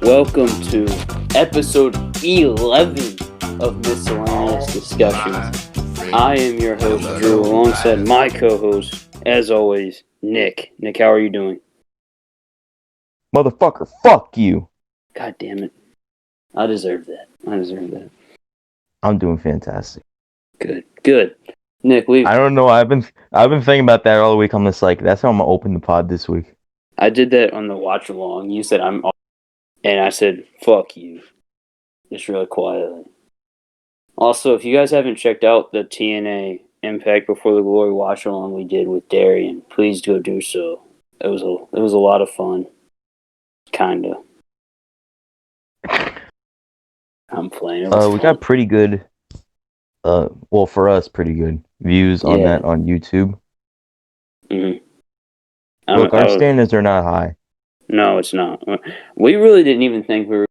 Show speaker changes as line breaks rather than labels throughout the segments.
Welcome to episode 11 of Miscellaneous Discussions. I am your host, Drew, alongside my co-host, as always, Nick. Nick, how are you doing?
Motherfucker, fuck you.
God damn it. I deserve that.
I'm doing fantastic.
Good. Nick,
I don't know. I've been thinking about that all week. I'm just like, that's how I'm gonna open the pod this week.
I did that on the watch along. You said I'm off, and I said, fuck you. Just really quietly. Also, if you guys haven't checked out the TNA Impact Before the Glory watch along we did with Darian, please go do so. It was a lot of fun. Kinda. I'm playing.
We got pretty good. Well, for us, pretty good views on that on YouTube.
Mm-hmm.
Look, our standards are not high.
No, it's not. We really didn't even think we were.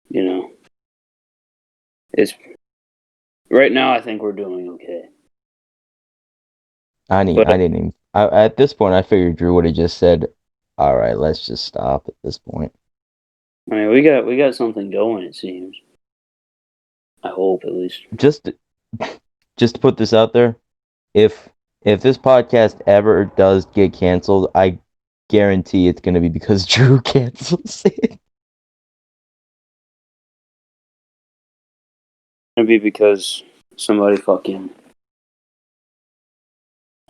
You know, it's right now. I think we're doing okay.
At this point, I figured Drew would have just said, "All right, let's just stop." At this point,
I mean, we got something going. It seems. I hope, at least.
Just to put this out there, if this podcast ever does get canceled, I guarantee it's going to be because Drew cancels it.
It'd be because somebody fucking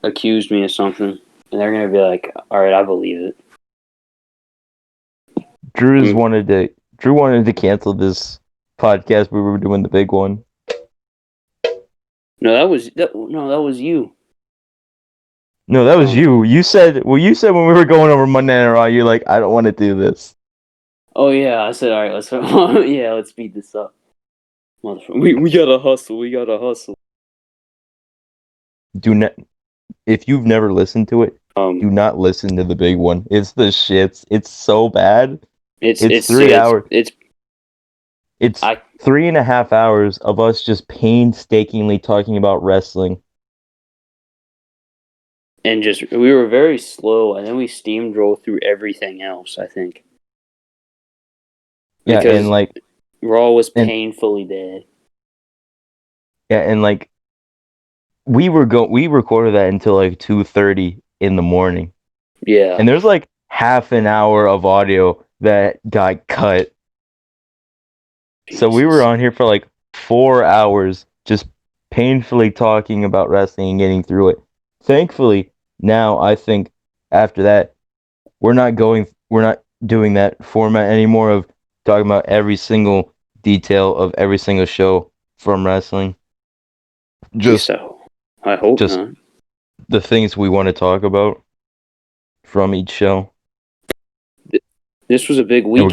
accused me of something, and they're gonna be like, "All right, I believe it."
Drew wanted to cancel this podcast. We were doing the big one.
No, that was you.
No, that was you. You said when we were going over Monday Night Raw, you're like, I don't want to do this.
Oh yeah, I said, all right, let's speed this up. We gotta hustle.
If you've never listened to it, do not listen to the big one. It's the shits. It's so bad. It's 3 hours. It's 3.5 hours of us just painstakingly talking about wrestling.
And we were very slow, and then we steamrolled through everything else, I think.
Because and like
Raw was painfully bad.
Yeah, and like we recorded that until like 2:30 in the morning.
Yeah.
And there's like half an hour of audio that got cut. Jesus. So we were on here for like 4 hours just painfully talking about wrestling and getting through it. Thankfully, now I think after that we're not doing that format anymore of talking about every single detail of every single show from wrestling.
I hope
just
not.
The things we want to talk about from each show.
This was a big weekend.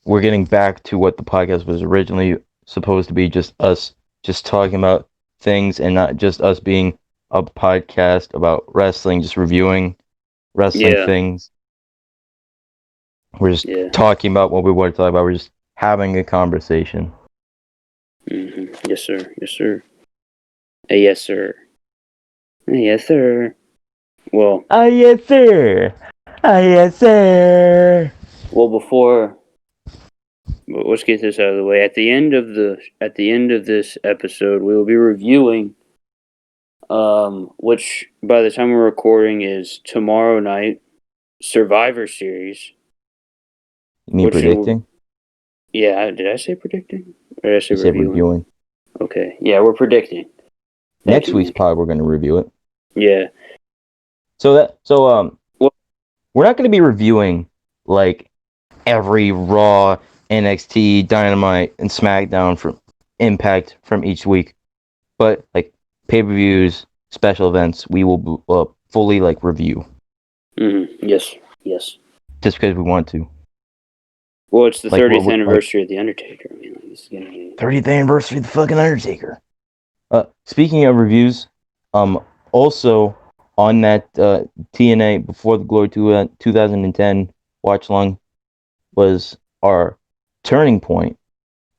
We're getting back to what the podcast was originally supposed to be, just us just talking about things and not just us being a podcast about wrestling, just reviewing wrestling things. We're just talking about what we want to talk about. We're just having a conversation.
Mm-hmm. Yes, sir. Yes, sir. Yes, sir. Yes, sir. Well.
Yes, sir. Yes, sir.
Well, let's get this out of the way. At the end of this episode, we will be reviewing, which by the time we're recording is tomorrow night, Survivor Series.
You mean predicting?
Yeah, did I say predicting? Or did I say
reviewing?
Okay, yeah, we're predicting.
Next week's pod, we're going to review it.
Yeah.
We're not going to be reviewing like every Raw, NXT, Dynamite, and Smackdown from Impact from each week, but like pay-per-views, special events, we will fully like review.
Mm-hmm. Yes.
Just because we want to.
Well, it's the 30th anniversary of The Undertaker. I mean, like, this is gonna be
30th anniversary of the fucking Undertaker. Speaking of reviews, also on that TNA Before the Glory 2010 watch along was our Turning Point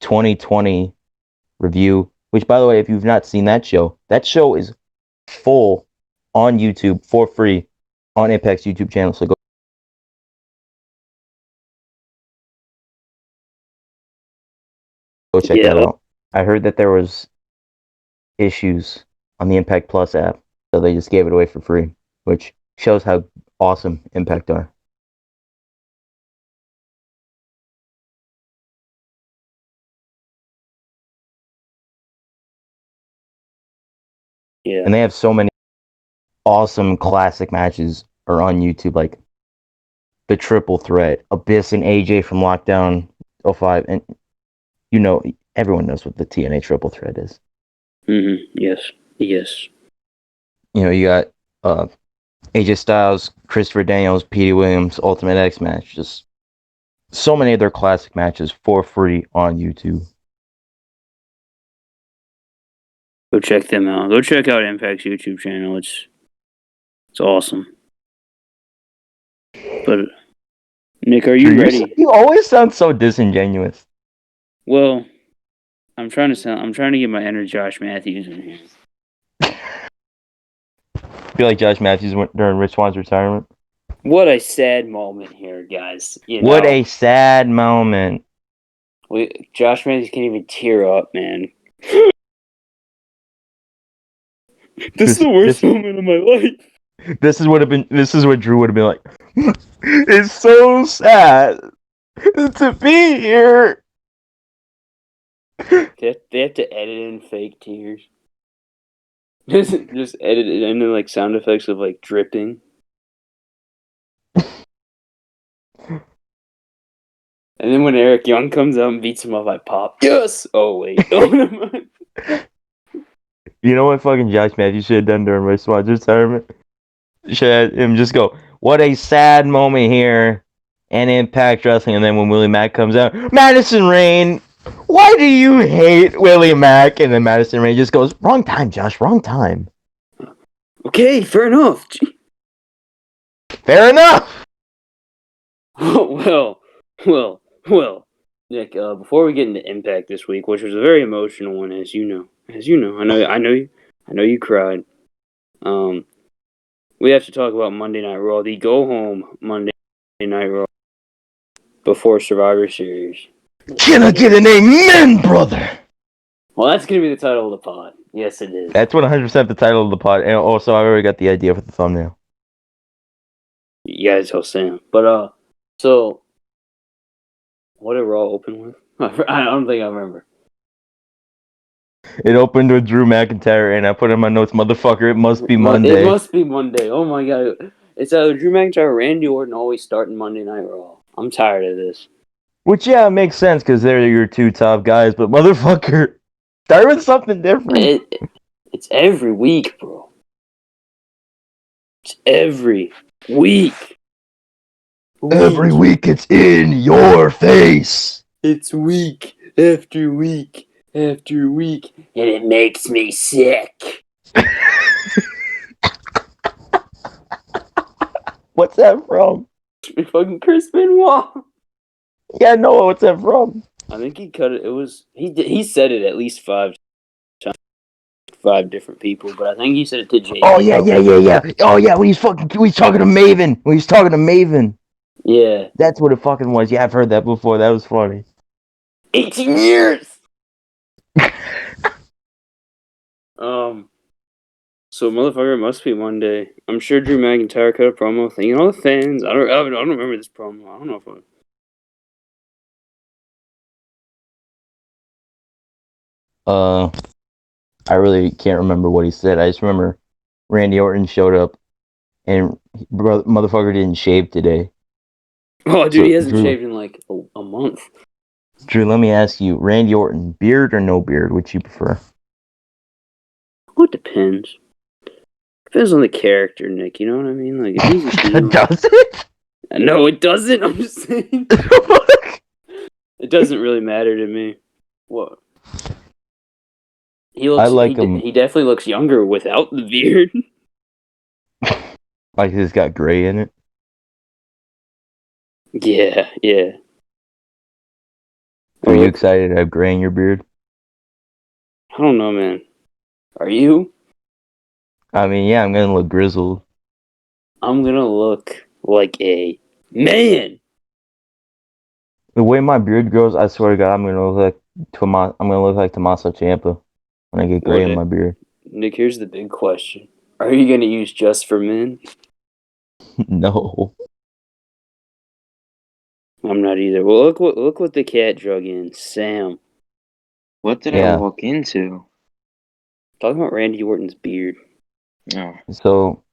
2020 review. Which, by the way, if you've not seen that show is full on YouTube for free on Impact's YouTube channel. So go check that out. I heard that there was issues on the Impact Plus app, so they just gave it away for free, which shows how awesome Impact are.
Yeah.
And they have so many awesome classic matches are on YouTube, like the Triple Threat, Abyss and AJ from Lockdown 05, and you know, everyone knows what the TNA Triple Threat is.
Yes. Yes.
You know, you got AJ Styles, Christopher Daniels, Petey Williams, Ultimate X match. Just so many of their classic matches for free on YouTube.
Go check them out. Go check out Impact's YouTube channel. It's awesome. But Nick, are you ready?
You always sound so disingenuous.
Well, I'm trying to get my inner Josh Matthews in here.
I feel like Josh Matthews went during Rich Swan's retirement.
What a sad moment here, guys.
What a sad moment.
Josh Matthews can't even tear up, man. This is the worst moment of my life.
This is what Drew would have been like. It's so sad to be here.
They have to edit in fake tears. Just edit it into like sound effects of like dripping. And then when Eric Young comes out and beats him up, I pop. Yes! Oh, wait.
You know what fucking Josh Matthews should have done during Rich Swan's retirement? Should have him just go, what a sad moment here, and Impact Wrestling. And then when Willie Mack comes out, Madison Rain, why do you hate Willie Mack? And then Madison Rain just goes, wrong time, Josh, wrong time.
Okay, fair enough.
Fair enough.
Well, Nick. Before we get into Impact this week, which was a very emotional one, as you know, I know you cried. We have to talk about Monday Night Raw, the go home Monday Night Raw before Survivor Series.
Can I get an amen, brother?
Well, that's gonna be the title of the pod. Yes, it is.
That's 100% the title of the pod, and also I already got the idea for the thumbnail.
You guys tell Sam. But so what did Raw open with? I don't think I remember.
It opened with Drew McIntyre, and I put in my notes, motherfucker, it must be Monday.
It must be Monday. Oh my god. It's either Drew McIntyre or Randy Orton always starting Monday Night Raw. I'm tired of this.
Which, yeah, makes sense, because they're your two top guys, but motherfucker, start with something different.
It's every week, bro. It's every week.
Every week it's in your face.
It's week after week after week, and it makes me sick.
What's that from?
Fucking Chris Benoit.
Yeah, Noah, what's that from?
I think he cut it. It was he said it at least 5 times, 5 different people, but I think he said it to Jay.
Oh yeah. Oh yeah, when he's talking to Maven.
Yeah.
That's what it fucking was. Yeah, I've heard that before. That was funny.
18 years. So motherfucker, it must be Monday. I'm sure Drew McIntyre cut a promo thanking all the fans. I don't remember this promo. I don't know if
I really can't remember what he said. I just remember Randy Orton showed up, and motherfucker didn't shave today.
Oh, dude, so, he hasn't shaved in like a month.
Drew, let me ask you, Randy Orton, beard or no beard, which you prefer?
Well, it depends. Depends on the character, Nick. You know what I mean? Like, if he's a
does it?
No, it doesn't. I'm just saying. It doesn't really matter to me. What? He looks. I like him. He definitely looks younger without the beard.
Like he's got gray in it.
Yeah.
Are you excited to have gray in your beard?
I don't know, man. Are you?
I mean, yeah, I'm gonna look grizzled.
I'm gonna look like a man.
The way my beard grows, I swear to God, I'm gonna look like I'm gonna look like Tommaso Ciampa when I get
Well,
gray in my beard.
Nick, here's the big question: are you gonna use just for men?
No.
I'm not either. Well, look what the cat drug in, Sam.
What did I
Yeah.
walk into?
Talking about Randy Orton's beard.
Oh,
So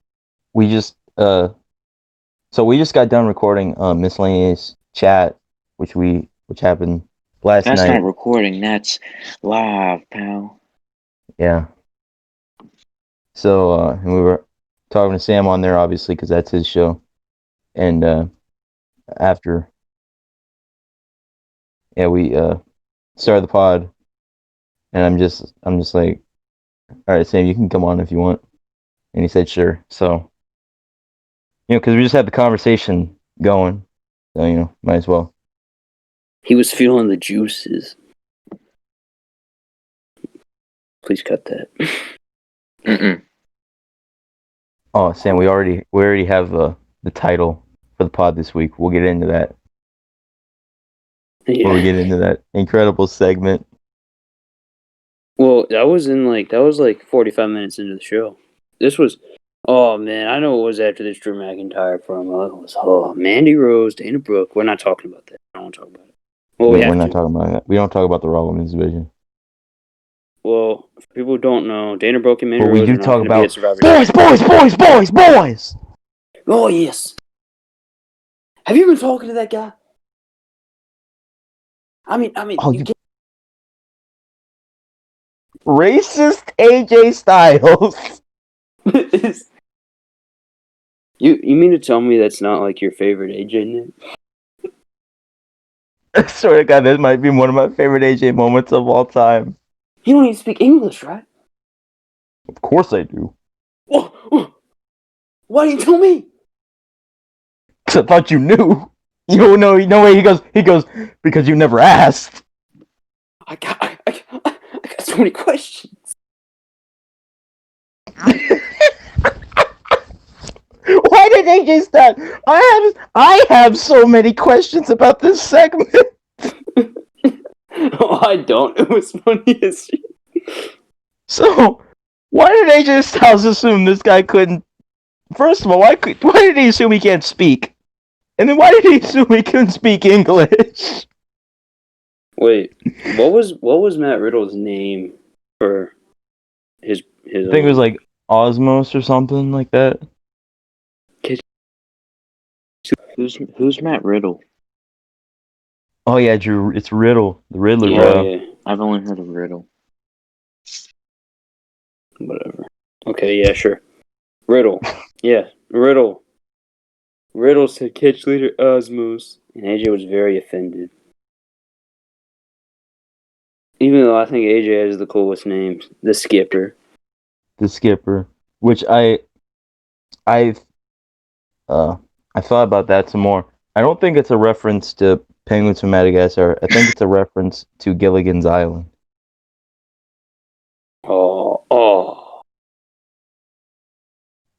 we just got done recording miscellaneous chat, which happened last
that's
night.
not recording. That's live, pal.
Yeah. So and we were talking to Sam on there, obviously, because that's his show. And after, yeah, we started the pod, and I'm just like, all right, Sam, you can come on if you want. And he said sure. So, because we just had the conversation going, so might as well.
He was feeling the juices. Please cut that.
Mm-mm.
Oh, Sam, we already have the title for the pod this week. We'll get into that.
Yeah.
When we get into that incredible segment.
Well, that was like 45 minutes into the show. This was, oh man, I know it was after this Drew McIntyre promo. It was Mandy Rose, Dana Brooke. We're not talking about that. I don't want to talk about it. Well, we have
We're not
to.
talking about that. We don't talk about the Raw Women's Division.
Well, if people don't know, Dana Brooke and Mandy
But we
Rose
do
are not
talk
going to be at
about
Survivor
boys.
Oh yes. Have you been talking to that guy? I mean,
Oh,
you can't.
Racist AJ Styles.
You mean to tell me that's not like your favorite AJ Nick?
I swear to God, this might be one of my favorite AJ moments of all time.
You don't even speak English, right?
Of course I do.
Why didn't you tell me?
Because I thought you knew. You don't know. No way. He goes, because you never asked.
I got so many questions.
Why did AJ start? I have so many questions about this segment.
Oh, I don't. It was funny as shit.
So, why did AJ Styles assume this guy couldn't? First of all, why did he assume he can't speak? And then why did he assume he couldn't speak English?
Wait, what was Matt Riddle's name for his?
I think it was like Osmos or something like that.
Who's Matt Riddle?
Oh yeah, Drew. It's Riddle, the Riddler,
Yeah.
bro.
Yeah,
I've only heard of Riddle.
whatever. Okay, yeah, sure. Riddle. Yeah, Riddle. Riddle said catch leader Osmos, and AJ was very offended. Even though I think AJ has the coolest name, the Skipper.
The Skipper, which I thought about that some more. I don't think it's a reference to Penguins from Madagascar. I think it's a reference to Gilligan's Island.
Oh.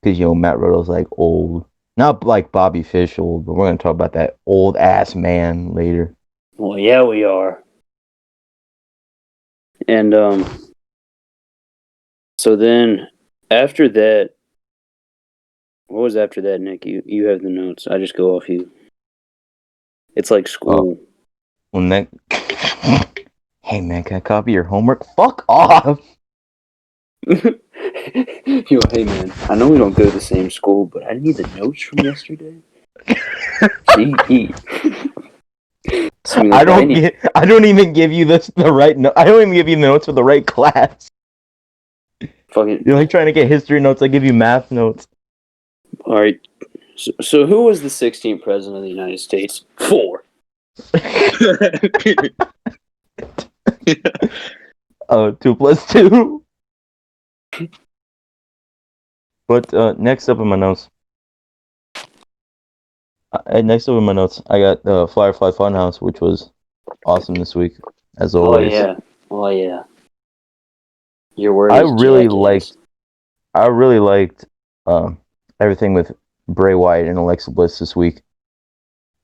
Because Matt Riddle's like old, not like Bobby Fish old, but we're gonna talk about that old ass man later.
Well, yeah, we are. And so then after that, what was after that, Nick? You have the notes. I just go off you. It's like school.
When that, hey man, can I copy your homework? Fuck off.
Yo, hey man, I know we don't go to the same school, but I need the notes from yesterday. Gee.
I don't even give you the right note. I don't even give you the notes for the right class.
Fucking.
You're like trying to get history notes. I give you math notes.
All right. So who was the 16th president of the United States? 4.
2 plus 2. But next up in my notes, I got Firefly Funhouse, which was awesome this week, as always.
Oh yeah. Your word
I
is
really
jackass.
I really liked everything with Bray Wyatt and Alexa Bliss this week.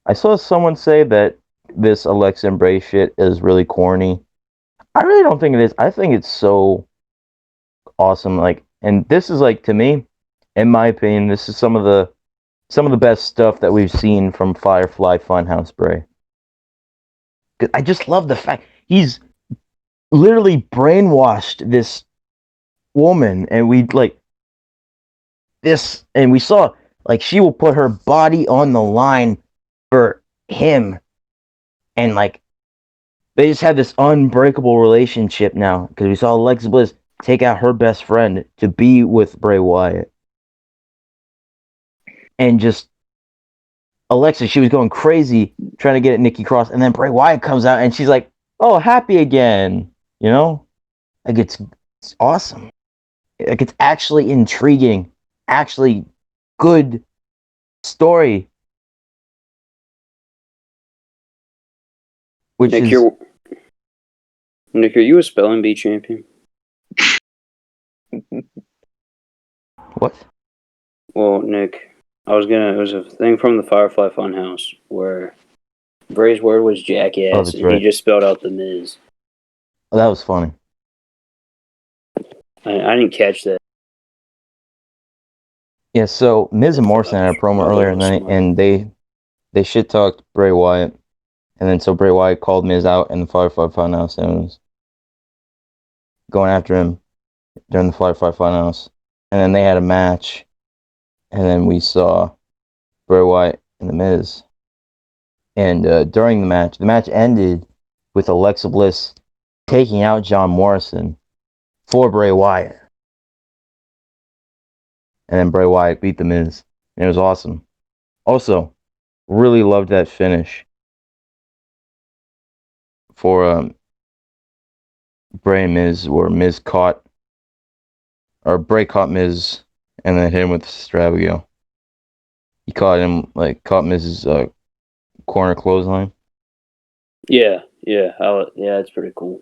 I saw someone say that this Alexa and Bray shit is really corny. I really don't think it is. I think it's so awesome. Like, and this is like, to me, in my opinion, this is some of the best stuff that we've seen from Firefly Funhouse Bray. I just love the fact he's literally brainwashed this woman, and we like this, and we saw like she will put her body on the line for him, and like they just have this unbreakable relationship now because we saw Alexa Bliss take out her best friend to be with Bray Wyatt, and just Alexa, she was going crazy trying to get at Nikki Cross, and then Bray Wyatt comes out and she's like, "Oh, happy again," you know? Like it's awesome. Like it's actually intriguing, actually good story. Which
Nick,
is
Nick, are you a spelling bee champion?
what?
Well, Nick, it was a thing from the Firefly Funhouse where Bray's word was
Oh,
jackass,
that's
and
right.
he just spelled out the Miz.
Oh, that was funny.
I didn't catch that.
Yeah, so Miz and
I
Morrison had a promo
thought
earlier
it
in
was
the night,
smart.
and they shit talked Bray Wyatt, and then so Bray Wyatt called Miz out in the Firefly Funhouse and was going after him during the Firefly Funhouse, and then they had a match, and then we saw Bray Wyatt and the Miz, and during the match ended with Alexa Bliss taking out John Morrison for Bray Wyatt, and then Bray Wyatt beat the Miz, and it was awesome. Also, really loved that finish for Bray and Miz, where Bray caught Miz and then hit him with the Strabio. He caught Miz's corner clothesline.
Yeah, yeah, it's pretty cool.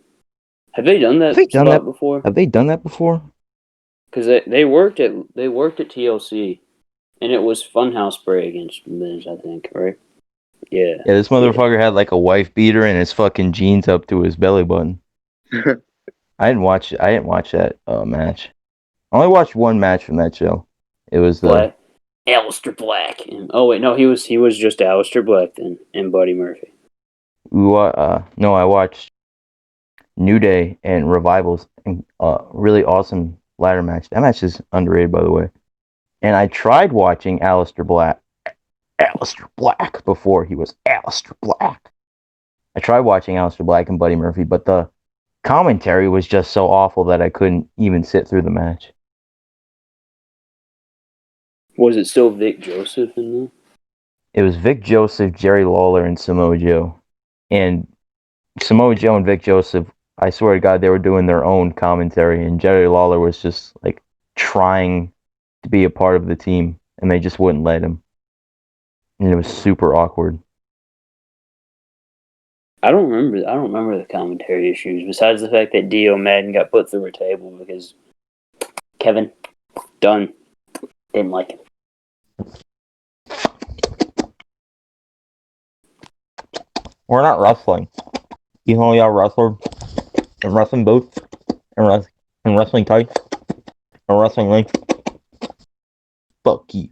Have they done
Have they
that
done
spot
that?
before?
Have they done that before?
Because they worked at TLC, and it was Funhouse Bray against Miz, I think, right? Yeah,
Yeah, this
yeah.
motherfucker had like a wife beater and his fucking jeans up to his belly button. I didn't watch that match. I only watched one match from that show. It was the
Black, Aleister Black. Oh wait, no, he was just Aleister Black then, and Buddy Murphy.
no, I watched New Day and Revivals, and really awesome ladder match. That match is underrated, by the way. And I tried watching Aleister Black before he was Aleister Black. I tried watching Aleister Black and Buddy Murphy, but the commentary was just so awful that I couldn't even sit through the match.
Was it still Vic Joseph in there?
It was Vic Joseph, Jerry Lawler, and Samoa Joe. And Samoa Joe and Vic Joseph, I swear to God, they were doing their own commentary, and Jerry Lawler was just like trying to be a part of the team, and they just wouldn't let him. And it was super awkward.
I don't remember the commentary issues. Besides the fact that Dio Madden got put through a table because Kevin Dunn didn't like him.
We're not wrestling. You know y'all wrestler and wrestling boots and wrestling tights and wrestling ring. Fuck you.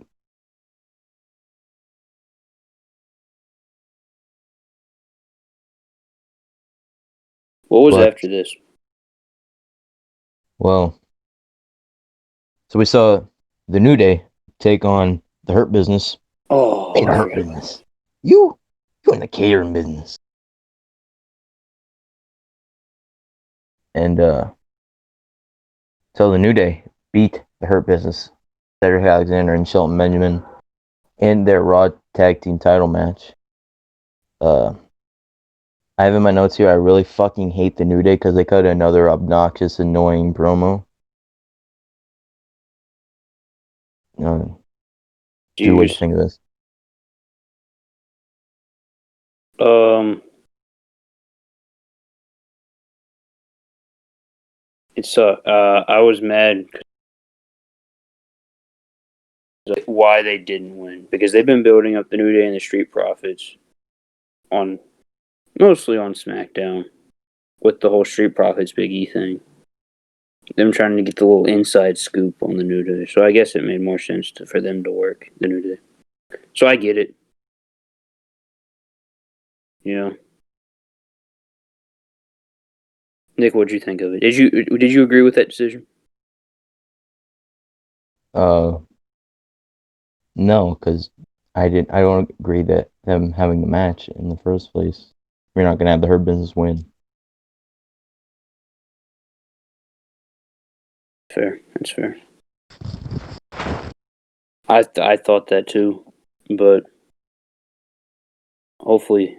What was
But
after this?
well, so we saw the New Day take on the Hurt Business.
Oh,
Hey, the Hurt Business. You in the catering business. And so the New Day beat the Hurt Business, Cedric Alexander and Shelton Benjamin, in their Raw Tag Team title match. I have in my notes here, I really fucking hate the New Day because they cut another obnoxious, annoying promo. Dude, what'd you think of this?
It's I was mad why they didn't win, because they've been building up the New Day and the Street Profits on mostly on SmackDown with the whole Street Profits Big E thing. Them trying to get the little inside scoop on the New Day. So I guess it made more sense for them to work the New Day. So I get it. Yeah. Nick, what'd you think of it? Did you agree with that decision?
No, because I don't agree that them having the match in the first place. We're not gonna have the Hurt Business win.
Fair. That's fair. I thought that too, but hopefully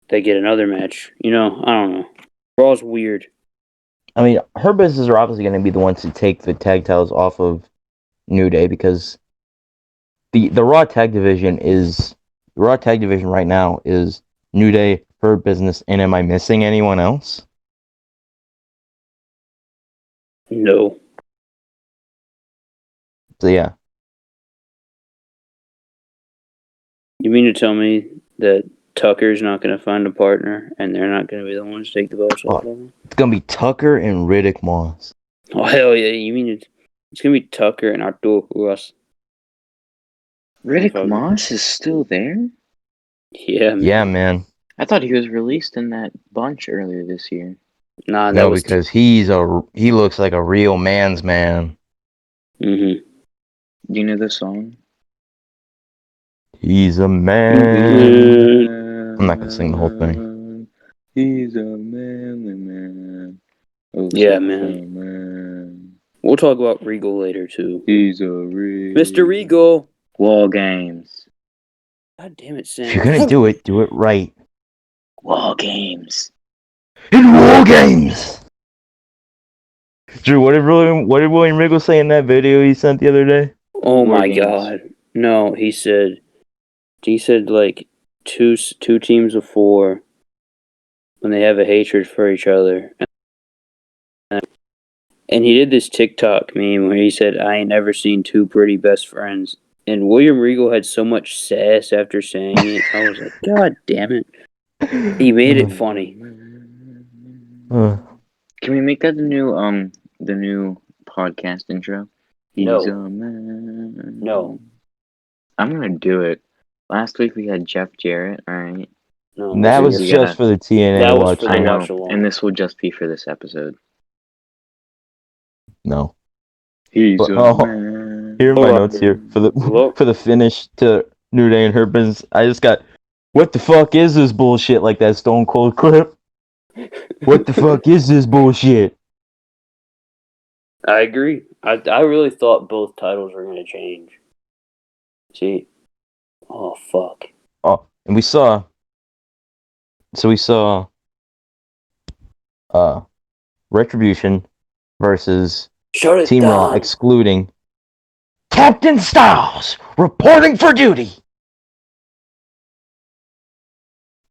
they get another match. I don't know. Raw's weird.
I mean, Hurt Business are obviously gonna be the ones to take the tag titles off of New Day because the Raw tag division right now is New Day, Hurt Business, and am I missing anyone else?
No.
So yeah.
You mean to tell me that Tucker's not going to find a partner and they're not going to be the ones to take the belts off of him?
It's gonna be Tucker and Riddick Moss.
Oh, hell yeah. You mean it's going to be Tucker and Arturo Ruas?
Riddick Moss is still there?
Yeah, man.
Yeah, man.
I thought he was released in that bunch earlier this year.
Nah, that
No,
was
because he looks like a real man's man.
Mm-hmm.
Do you know the song?
He's a man. I'm not gonna sing the whole thing.
He's a manly man. Oh,
Yeah, man. We'll talk about Regal later, too.
He's a real...
Mr. Regal!
War Games.
God damn it, Sam.
If you're gonna do it right.
War Games.
In War Games! Drew, what did William Regal say in that video he sent the other day?
Oh
War
my
Games.
god. No, he said like two teams of four when they have a hatred for each other. And he did this TikTok meme where he said, I ain't never seen two pretty best friends. And William Regal had so much sass after saying it. I was like, God damn it. He made it funny.
Can we make that the new podcast intro?
No.
He's a man.
No.
I'm gonna do it. Last week we had Jeff Jarrett, alright?
No.
That was just for the TNA
That was
watch.
for the
I know,
watch along.
and this will just be for this episode.
No.
He's
But,
a man.
Here are my notes here for the finish to New Day and Hurt Business. I just got, what the fuck is this bullshit? Like that Stone Cold clip. What the fuck is this bullshit?
I agree. I really thought both titles were going to change. See? Oh, fuck.
Oh, and we saw Retribution versus Team Raw, excluding Captain Styles reporting for duty.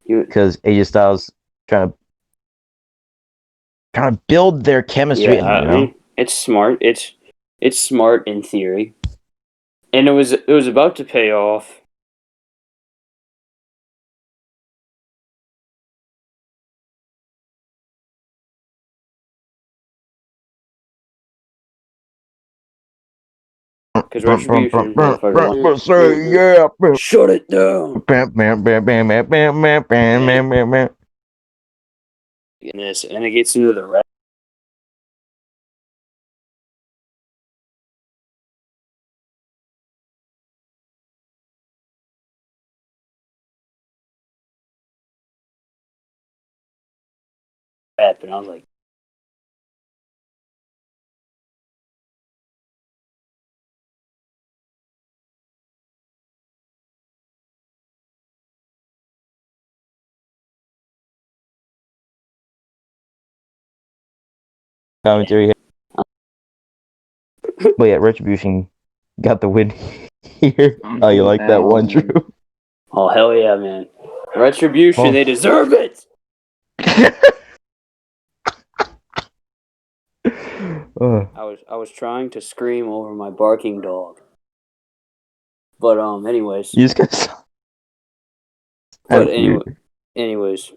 Because AJ Styles trying to build their chemistry.
Yeah, I mean, it's smart. It's smart in theory, and it was about to pay off. Because Retribution, motherfucker, shut it down. And it gets into the rap. And I was like,
commentary here. But yeah, Retribution got the win here. Oh, you like that one, Drew?
Oh, hell yeah, man. Retribution, they deserve it! I was trying to scream over my barking dog. But anyways.
You just got.
But anyways.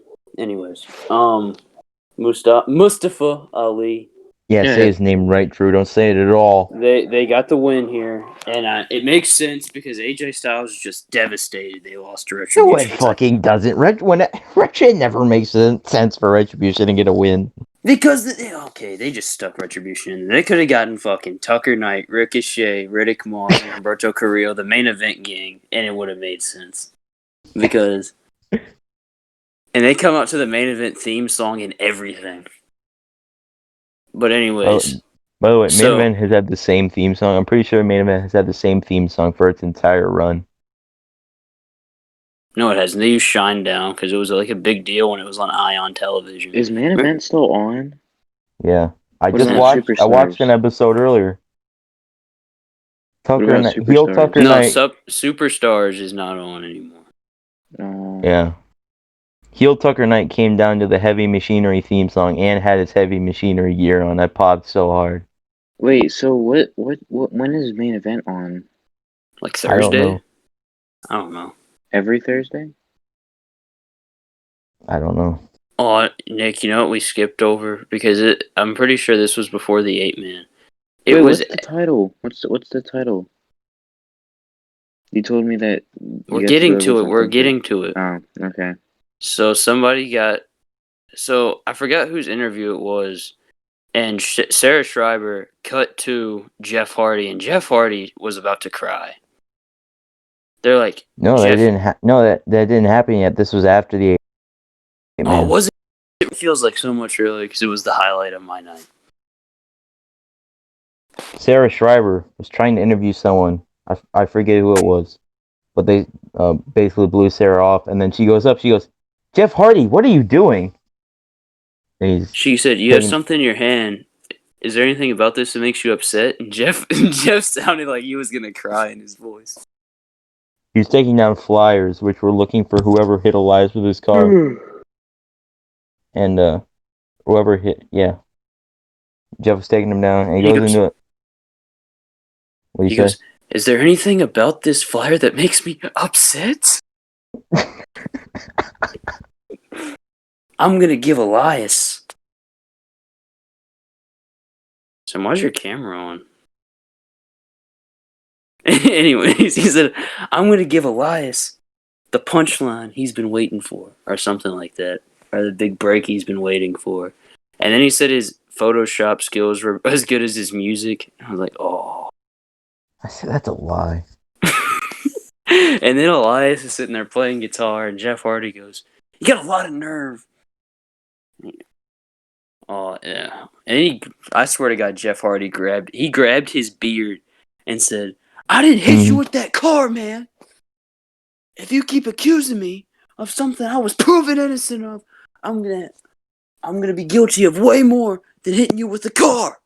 Mustafa Ali.
Yeah, say his name right, Drew. Don't say it at all.
They got the win here, and it makes sense because AJ Styles is just devastated. They lost to
No,
Retribution.
it fucking doesn't. It never makes sense for Retribution to get a win.
Because they just stuck Retribution in. They could have gotten fucking Tucker Knight, Ricochet, Riddick Moss, and Humberto Carrillo, the main event gang, and it would have made sense. Because and they come out to the main event theme song and everything. But anyways.
By the way, main event has had the same theme song. I'm pretty sure main event has had the same theme song for its entire run.
No, it hasn't. They used Shine Down because it was like a big deal when it was on Ion Television.
Is main event still on?
Yeah, I
Superstars?
watched an episode earlier. Heel Tucker
No,
Knight.
Superstars is not on anymore.
Yeah. Heel Tucker Knight came down to the Heavy Machinery theme song and had his Heavy Machinery gear on. I popped so hard.
Wait, so what when is main event on?
Like Thursday?
I don't know.
Every Thursday?
I don't know.
Oh, Nick, you know what we skipped over? Because I'm pretty sure this was before the 8-man.
What's the title? What's the title? You told me that...
We're getting to it. We're getting to it.
Oh, okay.
So I forgot whose interview it was, and Sarah Schreiber cut to Jeff Hardy, and Jeff Hardy was about to cry. They're like,
no, that didn't happen yet. This was after the 8-man.
Oh, was it? It feels like so much earlier because it was the highlight of my night.
Sarah Schreiber was trying to interview someone. I forget who it was, but they basically blew Sarah off, and then she goes up. She goes, "Jeff Hardy, what are you doing?"
She said, "You have something in your hand. Is there anything about this that makes you upset?" And Jeff sounded like he was gonna cry in his voice.
He was taking down flyers, which were looking for whoever hit Elias with his car, and whoever hit, yeah. Jeff was taking him down, and he goes into it. What do you say?
Is there anything about this flyer that makes me upset? I'm gonna give Elias. So why's your camera on? Anyways, he said, I'm gonna give Elias the punchline he's been waiting for, or something like that, or the big break he's been waiting for. And then he said his Photoshop skills were as good as his music. I was like, oh.
I said, that's a lie.
And then Elias is sitting there playing guitar, and Jeff Hardy goes, "You got a lot of nerve." Oh, yeah. And I swear to God, Jeff Hardy grabbed his beard and said, "I didn't hit you with that car, man. If you keep accusing me of something I was proven innocent of, I'm gonna be guilty of way more than hitting you with the car."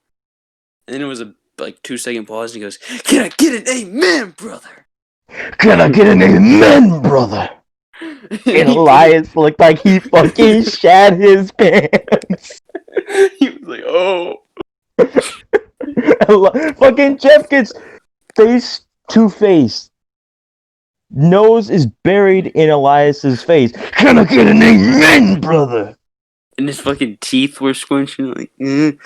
And then it was a 2-second pause, and he goes, "Can I get an amen, brother?
Can I get an amen, brother?" And Elias looked like he fucking shat his pants.
He was like, "Oh."
Fucking Jeff gets face to face. Nose is buried in Elias's face. Can I get an amen, brother?
And his fucking teeth were squinching like.
And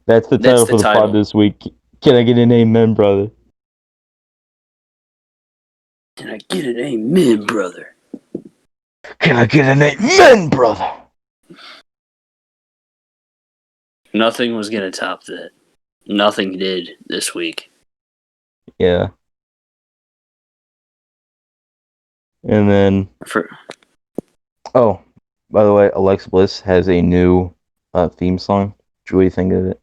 that's the title for the pod this week. Can I get an amen, brother?
Can I get an amen, brother?
Can I get an amen, brother?
Nothing was gonna top that. Nothing did this week.
Yeah. And then... Oh, by the way, Alexa Bliss has a new theme song. What do you think of it?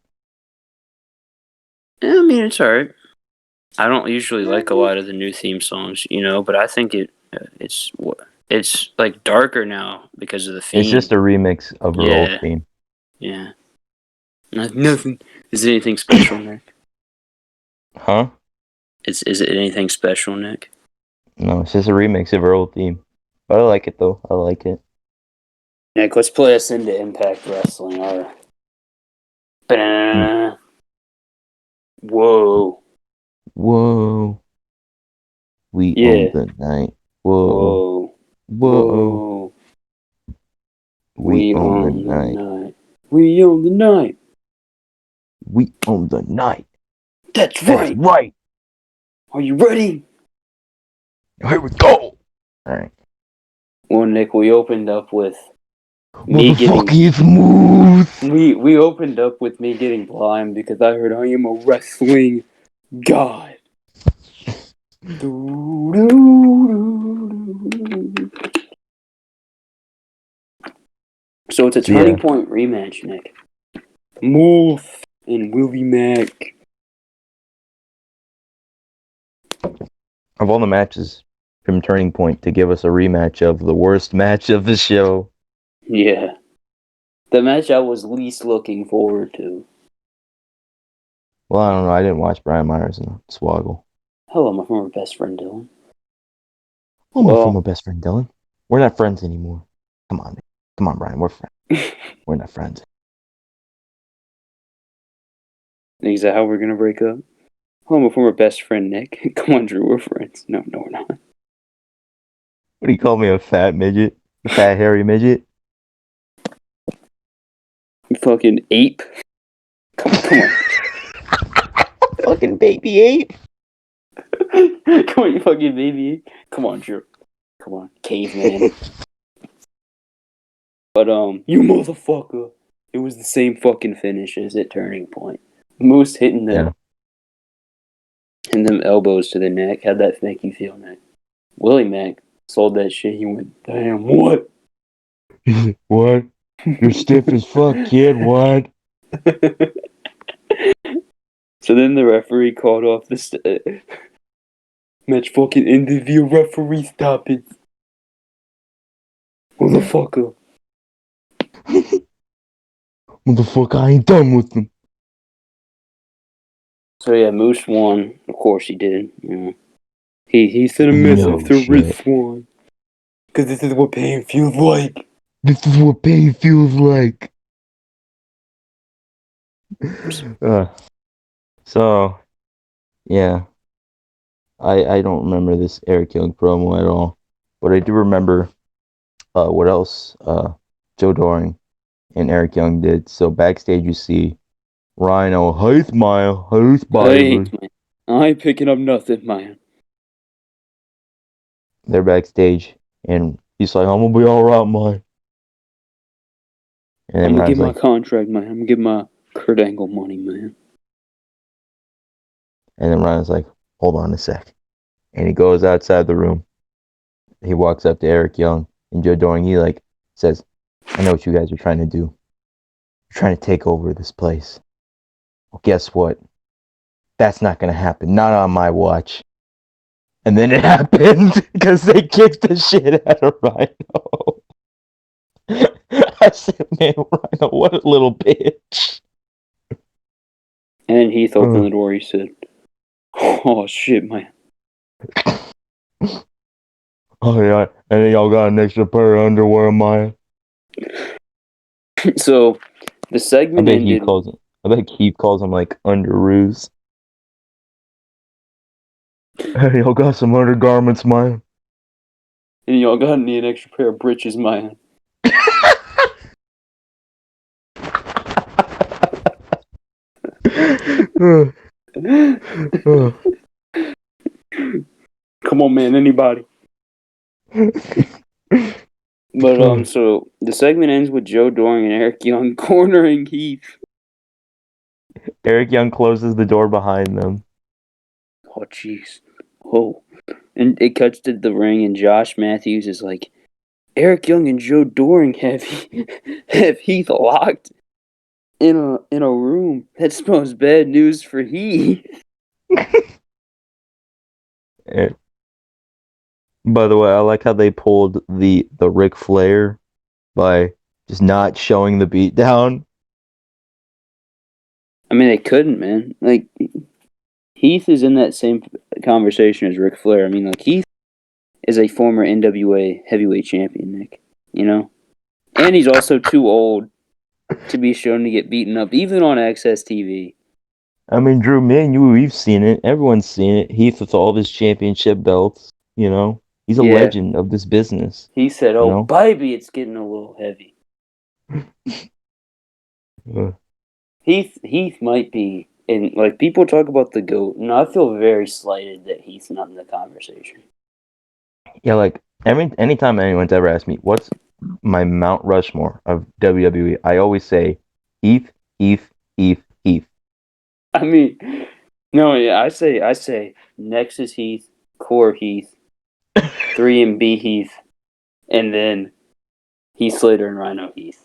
Yeah, I mean, it's alright. I don't usually like a lot of the new theme songs, but I think it's like darker now because of the theme.
It's just a remix of her old theme.
Yeah. Nothing. Is it anything special, Nick?
Huh?
Is it anything special, Nick?
No, it's just a remix of her old theme. But I like it, though. I like it.
Nick, let's play us into Impact Wrestling. Whoa.
Whoa. We own the night. Whoa. Whoa.
Whoa.
We own the
own the
night.
night. We own the night.
We own the night.
That's
That's
right.
right.
Are you ready?
Here we go. All right.
Well, Nick, we opened up with me
Motherfucking smooth.
We opened up with me getting blind because I heard I am a wrestling god. So it's a turning point rematch, Nick. Morph and Willie Mack.
Of all the matches from Turning Point to give us a rematch of the worst match of the show.
Yeah. The match I was least looking forward to.
Well, I don't know. I didn't watch Brian Myers and Swoggle.
Hello, my former best friend Dylan.
Oh, my former best friend Dylan. We're not friends anymore. Come on, Brian. We're friends. We're not friends.
Is that how we're gonna break up? Hello, my former best friend Nick. Come on, Drew. We're friends. No, we're not.
What do you call me? A fat midget? A fat hairy midget?
You fucking ape. Come on.
Fucking baby ape.
Come on, you fucking baby ape. Come on, Drew. Come on, caveman. But you motherfucker. It was the same fucking finish as at Turning Point. Moose hitting them elbows to the neck. How'd that make you feel, Nick? Willie Mack sold that shit. He went, damn, what?
What? You're stiff as fuck, kid. What?
So then the referee called off the match. Fucking ended via referee. Stop it. Motherfucker.
Motherfucker, I ain't done with them.
So yeah, Moose won. Of course he did. You know. He sent a message to Rich Swan. Because this is what pain feels like.
This is what pain feels like. So, yeah. I don't remember this Eric Young promo at all. But I do remember what else Joe Doring and Eric Young did. So backstage you see Rhino, Heath Mile, Heath Bible.
I ain't picking up nothing, man.
They're backstage and he's like, I'm gonna be alright, man. And
I'm gonna
Ryan's
get my
like,
contract, man. I'm gonna get my Kurt Angle money, man.
and then Ryan's like, hold on a sec. And he goes outside the room. He walks up to Eric Young and Joe Doring. He like says, I know what you guys are trying to do. You're trying to take over this place. Well, guess what? That's not gonna happen. Not on my watch. And then it happened because they kicked the shit out of Rhino. I said, man, Rhino, what a little bitch.
And then Heath opened the door. He said, oh, shit, man.
Oh, yeah. And then y'all got an extra pair of underwear, Maya.
So, the segment ended.
I bet Keith calls them like underoos. Hey, y'all got some undergarments, Maya.
And y'all got me an extra pair of britches, man. Come on, man, anybody. But so the segment ends with Joe Doring and Eric Young cornering Heath.
Eric Young closes the door behind them.
Oh, jeez. Oh. And it cuts to the ring, and Josh Matthews is like, Eric Young and Joe Doring have Heath locked in a room. That spells bad news for Heath.
By the way, I like how they pulled the Ric Flair by just not showing the beatdown.
I mean, they couldn't, man. Like, Heath is in that same conversation as Ric Flair. I mean, like, Heath is a former NWA heavyweight champion, Nick. You know? And he's also too old to be shown to get beaten up, even on Access TV.
I mean, Drew, me and you, we've seen it. Everyone's seen it. Heath with all of his championship belts. You know, he's a
Yeah.
legend of this business.
He said,
You
"Oh,
know?
baby, it's getting a little heavy." Heath might be, and like people talk about the GOAT, and I feel very slighted that Heath's not in the conversation.
Yeah, like anytime anyone's ever asked me what's my Mount Rushmore of WWE, I always say Heath, Heath, Heath, Heath.
I mean, no, yeah, I say Nexus Heath, Core Heath, 3MB Heath, and then Heath Slater and Rhino Heath.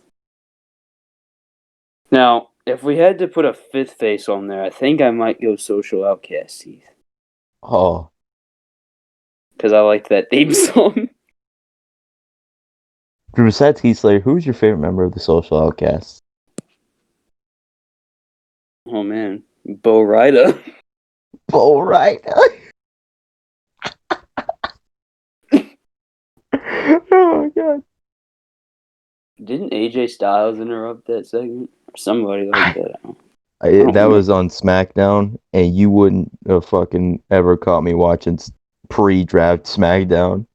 Now, if we had to put a fifth face on there, I think I might go Social Outcast Heath
Oh,
because I like that theme song.
besides Heath Slater, who's your favorite member of the Social Outcasts?
Oh man, Bo Rida.
Bo right. Oh my god.
Didn't AJ Styles interrupt that segment? Or somebody like that. I don't
That was
remember.
on SmackDown, and you wouldn't have fucking ever caught me watching pre-draft SmackDown.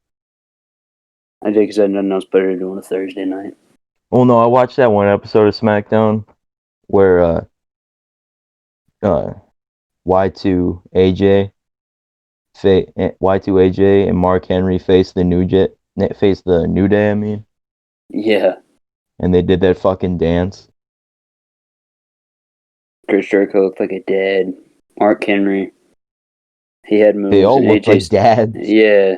I did because I had nothing else better to do on a Thursday night.
Oh no, I watched that one episode of SmackDown where Y2AJ Y2AJ and Mark Henry face the New Day, I mean,
Yeah,
and they did that fucking dance.
Chris Jericho looked like a dad. Mark Henry, he had
They
moves,
all
and
look like
AJ's.
dads.
Yeah,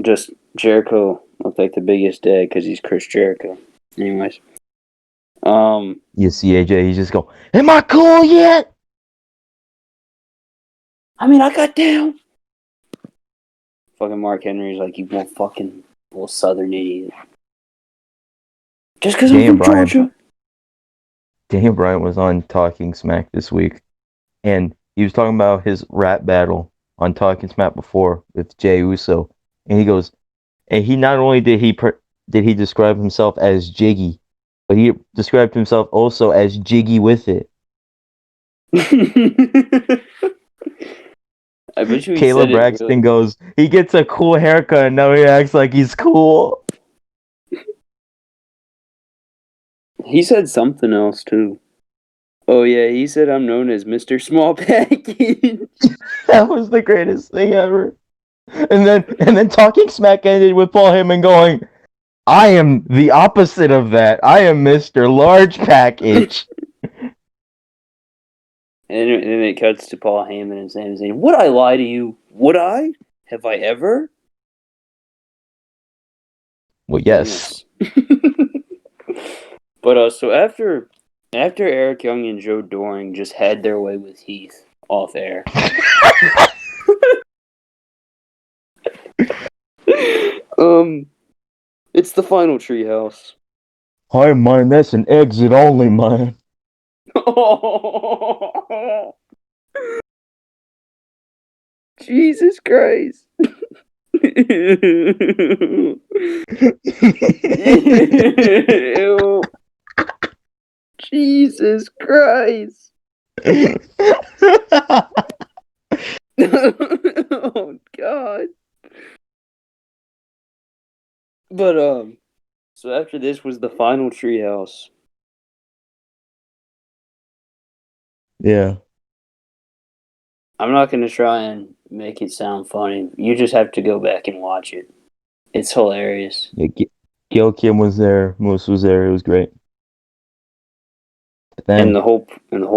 just Jericho looked like the biggest dad because he's Chris Jericho. Anyways,
You see AJ, he's just go, "Am I cool yet?"
I mean, I got down. Fucking Mark Henry's like, you won't fucking little Southern idiot. Just because I'm
Dan
from
Bryan,
Georgia.
Dan Bryan was on Talking Smack this week, and he was talking about his rap battle on Talking Smack before with Jey Uso, and he goes, and he not only did he describe himself as Jiggy, but he described himself also as Jiggy with it.
I bet you he
Caleb
said it
Braxton
really.
goes, he gets a cool haircut, and now he acts like he's cool.
He said something else too. Oh yeah, he said I'm known as Mr. Small Package.
That was the greatest thing ever. And then Talking Smack ended with Paul Heyman going, I am the opposite of that. I am Mr. Large Package.
And then it cuts to Paul Heyman and Sami Zayn. Would I lie to you? Would I? Have I ever?
Well, yes.
But so after Eric Young and Joe Doring just had their way with Heath off air. It's the final treehouse.
Hi, man, that's an exit only, man.
Jesus Christ. Ew. Jesus Christ. Oh God. But so after this was the final treehouse.
Yeah.
I'm not gonna try and make it sound funny. You just have to go back and watch it. It's hilarious.
Yeah, Gail Kim was there. Moose was there. It was great. But
And
then,
the whole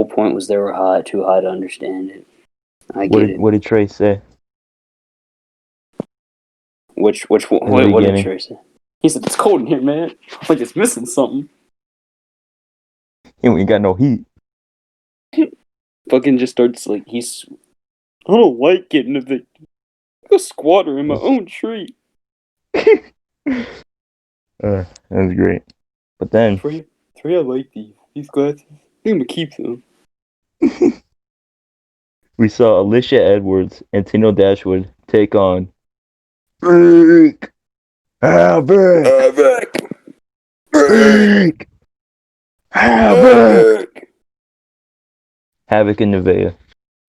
point was they were too high to understand it. I get it.
what did Trey say
What
in the
did
beginning?
Trey say? He said it's cold in here, man. Like it's missing something.
And we got no heat.
Fucking just starts like I don't like getting evicted. I'm a squatter in my own tree.
That was great. But then
Three, I like these glasses. I think I'm gonna keep them.
we saw Alicia Edwards and Tino Dashwood take on Break. Havoc.
Havoc!
Break. Havoc. Havoc and Nevaeh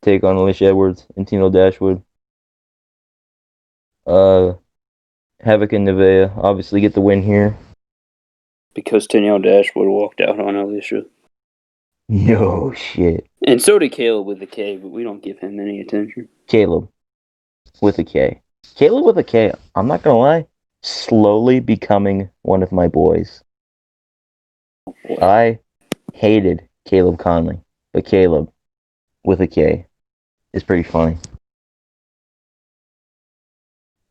take on Alicia Edwards and Tino Dashwood. Havoc and Nevaeh obviously get the win here.
Because Danielle Dashwood walked out on Alicia.
No shit.
And so did Caleb with the K, but we don't give him any attention.
Caleb with a K. Caleb with a K, I'm not gonna lie, slowly becoming one of my boys.
Oh, boy.
I hated Caleb Conley, but Caleb with a K is pretty funny.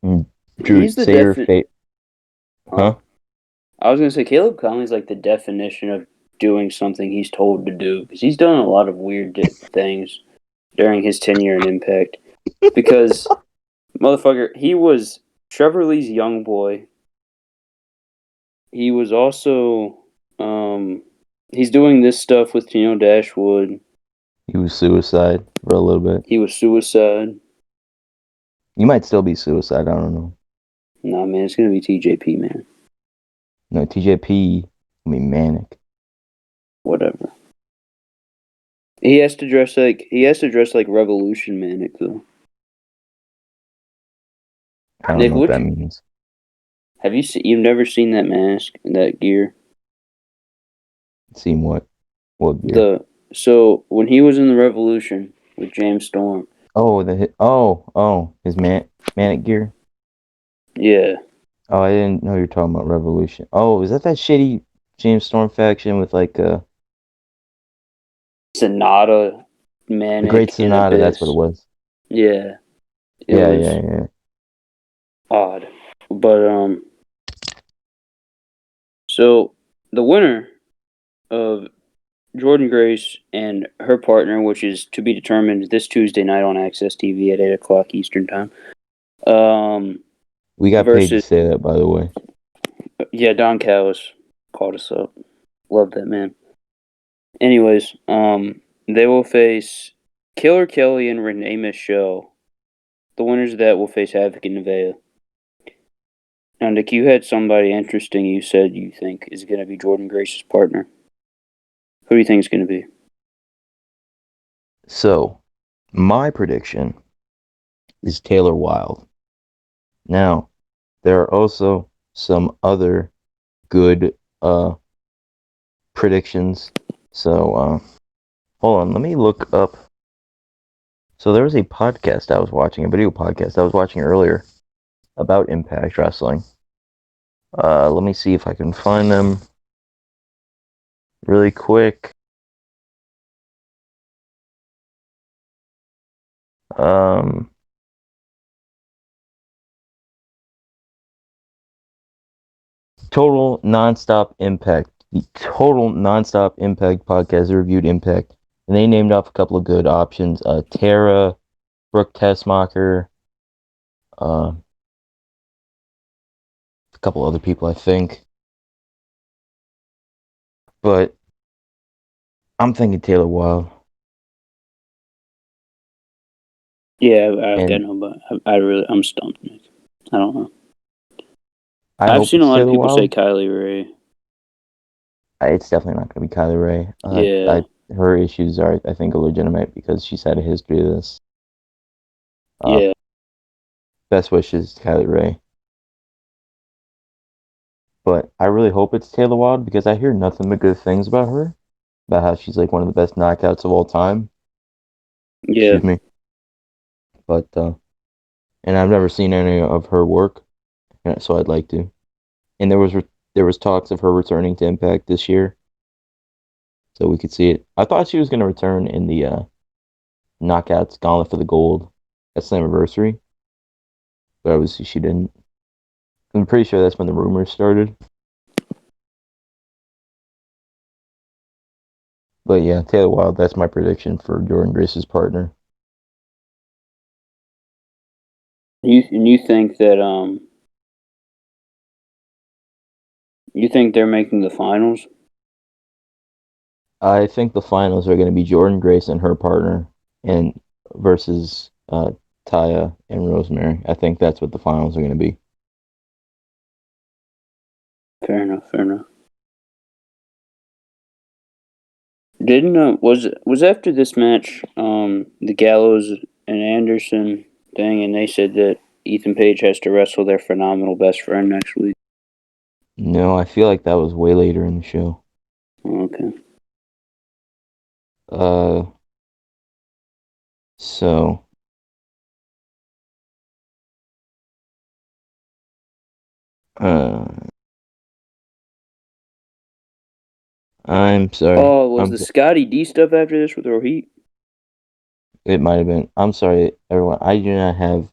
Drew,
He's the
say your fate. Huh?
I was gonna say Caleb Conley's like the definition of doing something he's told to do, because he's done a lot of weird things during his tenure in Impact. Because motherfucker, he was Trevor Lee's young boy. He was also he's doing this stuff with Tino Dashwood.
He was suicide for a little bit.
He was suicide.
You might still be suicide, I don't know.
Nah, man, it's gonna be TJP, man.
No, TJP, I mean manic.
Whatever. He has to dress like Revolution Manic though.
I don't
Nick,
know what that means.
Have you've never seen that mask, that gear?
Seen what? What gear?
So when he was in the Revolution with James Storm.
His manic gear.
Yeah.
Oh, I didn't know you were talking about Revolution. Oh, is that shitty James Storm faction with like
Sonata, Manic,
the Great Sonata?
and
That's what it was.
Yeah. It
Yeah,
was
yeah.
odd. But so the winner of Jordan Grace and her partner, which is to be determined this Tuesday night on Access TV at 8 o'clock Eastern time.
We got paid to
Versus
say that, by the way.
Yeah, Don Callis called us up. Love that man. Anyways, they will face Killer Kelly and Renee Michelle. The winners of that will face Havoc and Nevaeh. Now, Nick, you had somebody interesting you said you think is going to be Jordan Grace's partner. Who do you think it's going to be?
So, my prediction is Taylor Wilde. Now, there are also some other good predictions. So, hold on, let me look up. So there was a podcast I was watching, a video podcast I was watching earlier about Impact Wrestling. Let me see if I can find them really quick. Total Nonstop Impact. The Total Nonstop Impact podcast reviewed Impact, and they named off a couple of good options. Tara, Brooke Tessmacher, a couple other people, I think. But I'm thinking Taylor Wilde.
Yeah, I know, but I'm stumped, Nick. I don't know. I've
Hope
seen a
it's
lot of
Taylor
people say
Wilde.
Kylie Ray.
It's definitely not going to be Kylie Ray.
Yeah.
Her issues are, I think, legitimate because she's had a history of this.
Yeah.
Best wishes, Kylie Ray. But I really hope it's Taylor Wilde because I hear nothing but good things about her. About how she's like one of the best knockouts of all time.
Yeah.
Excuse me. But, and I've never seen any of her work, so I'd like to. And there was talks of her returning to Impact this year, so we could see it. I thought she was going to return in the Knockouts Gauntlet for the Gold at Slammiversary, but obviously she didn't. I'm pretty sure that's when the rumors started. But yeah, Taylor Wilde, that's my prediction for Jordan Grace's partner.
You think that you think they're making the finals?
I think the finals are going to be Jordan Grace and her partner, and versus Taya and Rosemary. I think that's what the finals are going to be.
Fair enough. Didn't was after this match, the Gallows and Anderson thing, and they said that Ethan Page has to wrestle their phenomenal best friend next week.
No, I feel like that was way later in the show.
Okay.
So I'm sorry.
Oh, was the Scotty D stuff after this with Rohit?
It might have been. I'm sorry, everyone. I do not have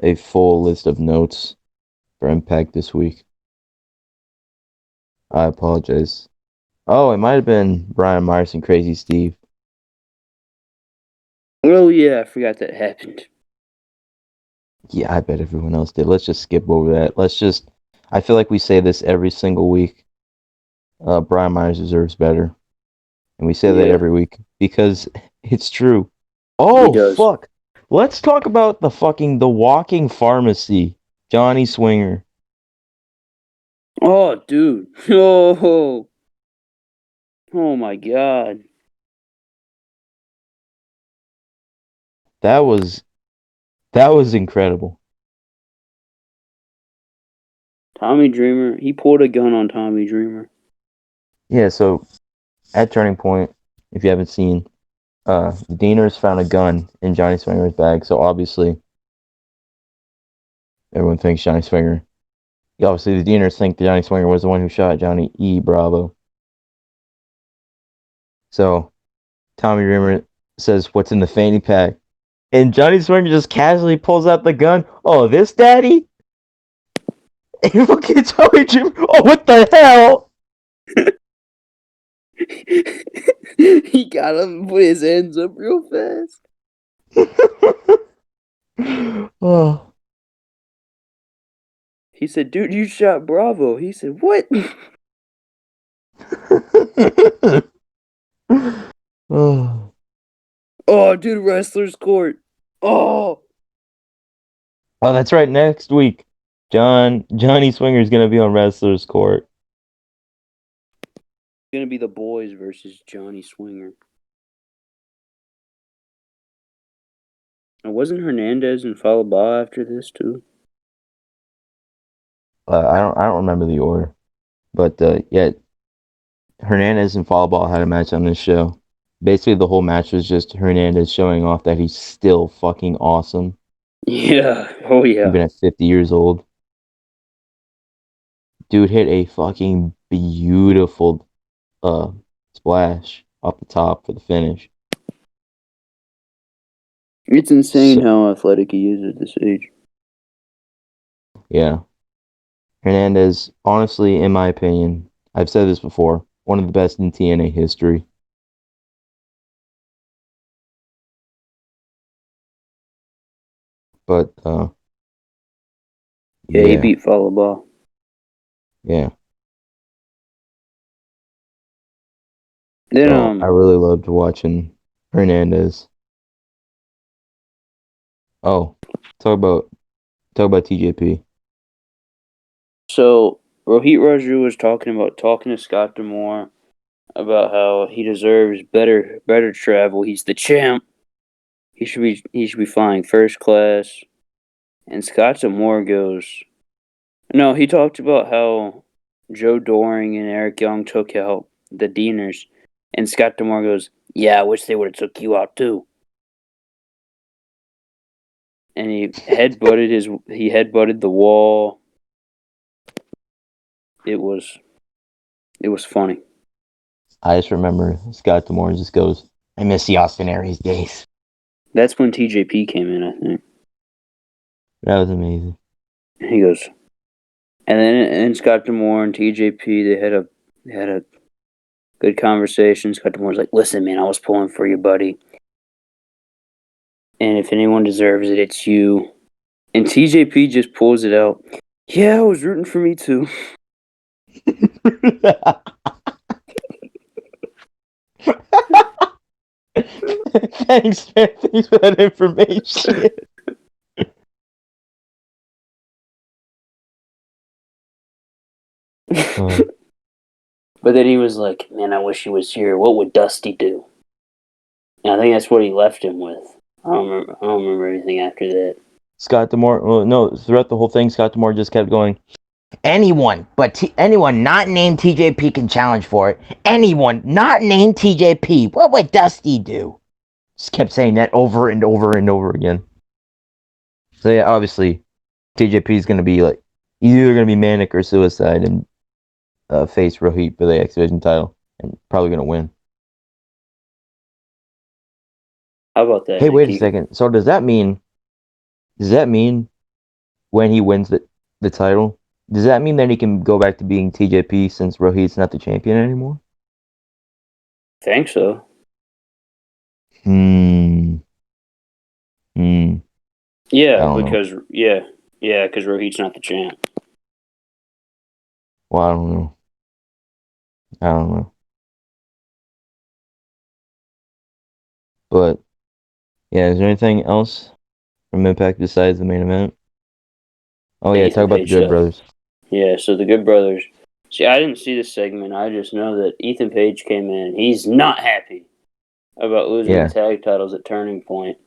a full list of notes for Impact this week. I apologize. Oh, it might have been Brian Myers and Crazy Steve.
Oh yeah, I forgot that happened.
Yeah, I bet everyone else did. Let's just skip over that. I feel like we say this every single week. Brian Myers deserves better. And we say that every week because it's true. Oh,
He does.
fuck. Let's talk about the walking pharmacy. Johnny Swinger.
Oh, dude. Oh, oh my God.
That was incredible.
Tommy Dreamer. He pulled a gun on Tommy Dreamer.
Yeah, so at Turning Point, if you haven't seen, the Deaners found a gun in Johnny Swinger's bag, so obviously everyone thinks Johnny Swinger. Yeah, obviously the Deaners think that Johnny Swinger was the one who shot Johnny E. Bravo. So Tommy Dreamer says, "What's in the fanny pack?" And Johnny Swinger just casually pulls out the gun. Oh, this daddy? And look at Tommy Dreamer. Oh, what the hell?
He got him and put his hands up real fast.
Oh.
He said, dude, you shot Bravo. He said, what?
Oh.
Oh, dude, Wrestler's Court. Oh.
Oh, that's right. Next week, Johnny Swinger is gonna be on Wrestler's Court.
It's going to be the boys versus Johnny Swinger. And wasn't Hernandez and Falaba after this, too?
I don't remember the order, but yeah, Hernandez and Fallball had a match on this show. Basically, the whole match was just Hernandez showing off that he's still fucking awesome,
Yeah. Oh, yeah.
even at 50 years old. Dude hit a fucking beautiful splash off the top for the finish.
It's insane how athletic he is at this age.
Yeah. Hernandez, honestly, in my opinion, I've said this before, one of the best in TNA history. But
Yeah, he beat Falaba.
Yeah.
Then,
So I really loved watching Hernandez. Oh, talk about TJP.
So Rohit Raju was talking to Scott D'Amore about how he deserves better travel. He's the champ. He should be flying first class. And Scott D'Amore goes, no, he talked about how Joe Doring and Eric Young took out the Deaners, and Scott D'Amore goes, yeah, I wish they would have took you out too. And he headbutted the wall. It was funny.
I just remember Scott D'Amore just goes, I miss the Austin Aries days.
That's when TJP came in, I think.
That was amazing.
And he goes, and Scott D'Amore and TJP, they had a good conversation. Scott D'Amore's like, listen, man, I was pulling for you, buddy. And if anyone deserves it, it's you. And TJP just pulls it out. Yeah, I was rooting for me too.
Thanks, man. Thanks for that information.
But then he was like, "Man, I wish he was here. What would Dusty do?" And I think that's what he left him with. I don't remember anything after that.
Scott D'Amore. Well, no, throughout the whole thing, Scott D'Amore just kept going.
Anyone, but anyone not named TJP can challenge for it. Anyone not named TJP. What would Dusty do?
Just kept saying that over and over and over again. So yeah, obviously, TJP is gonna be like either gonna be manic or suicide and face Rohit for the X Division title, and probably gonna win.
How about that?
Hey, wait a
Nikki?
second. So does that mean when he wins the title, does that mean that he can go back to being TJP since Rohit's not the champion anymore?
Think so.
Hmm. I
Yeah,
don't know.
because because Rohit's not the champ.
Well, I don't know. I don't know. But yeah, is there anything else from Impact besides the main event? Oh
The
yeah, talk
Ethan
about the
Page
Good
stuff.
Brothers.
Yeah, so the Good Brothers. See, I didn't see this segment. I just know that Ethan Page came in. He's not happy about losing
Yeah.
the tag titles at Turning Point,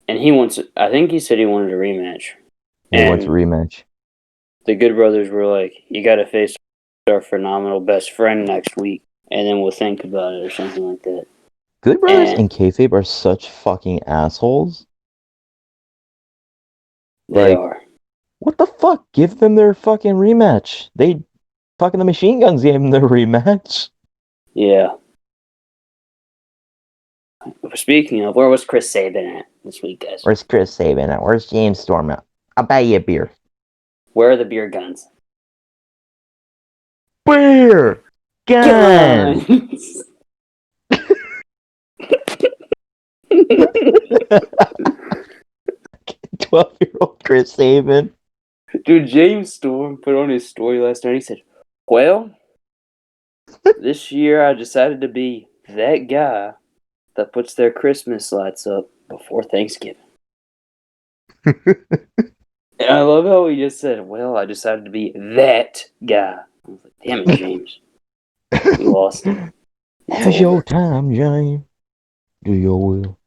and he wants. I think he said he wanted a rematch.
He wants a
And
rematch.
the Good Brothers were like, "You got to face our phenomenal best friend next week, and then we'll think about it," or something like that.
Good Brothers
And
and kayfabe are such fucking assholes.
they
Like,
are.
what the fuck? Give them their fucking rematch. They fucking the Machine Guns gave them their rematch.
Yeah. Speaking of, where was Chris Sabin at this week, guys?
Where's Chris Sabin at? Where's James Storm at? I'll buy you a beer.
Where are the beer guns?
Beer gun.
Guns!
12-year-old Chris Sabin.
Dude, James Storm put on his story last night. He said, "Well, this year I decided to be that guy that puts their Christmas lights up before Thanksgiving." And I love how he just said, "Well, I decided to be that guy." I was like, "Damn it, James. We lost him. It's
Now's your
over.
time, James. Do your will.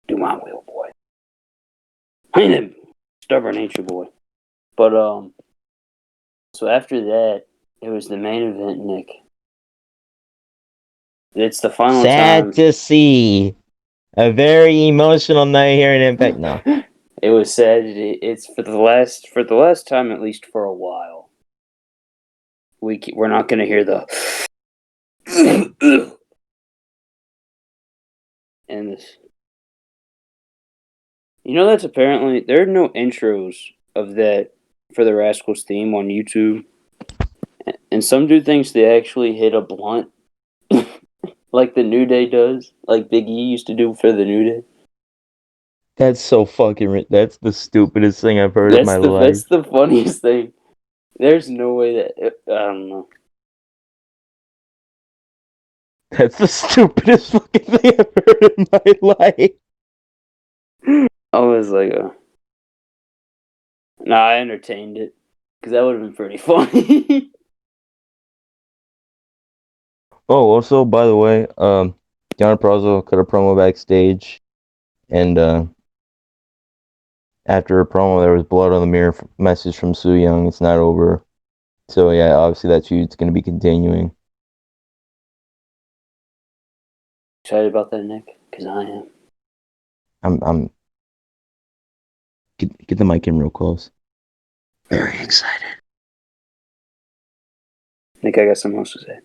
Do my will, boy." I ain't a stubborn ain't you, boy. But, so after that, it was the main event, Nick. It's the final
Sad
time.
to see. A very emotional night here in Impact. No.
It was sad. It's for the last time, at least for a while. We're not going to hear the and this. You know, that's apparently there are no intros of that for the Rascals theme on YouTube, and some dude thinks they actually hit a blunt like the New Day does, like Big E used to do for the New Day.
That's so fucking. That's the stupidest thing I've heard in my life.
That's the funniest thing. There's no way that I don't know.
That's the stupidest fucking thing I've heard in my life.
I was like, nah, I entertained it because that would have been pretty funny.
Oh, also, by the way, Deanna Prazo cut a promo backstage, and after her promo, there was blood on the mirror. Message from Su Young. It's not over. So yeah, obviously that feud's going to be continuing.
Excited about that, Nick? Because I am.
I'm get the mic in real close.
Very excited.
Nick, I got something else to say.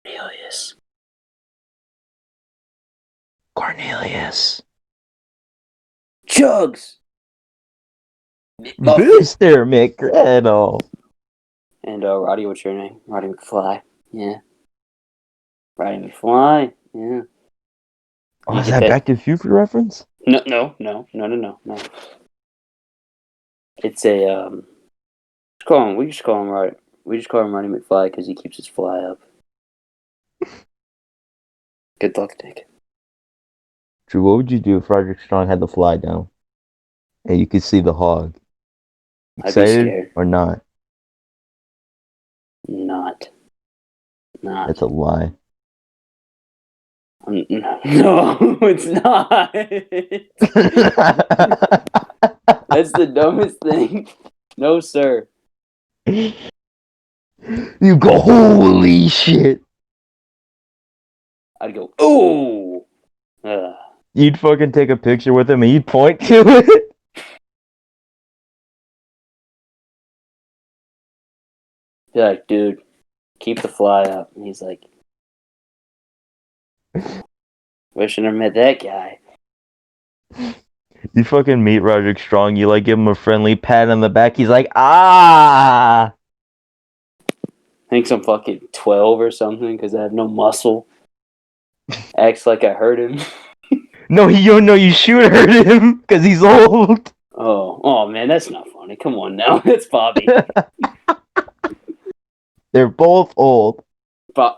Cornelius.
Cornelius.
Chugs.
Booster McGriddle.
And Roddy, what's your name? Roddy McFly. Yeah. Roddy McFly. Yeah.
Oh,
You
is
get
that Back to the Future reference?
No. It's a we just call him Roddy. We just call him Roddy McFly because he keeps his fly up. Good luck, Nick.
Drew, what would you do if Roderick Strong had the fly down and you could see the hog?
I'd be
Excited
scared.
or not?
Nah.
That's a lie.
No, it's not. That's the dumbest thing. No, sir.
You go, holy shit.
I'd go, ooh.
You'd fucking take a picture with him and you'd point to it.
Be like, dude, keep the fly up. And he's like, wishing I met that guy.
You fucking meet Roderick Strong, you like give him a friendly pat on the back, he's like, ah!
Thinks I'm fucking 12 or something because I have no muscle. Acts like I hurt him.
No, you should hurt him because he's old.
Oh man, that's not funny. Come on now, that's Bobby.
They're both old.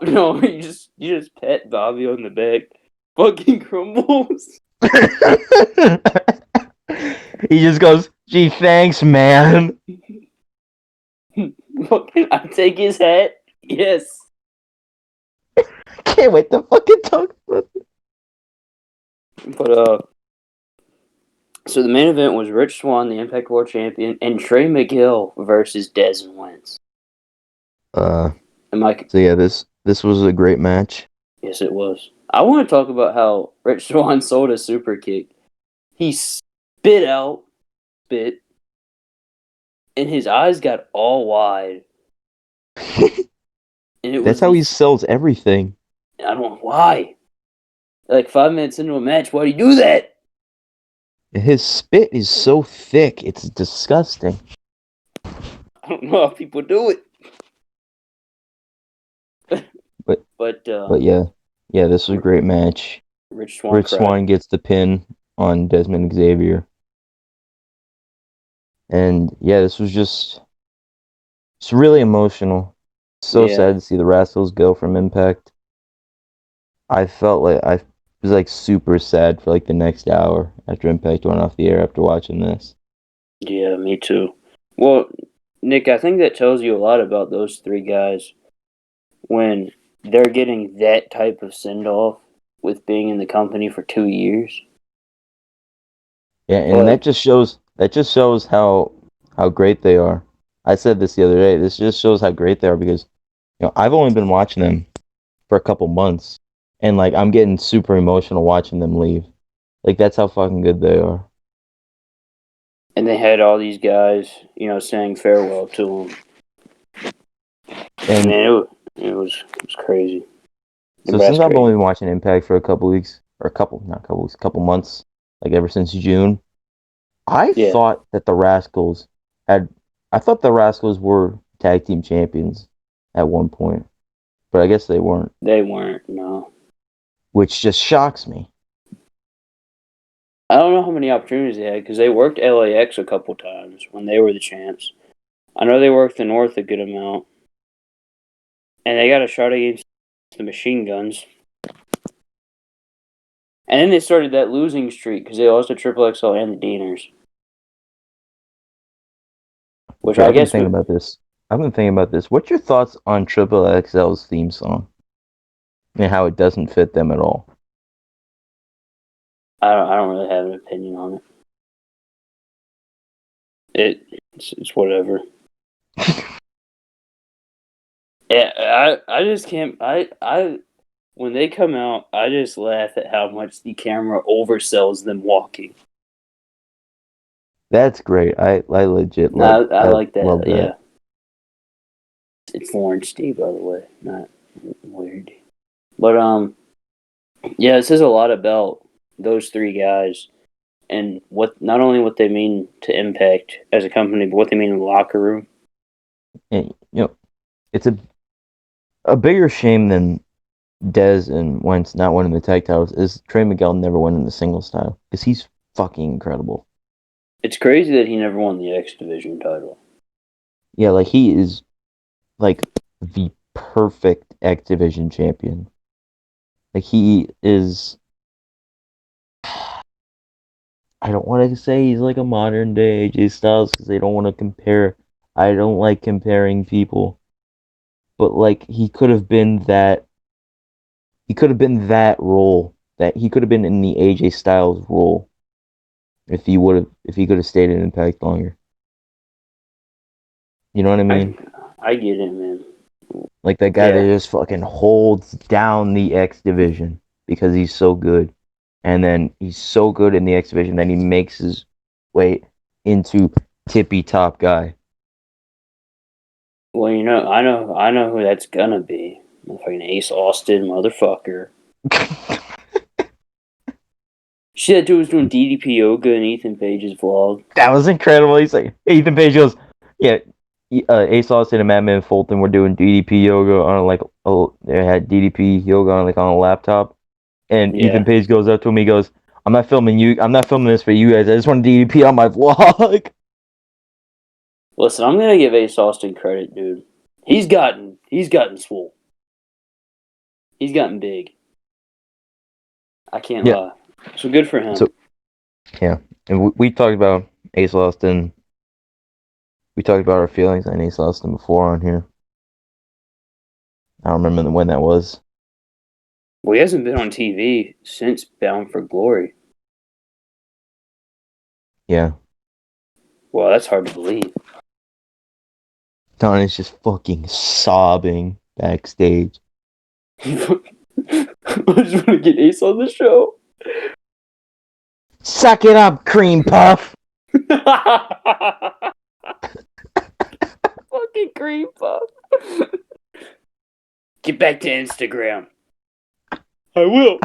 No, you just pet Bobby on the back. Fucking crumbles.
He just goes, gee, thanks, man.
I take his hat. Yes.
Can't wait to fucking talk about it.
But so the main event was Rich Swann, the Impact World Champion, and Trey McGill versus Dez and Wentz.
So
Mike,
yeah, this was a great match.
yes, it was. I want to talk about how Rich Swann sold a super kick. He spit, and his eyes got all wide. And
That's how he sells everything.
I don't know why. Like 5 minutes into a match, why do you do that?
His spit is so thick, it's disgusting.
I don't know how people do it. But
yeah, this was a great match.
Rich Swann
gets the pin on Desmond Xavier. And yeah, this was it's really emotional. So sad to see the Rascals go from Impact. I felt like I was like super sad for like the next hour after Impact went off the air after watching this.
Yeah, me too. Well, Nick, I think that tells you a lot about those three guys when they're getting that type of send-off with being in the company for 2 years.
Yeah, and that just shows how great they are. I said this the other day. This just shows how great they are because I've only been watching them for a couple months, and like I'm getting super emotional watching them leave. Like that's how fucking good they are.
And they had all these guys, saying farewell to them. And man, it was crazy.
So since I've only been watching Impact for a couple weeks, or couple months, like ever since June, I thought that the Rascals were tag team champions at one point, but I guess they weren't.
They weren't, no.
Which just shocks me.
I don't know how many opportunities they had because they worked LAX a couple times when they were the champs. I know they worked the North a good amount. And they got a shot against the Machine Guns. And then they started that losing streak because they lost to Triple XL and the Deaners. Which I guess...
I've been thinking about this. What's your thoughts on Triple XL's theme song? And how it doesn't fit them at all?
I don't really have an opinion on it. It's whatever. Yeah, I just can't... When they come out, I just laugh at how much the camera oversells them walking.
That's great. I legit love
I like that.
Love that.
Yeah. It's Orange Steve, by the way. Not weird. But, yeah, it says a lot about those three guys and not only what they mean to Impact as a company, but what they mean in the locker room.
And, it's a bigger shame than Dez and Wentz not winning the tag titles is Trey Miguel never winning the singles title because he's fucking incredible.
It's crazy that he never won the X Division title.
Yeah, like he is like the perfect X Division champion. Like he is. I don't want to say he's like a modern day AJ Styles because they don't want to compare. I don't like comparing people, but like he could have been that. He could have been that role. That he could have been in the AJ Styles role if he could have stayed in Impact longer. You know what I mean?
I get it, man.
Like that guy that
Yeah.
just fucking holds down the X division because he's so good. And then he's so good in the X division that he makes his way into tippy top guy.
Well, I know who that's gonna be. Fucking Ace Austin, motherfucker. See that dude was doing DDP yoga in Ethan Page's vlog.
That was incredible. He's like, Ethan Page goes, yeah, Ace Austin and Madman Fulton were doing DDP yoga on they had DDP yoga on on a laptop. And
Yeah.
Ethan Page goes up to him. He goes, I'm not filming this for you guys. I just want DDP on my vlog.
Listen, I'm gonna give Ace Austin credit, dude. He's gotten swole. He's gotten big. I can't lie. So good for him.
So, yeah, and we talked about Ace Austin. We talked about our feelings on Ace Austin before on here. I don't remember when that was.
Well, he hasn't been on TV since Bound for Glory.
Yeah.
Well, that's hard to believe.
Donnie's just fucking sobbing backstage.
I just want to get Ace on the show.
Suck it up, cream puff.
Fucking cream puff. Get back to Instagram. I will.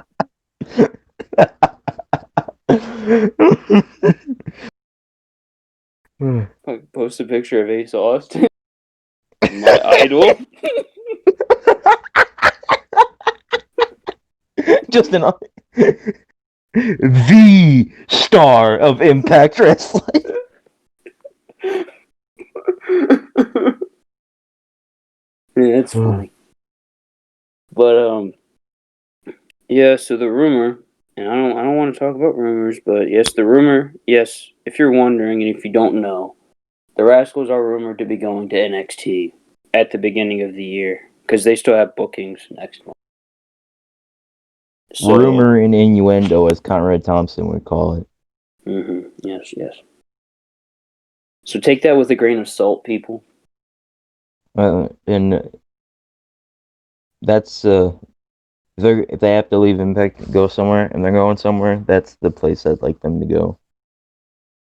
Post a picture of Ace Austin. My idol.
Just the star of Impact Wrestling.
Yeah, that's funny. But yeah, so the rumor, and I don't want to talk about rumors, but yes, the rumor, yes, if you're wondering and if you don't know, the Rascals are rumored to be going to NXT at the beginning of the year because they still have bookings next month. So,
Rumor and innuendo, as Conrad Thompson would call it.
Yes. So take that with a grain of salt, people.
And that's if they have to leave Impact and go somewhere, and they're going somewhere, that's the place I'd like them to go.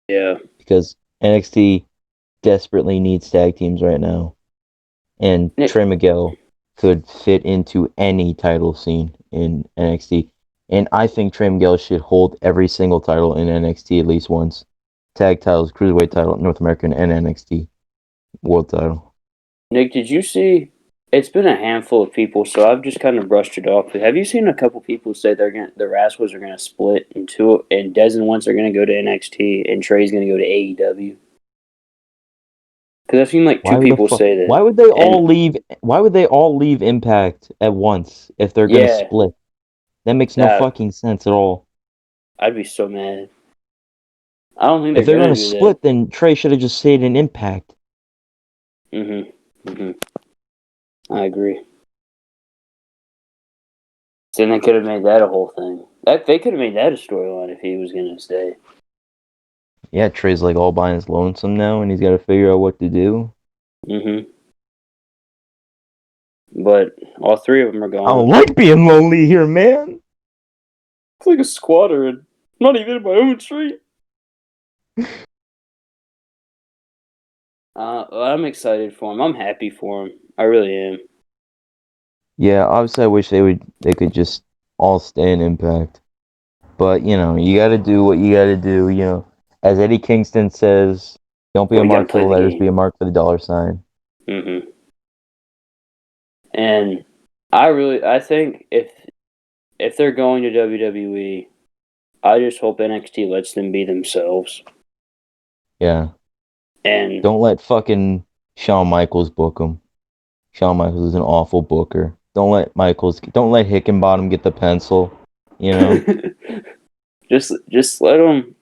Yeah.
Because NXT desperately needs tag teams right now, and Trey Miguel could fit into any title scene in NXT. And I think Trey Miguel should hold every single title in NXT at least once. Tag titles, Cruiserweight title, North American, and NXT World title.
Nick, did you see? It's been a handful of people, so I've just kind of brushed it off. But have you seen a couple people say the Rascals are gonna split in two, and Dez and Once are gonna go to NXT, and Trey's gonna go to AEW? Because I've seen like two people say that.
Why would they all leave? Why would they all leave Impact at once if they're gonna split? That makes no fucking sense at all.
I'd be so mad. I don't think
if they're gonna split, then Trey should have just stayed in Impact.
I agree. Then they could have made that a whole thing. They could have made that a storyline if he was gonna stay.
Yeah, Trey's like all by his lonesome now, and he's got to figure out what to do.
But all three of them are gone.
I don't like being lonely here, man.
It's like a squatter, and not even in my own street. I'm excited for him. I'm happy for him. I really am.
Yeah, obviously, I wish they could just all stay in Impact. But you know, you got to do what you got to do. You know, as Eddie Kingston says, "Don't be a mark for the letters, be a mark for the dollar sign."
And I think if they're going to WWE, I just hope NXT lets them be themselves.
Yeah.
And
don't let fucking Shawn Michaels book them. Shawn Michaels is an awful booker. Don't let Hickenbottom get the pencil. You know.
just let them.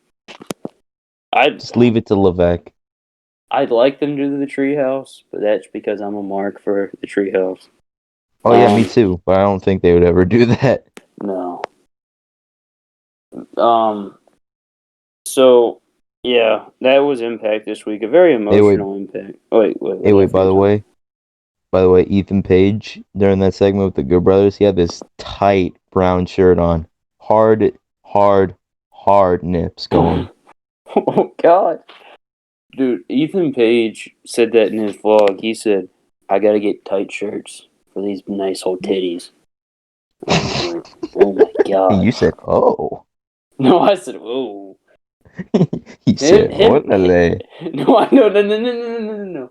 Just leave it to Levesque.
I'd like them to do the treehouse, but that's because I'm a mark for the treehouse.
Oh yeah, me too. But I don't think they would ever do that.
No. So yeah, that was Impact this week. A very emotional Impact. Oh, wait.
Hey, wait. By the way, Ethan Page during that segment with the Good Brothers, he had this tight brown shirt on, hard nips going.
Oh God, dude! Ethan Page said that in his vlog. He said, "I gotta get tight shirts for these nice old titties." I was like, "Oh my God!"
And you said, "Oh."
No, I said, "Whoa."
He said, "Órale."
No, no.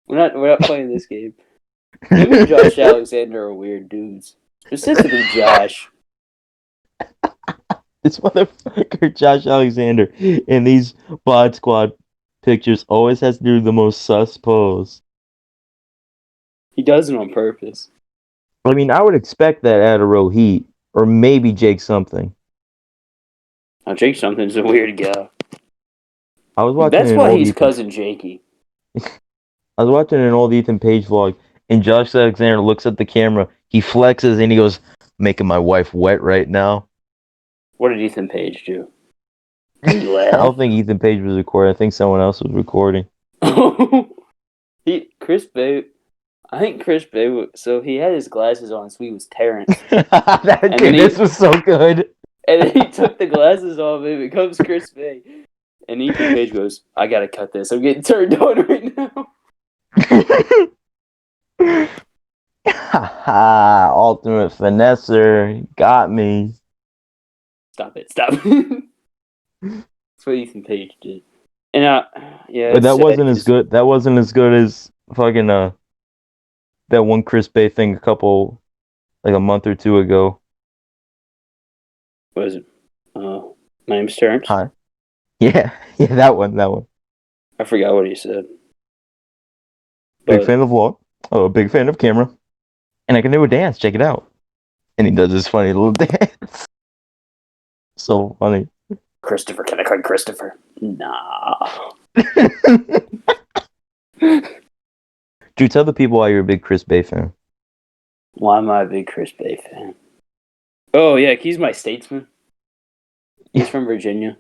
We're not playing this game. Him and Josh Alexander are weird dudes. Specifically, Josh.
This motherfucker, Josh Alexander, in these Bod Squad pictures always has to do the most sus pose.
He does it on purpose.
I mean, I would expect that out of Rohit, or maybe Jake something.
Now, Jake Something's a weird guy.
I was watching
That's
an
why
old
he's
Ethan,
cousin Jakey.
I was watching an old Ethan Page vlog, and Josh Alexander looks at the camera, he flexes, and he goes, "Making my wife wet right now."
What did Ethan Page do? Did he
I
laugh?
don't think Ethan Page was recording. I think someone else was recording.
Chris Bay. I think Chris Bay. So he had his glasses on, so he was Terrence.
This was so good.
And then he took the glasses off, and it becomes Chris Bay. And Ethan Page goes, "I gotta cut this. I'm getting turned on right now."
Ultimate finesser got me.
Stop it! Stop. That's what Ethan Page did. And yeah,
But that wasn't as good. That wasn't as good as fucking that one Chris Bay thing a month or two ago.
What was it? My name's Terrence.
Hi. Yeah, that one.
I forgot what he said.
Big fan of vlog. Oh, big fan of camera. And I can do a dance. Check it out. And he does this funny little dance. So funny.
Christopher, can I call you Christopher? Nah.
Drew, tell the people why you're a big Chris Bay fan.
Why am I a big Chris Bay fan? Oh yeah, he's my statesman. He's from Virginia.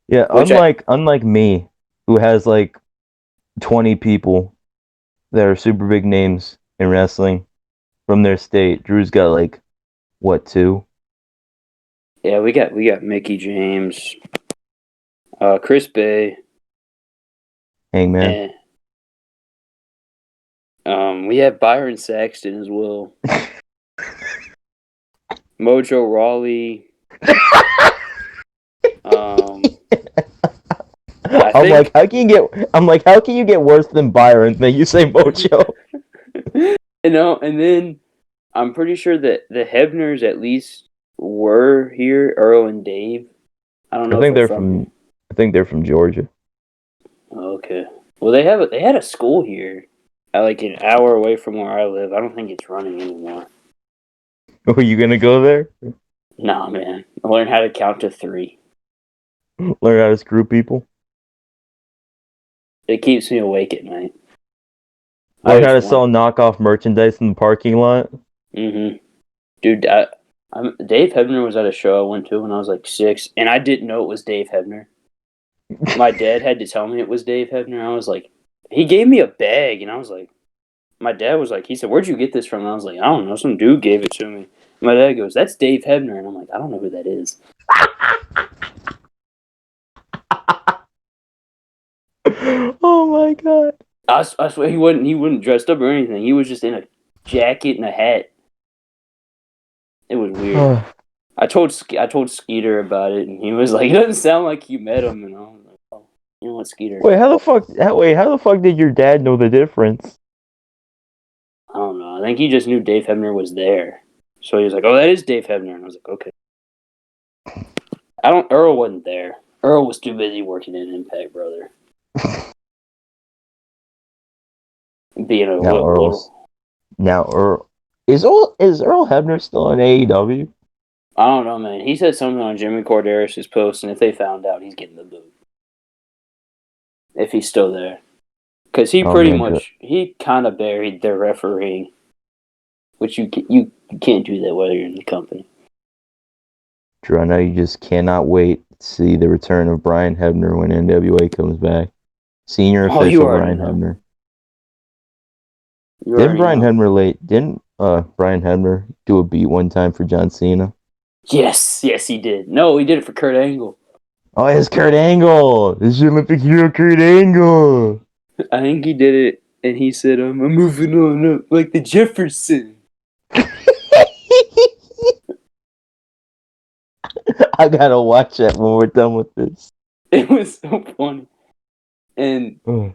Yeah, unlike me, who has like 20 people that are super big names in wrestling from their state. Drew's got like what, 2?
Yeah, we got Mickey James, Chris Bay,
Hangman.
We have Byron Saxton as well. Mojo Rawley.
I'm like, how can you get worse than Byron? Then you say Mojo.
And then I'm pretty sure that the Hebners at least were here. Earl and Dave. I don't know.
I think they're from Georgia.
Okay. Well, they had a school here, like an hour away from where I live. I don't think it's running anymore.
Are you gonna go there?
Nah, man. I learned how to count to 3.
Learn how to screw people.
It keeps me awake at night.
Learn how to sell knockoff merchandise in the parking lot.
Mm-hmm. Dude, Dave Hebner was at a show I went to when I was like 6, and I didn't know it was Dave Hebner. My dad had to tell me it was Dave Hebner. I was like, he gave me a bag, and I was like, my dad was like, he said, "Where'd you get this from?" And I was like, "I don't know. Some dude gave it to me." My dad goes, "That's Dave Hebner," and I'm like, "I don't know who that is."
Oh my god!
I swear he wasn't dressed up or anything. He was just in a jacket and a hat. It was weird. I told Skeeter about it, and he was like, "It doesn't sound like you met him." And I was like, "Oh, you know what, Skeeter?"
Wait, how the fuck did your dad know the difference?
I don't know. I think he just knew Dave Hebner was there, so he was like, "Oh, that is Dave Hebner," and I was like, "Okay." Earl wasn't there. Earl was too busy working in Impact, brother. Being a
Now Earl is Earl Hebner still in AEW?
I don't know, man. He said something on Jimmy Corderas' post, and if they found out, he's getting the boot. If he's still there. Because he
Oh,
pretty
man,
much, he kind of buried their refereeing, which you can't do that while you're in the company.
Drew, I know you just cannot wait to see the return of Brian Hebner when NWA comes back. Senior
Oh, you
official
already
Brian
know.
Hebner.
You
Didn't
already know.
Didn't Brian Hebner do a beat one time for John Cena?
Yes, he did. No, he did it for Kurt Angle.
Oh, it's Kurt Angle! It's your Olympic hero, Kurt Angle!
I think he did it, and he said, I'm moving on up like the Jefferson.
I gotta watch that when we're done with this.
It was so funny. And
Oh.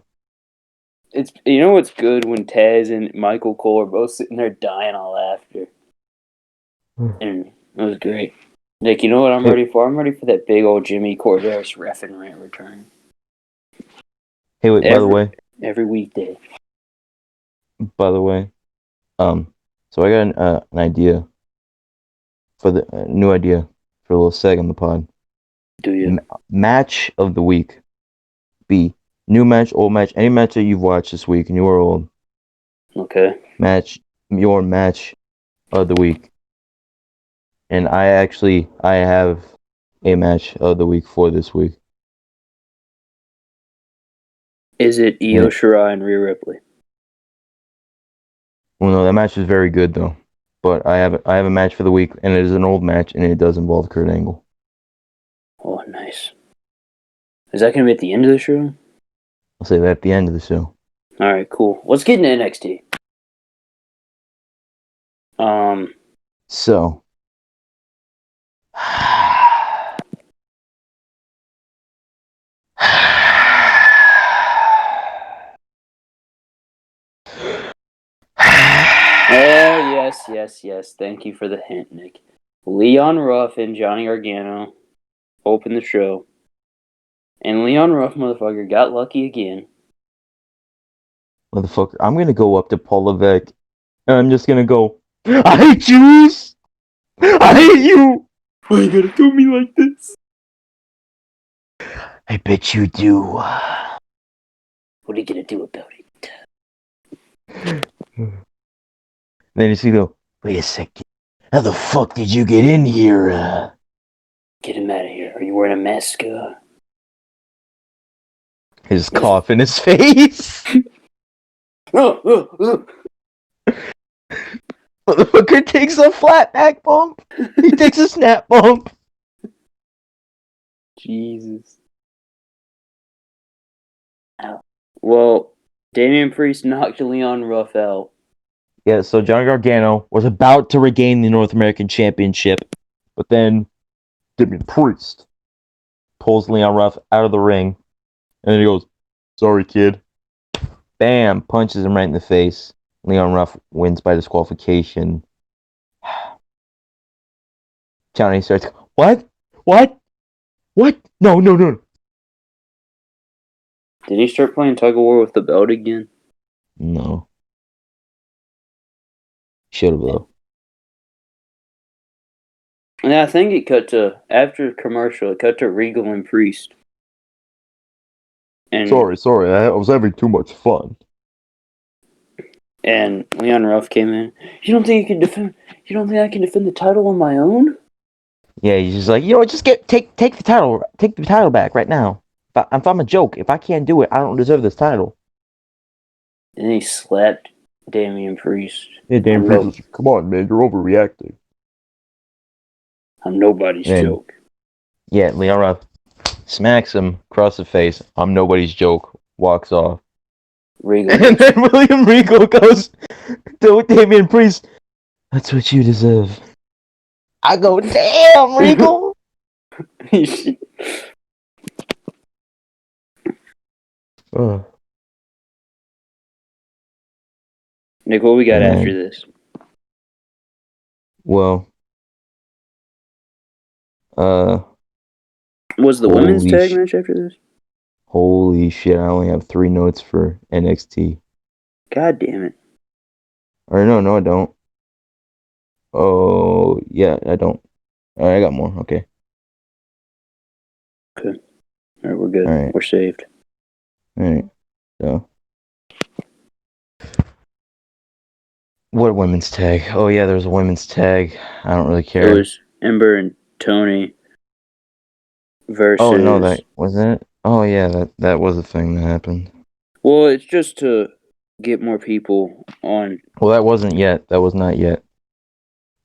it's, you know what's good when Taz and Michael Cole are both sitting there dying of laughter. And it was great. Like, you know what I'm ready for? I'm ready for that big old Jimmy Corderas reffing rant return.
Hey, wait,
Every weekday.
by the way, so I got an idea for the new idea for a little seg on the pod.
Do you?
Match of the week. B. New match, old match, any match that you've watched this week, new or old.
Okay.
Your match of the week. And I have a match of the week for this week.
Is it Io Shirai and Rhea Ripley?
Well, no, that match is very good though. But I have a match for the week, and it is an old match, and it does involve Kurt Angle.
Oh, nice. Is that going to be at the end of the show?
I'll say that at the end of the show.
All right, cool. Let's get into NXT.
So.
Oh, yes. Thank you for the hint, Nick. Leon Ruff and Johnny Gargano opened the show. And Leon Ruff, motherfucker, got lucky again.
Motherfucker, I'm gonna go up to Paul Levesque, and I'm just gonna go, I hate Jews! I hate you!
Why you gotta do me like this?
I bet you do.
What are you gonna do about it?
Then he's gonna go,
Wait a second. How the fuck did you get in here?
Get him out of here. Are you wearing a mask?
his cough in his face. Motherfucker takes a flat back bump. He takes a snap bump.
Jesus. Ow. Well, Damian Priest knocked Leon Ruff out.
Yeah, so Johnny Gargano was about to regain the North American Championship, but then Damian Priest pulls Leon Ruff out of the ring, and then he goes, sorry, kid. Bam! Punches him right in the face. Leon Ruff wins by disqualification. Johnny starts, what? No.
Did he start playing tug of war with the belt again?
No. Should have, though.
And I think it cut to, after commercial, it cut to Regal and Priest. And
Sorry, I was having too much fun.
And Leon Ruff came in. You don't think I can defend the title on my own?
Yeah, he's just like, just take the title back right now. If I'm a joke, if I can't do it, I don't deserve this title.
And he slapped Damian Priest.
Yeah, Damian Priest was, come on, man, you're overreacting.
I'm nobody's joke.
Yeah, Leon Ruff smacks him across the face. I'm nobody's joke. Walks off.
Regal.
And then William Regal goes to Damian Priest. That's what you deserve. I go, damn, Regal.
Nick, what we got after this?
Well,
was the women's tag match after this?
Holy shit, I only have 3 notes for NXT.
God damn it.
Or no, I don't. Oh, yeah, I don't. Alright, I got more, okay.
Okay. Alright, we're good.
All right.
We're saved.
Alright, so What women's tag? Oh yeah, there's a women's tag. I don't really
It
care.
was Ember and Tony versus.
Oh no, that wasn't it. Oh yeah, that was a thing that happened.
Well, it's just to get more people on.
Well, that wasn't yet. That was not yet.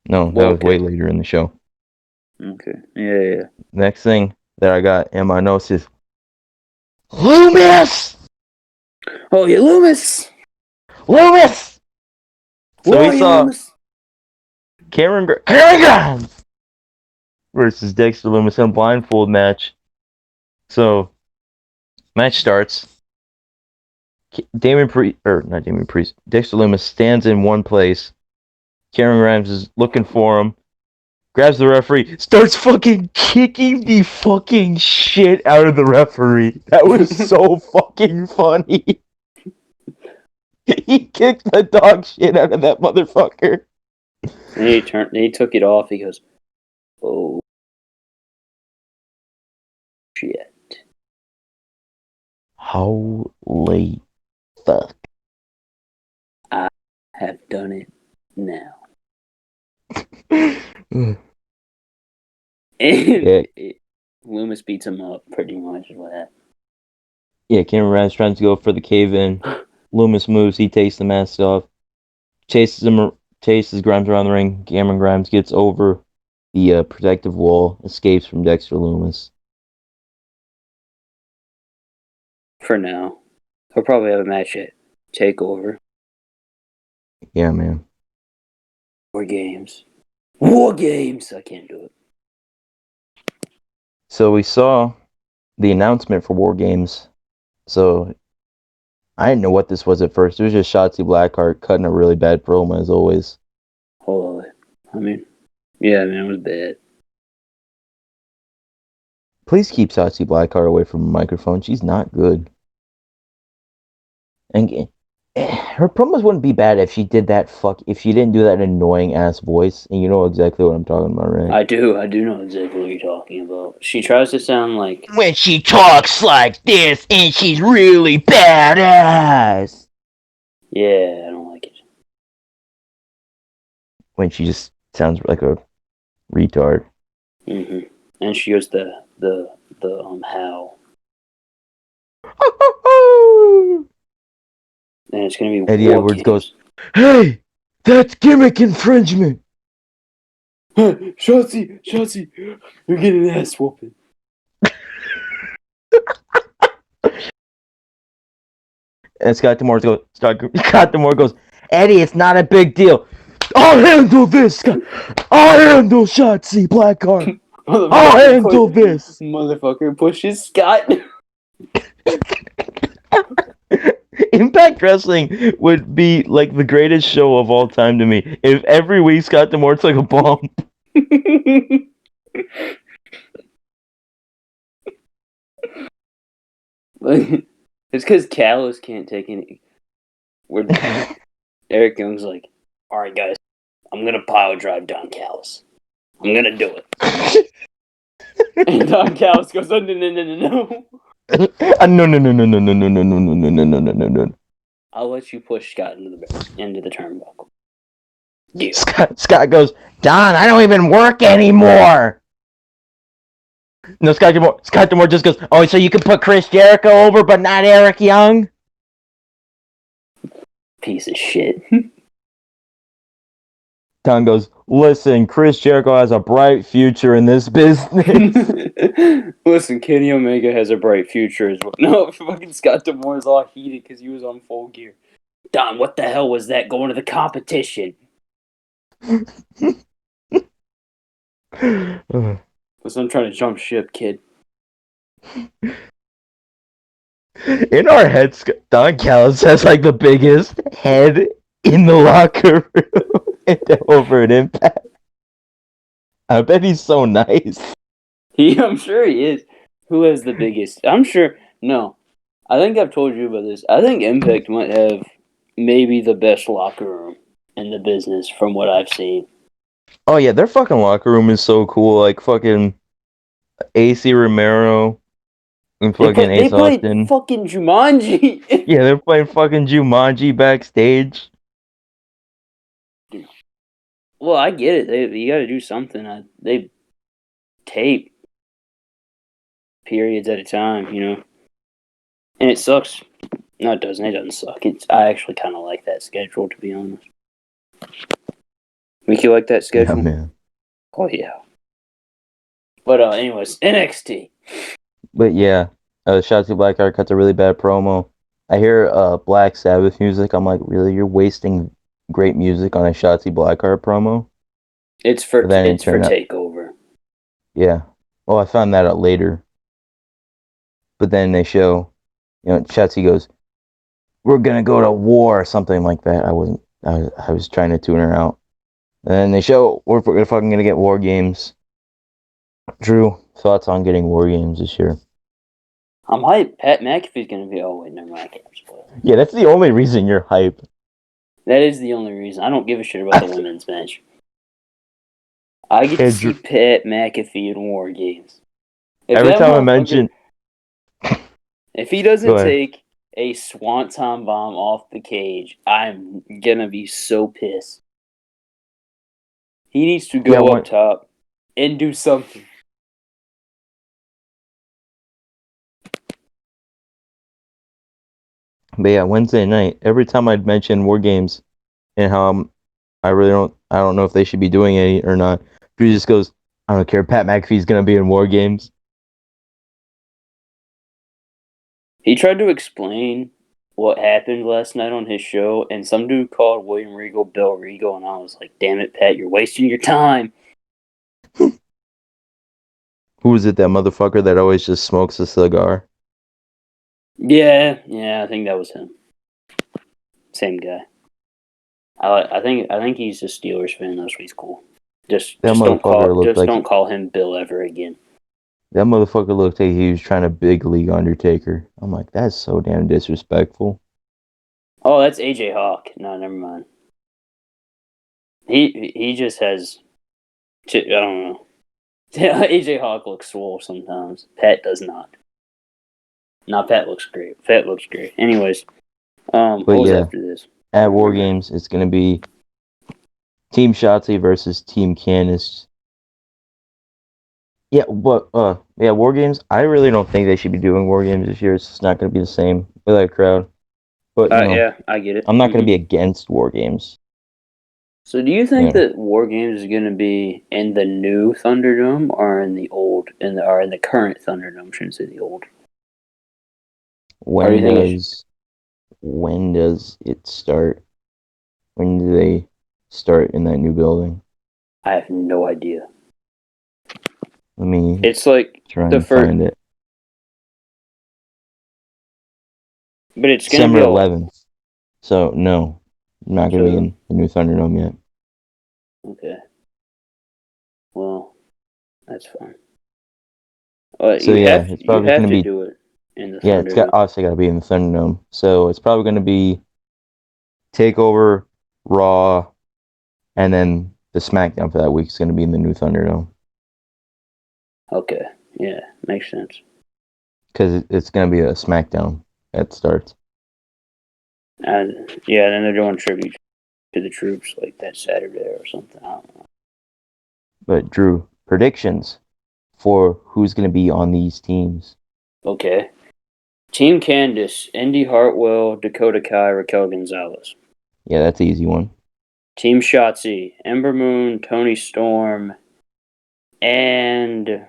No, that
Well,
was way
okay.
later in the show.
Okay. Yeah.
Next thing that I got in my notes is Loomis.
Oh yeah, Loomis.
Loomis. So
Where
we
are you,
saw
Loomis?
Cameron Grimes versus Dexter Loomis in a blindfold match. So match starts. Not Damien Priest. Dexter Loomis stands in one place. Cameron Grimes is looking for him. Grabs the referee, starts fucking kicking the fucking shit out of the referee. That was so fucking funny. He kicked the dog shit out of that motherfucker.
And he took it off. He goes, "Oh shit."
Holy fuck.
I have done it now.
Yeah.
Loomis beats him up pretty much. Is what happened.
Yeah, Cameron Grimes trying to go for the cave in. Loomis moves, he takes the mask off. Chases Grimes around the ring. Cameron Grimes gets over the protective wall, escapes from Dexter Loomis.
For now, he'll probably have a match at Takeover.
Yeah, man.
War Games. War Games! I can't do it.
So we saw the announcement for War Games. So I didn't know what this was at first. It was just Shotzi Blackheart cutting a really bad promo as always.
Hold on. I mean, yeah, man, it was bad.
Please keep Shotzi Blackheart away from a microphone. She's not good. And her promos wouldn't be bad if she did that if she didn't do that annoying ass voice. And you know exactly what I'm talking about, right?
I do know exactly what you're talking about. She tries to sound like
When she talks like this and she's really badass.
yeah, I don't like it.
When she just sounds like a retard.
Mm-hmm. And she goes the how. And it's gonna be
Eddie
War
Edwards
Games.
goes, "Hey, that's gimmick infringement."
Shotzi, you're getting an ass whooping.
And Scott D'Amore goes, "Eddie, it's not a big deal. I'll handle this, Scott. I'll handle Shotzi Blackheart. I'll handle this."
Motherfucker pushes Scott.
Impact Wrestling would be like the greatest show of all time to me if every week Scott D'Amore took a bump.
Like, it's because Callis can't take any. Where Eric Young's like, all right, guys, I'm gonna pile drive Don Callis. I'm gonna do it. And Don Callis goes, oh, no.
No. No.
I'll let you push Scott into the turnbuckle. Yeah.
Scott goes, "Don, I don't even work anymore." No, Scott D'Amore just goes, "Oh, so you can put Chris Jericho over, but not Eric Young?"
Piece of shit.
Don goes, "Listen, Chris Jericho has a bright future in this business."
Listen, Kenny Omega has a bright future as well. No, fucking Scott D'Amore's all heated because he was on Full Gear. Don, what the hell was that going to the competition? Listen, I'm trying to jump ship, kid.
In our heads, Don Callis has like the biggest head in the locker room and over at Impact. I bet he's so nice.
I'm sure he is. Who has the biggest? I'm sure. No. I think I've told you about this. I think Impact might have maybe the best locker room in the business from what I've seen.
Oh yeah, their fucking locker room is so cool. Like fucking AC Romero and fucking
They
Ace
played
Austin.
fucking Jumanji.
Yeah, they're playing fucking Jumanji backstage.
Well, I get it. You got to do something. They tape periods at a time, and it sucks. No, it doesn't. It doesn't suck. I actually kind of like that schedule, to be honest. Make you like that schedule?
Yeah, man.
Oh yeah. But anyways, NXT.
But yeah, Shotzi Blackheart cuts a really bad promo. I hear Black Sabbath music. I'm like, really? You're wasting great music on a Shotzi Blackheart promo?
It's for
But then it turned out,
Takeover.
yeah. Well, I found that out later. But then they show, Shotzi goes, "We're gonna go to war," or something like that. I was trying to tune her out. And then they show we're fucking gonna get War Games. Drew, thoughts on getting War Games this year?
I'm hyped. Pat McAfee's gonna be. Oh wait, never mind. I can't spoil it.
Yeah, that's the only reason you're hype.
That is the only reason. I don't give a shit about the women's match. I get to see Pat McAfee in War Games.
Every time I mention,
if he doesn't take a swanton bomb off the cage, I'm gonna be so pissed. He needs to go up top and do something.
But yeah, Wednesday night, every time I'd mention War Games and how I don't know if they should be doing it or not, Drew just goes, "I don't care, Pat McAfee's gonna be in War Games."
He tried to explain what happened last night on his show, and some dude called William Regal Bill Regal, and I was like, damn it, Pat, you're wasting your time.
Who is it, that motherfucker that always just smokes a cigar?
Yeah, I think that was him. Same guy. I think he's a Steelers fan. That's why he's cool. Just don't call him Bill ever again.
That motherfucker looked like he was trying to big league Undertaker. I'm like, that's so damn disrespectful.
Oh, that's AJ Hawk. No, never mind. He just has. I don't know. AJ Hawk looks swole sometimes. Pat does not. No, Pat looks great. Pat looks great. Anyways, what was after this?
At War Games, it's gonna be Team Shotzi versus Team Candice. Yeah, but War Games. I really don't think they should be doing War Games this year. It's just not gonna be the same with that crowd. But
yeah, I get it.
I'm not gonna be against War Games.
So, do you think that War Games is gonna be in the new Thunderdome or in the old, in the current Thunderdome? Shouldn't say the old.
When does it start? When do they start in that new building?
I have no idea.
It's
like
try and find it.
But it's
December 11th. So no, I'm not gonna be in the new Thunderdome yet.
Okay. Well, that's fine.
So it's probably
you have
gonna
to
be
do it in the Thunderdome.
Yeah, it's obviously got to be in the Thunderdome. So it's probably going to be Takeover, Raw, and then the SmackDown for that week is going to be in the new Thunderdome.
Okay, yeah, makes sense.
Because it's going to be a SmackDown that starts.
And then they're doing tribute to the troops like that Saturday or something. I don't know.
But Drew, predictions for who's going to be on these teams.
Okay. Team Candice, Indy Hartwell, Dakota Kai, Raquel Gonzalez.
Yeah, that's an easy one.
Team Shotzi, Ember Moon, Toni Storm, and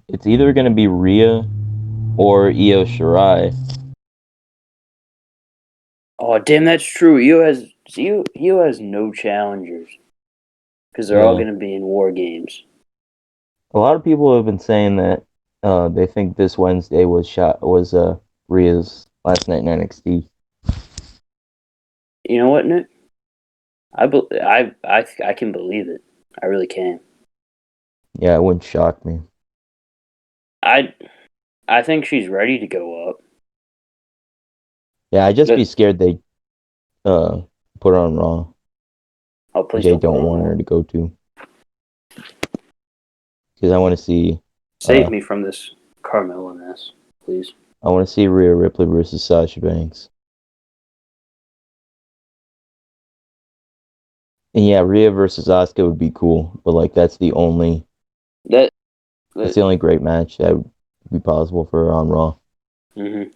it's either going to be Rhea or Io Shirai.
Oh, damn, that's true. Io has no challengers because they're all going to be in War Games.
A lot of people have been saying that they think this Wednesday was Rhea's last night in NXT.
You know what, Nick? I can believe it. I really can.
Yeah, it wouldn't shock me.
I think she's ready to go up.
Yeah, I'd just be scared they put her on Raw.
Oh, please
they don't want her to go to. Because I want to see...
Save me from this Carmella mess, please.
I want to see Rhea Ripley versus Sasha Banks. And yeah, Rhea versus Asuka would be cool, but like that's the only
That.
great match that would be possible for her on Raw.
Mm-hmm.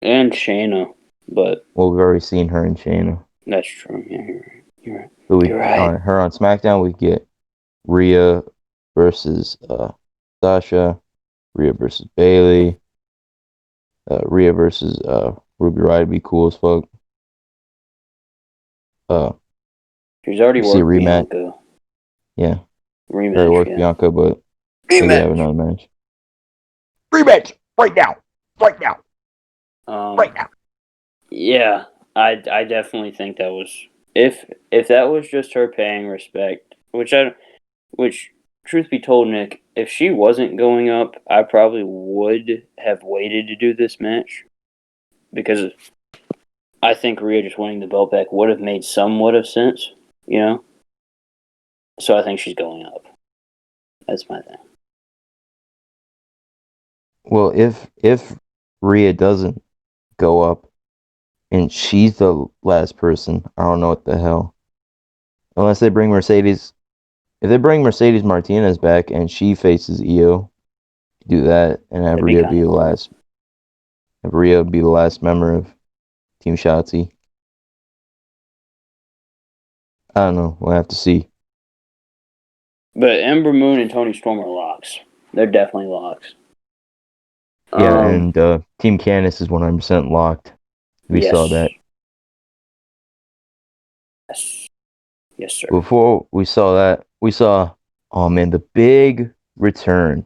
And Shayna, but
Well, we've already seen her and Shayna.
that's true. Yeah, you're right.
But
You're right.
on her on SmackDown, we get Rhea versus Sasha, Rhea versus Bailey, Rhea versus Ruby Riott would be cool as fuck.
She's already
we see a
worked
rematch.
Bianca.
Yeah,
Rematch.
very worked
Yeah.
Bianca, but we have another match. Rematch right now, right now, right now.
Yeah, I definitely think that was if that was just her paying respect, which truth be told, Nick, if she wasn't going up, I probably would have waited to do this match because I think Rhea just winning the belt back would have made somewhat of sense, you know. So I think she's going up. That's my thing.
Well, if Rhea doesn't go up and she's the last person, I don't know what the hell. Unless they bring Mercedes. If they bring Mercedes Martinez back and she faces Io, do that and have
That'd be
Rhea
kinda
be the
cool.
last. Have Rhea be the last member of Team Shotzi. I don't know. We'll have to see.
But Ember Moon and Tony Storm are locks. They're definitely locks.
Yeah, and Team Candice is 100% locked. We
yes.
saw that.
Yes, sir.
Before we saw that, we saw, oh man, the big return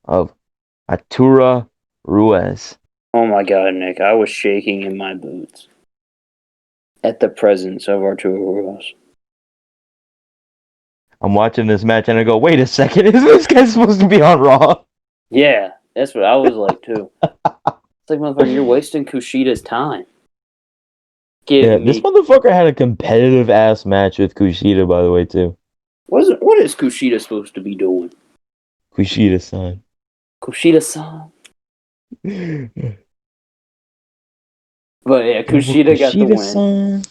of Artura Ruiz.
Oh my god, Nick, I was shaking in my boots at the presence of Arturo Ruiz.
I'm watching this match and I go, wait a second, is this guy supposed to be on Raw?
Yeah, that's what I was like too. It's like, motherfucker, you're wasting Kushida's time.
Yeah, this motherfucker had a competitive ass match with Kushida, by the way, too.
What is Kushida supposed to be doing?
Kushida-san.
Kushida-san. But yeah, Kushida got the win,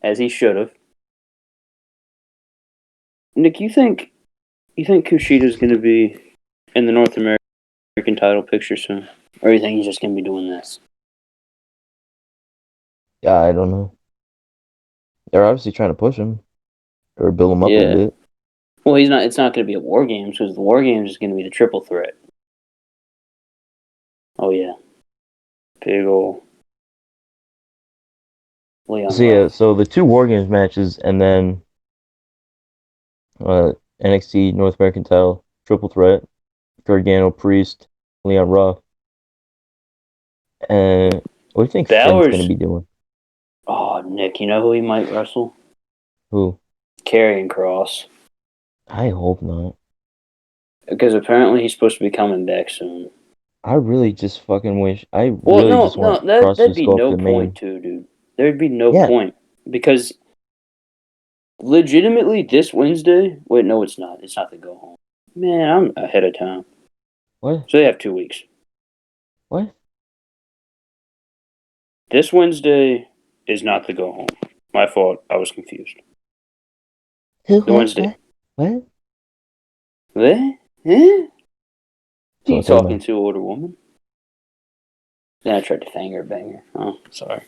as he should have. Nick, you think Kushida's going to be in the North American title picture soon, or you think he's just going to be doing this?
Yeah, I don't know. They're obviously trying to push him or build him up a bit.
Well, he's not. It's not going to be at War Games because the War Games is going to be the triple threat. Oh yeah, big ol' Leon.
So yeah, so the two War Games matches and then NXT North American title triple threat, Gargano, Priest, Leon Ruff. And what do you think Finn's going to be doing?
Oh, Nick, you know who he might wrestle?
Who?
Karrion Kross.
I hope not.
Because apparently he's supposed to be coming back soon.
I really just fucking wish.
That'd be no point too, dude. There'd be no point because legitimately this Wednesday. Wait, no, it's not. It's not the go home. Man, I'm ahead of time.
What?
So they have 2 weeks.
What?
This Wednesday is not the go home. My fault. I was confused.
Who?
The Wednesday.
What?
What? Huh? Who you
So
talking to, older woman? Then I tried to bang her. Oh, sorry.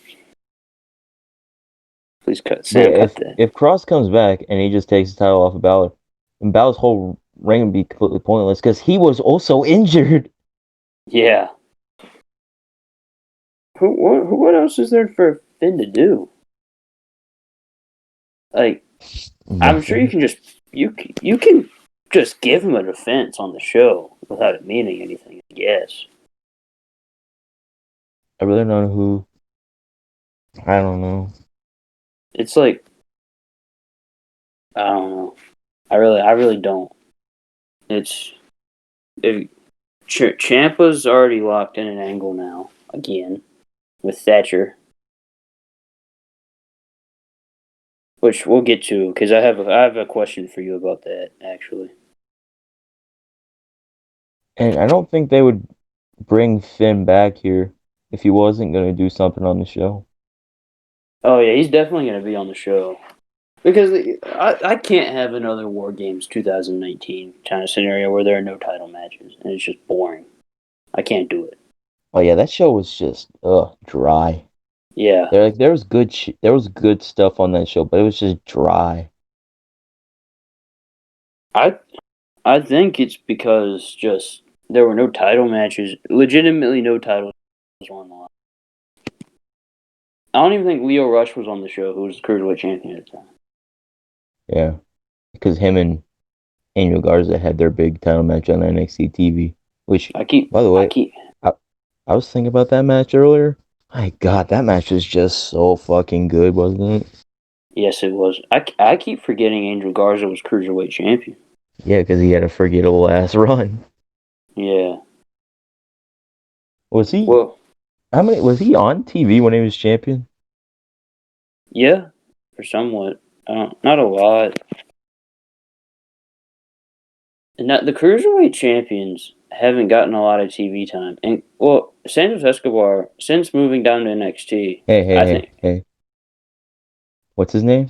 Please cut. Sam, cut that.
If Cross comes back and he just takes the title off of Balor, then Balor's whole reign would be completely pointless because he was also injured.
Yeah. What else is there for Finn to do? Like,
Nothing.
I'm sure you can just give him a defense on the show without it meaning anything, I guess.
I really don't know who. I don't know.
It's like, I don't know. I really don't. It's Ciampa's already locked in an angle now again with Thatcher, which we'll get to because I have a question for you about that actually.
And I don't think they would bring Finn back here if he wasn't going to do something on the show.
Oh yeah, he's definitely going to be on the show. Because I can't have another War Games 2019 kind of scenario where there are no title matches and it's just boring. I can't do it.
Oh yeah, that show was just dry.
Yeah,
There was good stuff on that show, but it was just dry.
I think it's because just there were no title matches, legitimately no titles on the line. I don't even think Leo Rush was on the show, who was the cruiserweight champion at the time.
Yeah, because him and Angel Garza had their big title match on NXT TV. Which, by the way, I was thinking about that match earlier. My God, that match was just so fucking good, wasn't it?
Yes, it was. I keep forgetting Angel Garza was cruiserweight champion.
Yeah, because he had a forgettable ass run.
Yeah.
Was he?
Well,
How many? Was he on TV when he was champion?
yeah, for somewhat. Not a lot. And not, the cruiserweight champions haven't gotten a lot of TV time. And well, Santos Escobar, since moving down to NXT, I think
Hey. What's his name?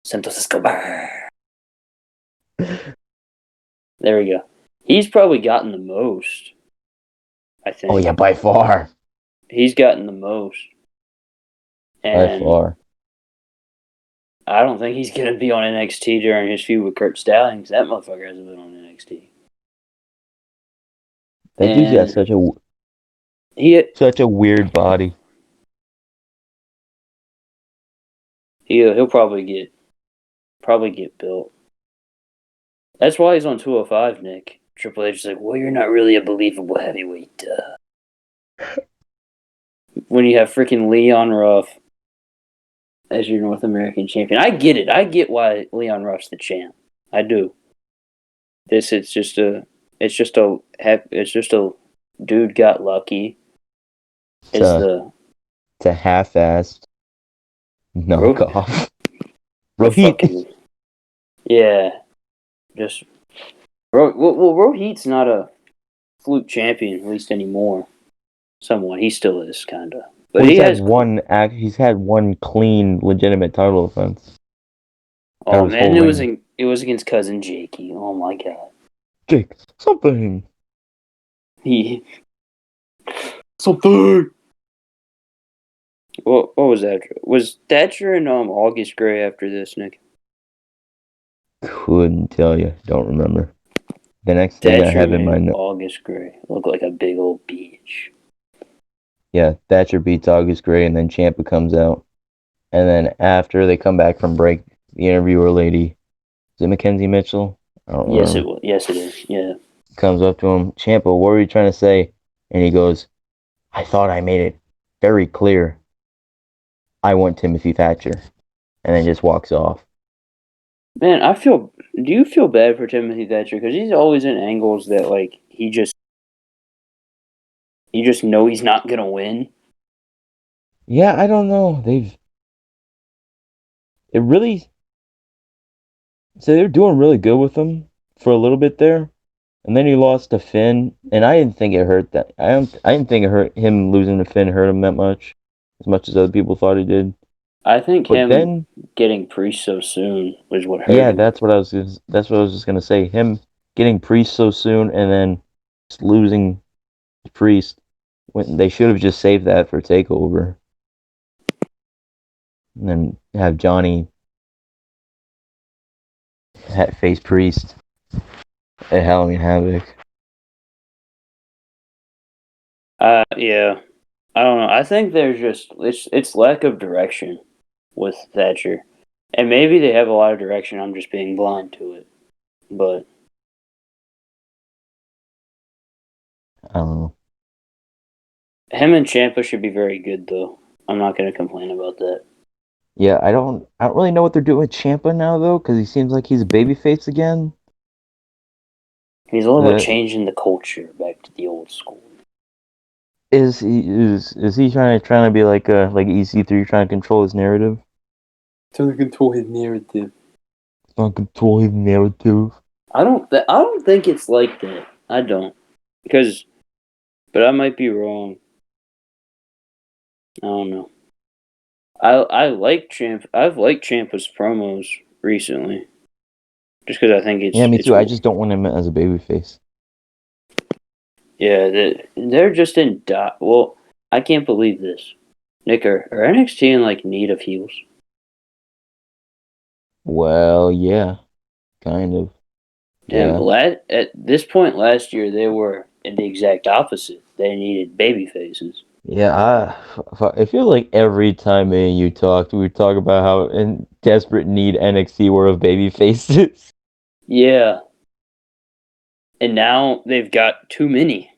Santos Escobar. There we go. He's probably gotten the most. I think.
Oh yeah, by far.
He's gotten the most.
By
And
far.
I don't think he's going to be on NXT during his feud with Kurt Stallion, because that motherfucker hasn't been on NXT.
That dude's got such a weird body.
He'll probably get built. That's why he's on 205, Nick. Triple H is like, well, you're not really a believable heavyweight. When you have freaking Leon Ruff as your North American champion. I get it. I get why Leon Ruff's the champ. I do. It's just a dude got lucky.
It's a half-assed knockoff. Rohit.
Yeah. Just Rohit's not a fluke champion, at least anymore. Somewhat. He still is, kind of. But
Well, he's had one clean, legitimate title defense.
Oh man, it was against cousin Jakey. Oh my god.
Jake, something.
Something. What was that? Was Thatcher and August Gray after this, Nick?
Couldn't tell you. Don't remember. The next thing I have in my notes.
August Gray look like a big old beach.
Yeah, Thatcher beats August Gray, and then Ciampa comes out. And then after they come back from break, the interviewer lady, is it Mackenzie Mitchell? I don't remember.
Yes, it is. Yeah.
Comes up to him, Ciampa, what were you trying to say? And he goes, I thought I made it very clear. I want Timothy Thatcher. And then just walks off.
Man, do you feel bad for Timothy Thatcher? Because he's always in angles that, like, you just know he's not going to win.
Yeah, I don't know. So they're doing really good with him for a little bit there. And then he lost to Finn, and I didn't think it hurt that. I didn't think it hurt him losing to Finn hurt him that much as other people thought he did.
I think getting Priest so soon was what hurt him.
Yeah, that's what I was just gonna say. Him getting Priest so soon and then just losing Priest, when they should have just saved that for Takeover, and then have Johnny face Priest at Halloween Havoc.
Yeah. I don't know. I think there's just it's lack of direction with Thatcher. And maybe they have a lot of direction, I'm just being blind to it. But
I don't know.
him and Ciampa should be very good though. I'm not gonna complain about that.
Yeah, I don't really know what they're doing with Ciampa now though, because he seems like he's a babyface again.
He's a little bit changing the culture back to the old school.
Is he trying to be like EC3, trying to control his narrative?
Trying to control his narrative.
Trying to control his narrative.
I don't think it's like that. I don't, but I might be wrong. I don't know. I like Champ. I've liked Ciampa's promos recently, just because I think
Yeah, me
it's
too. I just don't want him as a babyface.
yeah, they're just in well, I can't believe this. Nick, are NXT in like need of heels?
Well, yeah, kind of.
Damn,
Yeah.
at this point last year they were in the exact opposite. They needed baby faces.
Yeah, I feel like every time me and you talked, we would talk about how in desperate need NXT were of baby faces.
Yeah, and now they've got too many.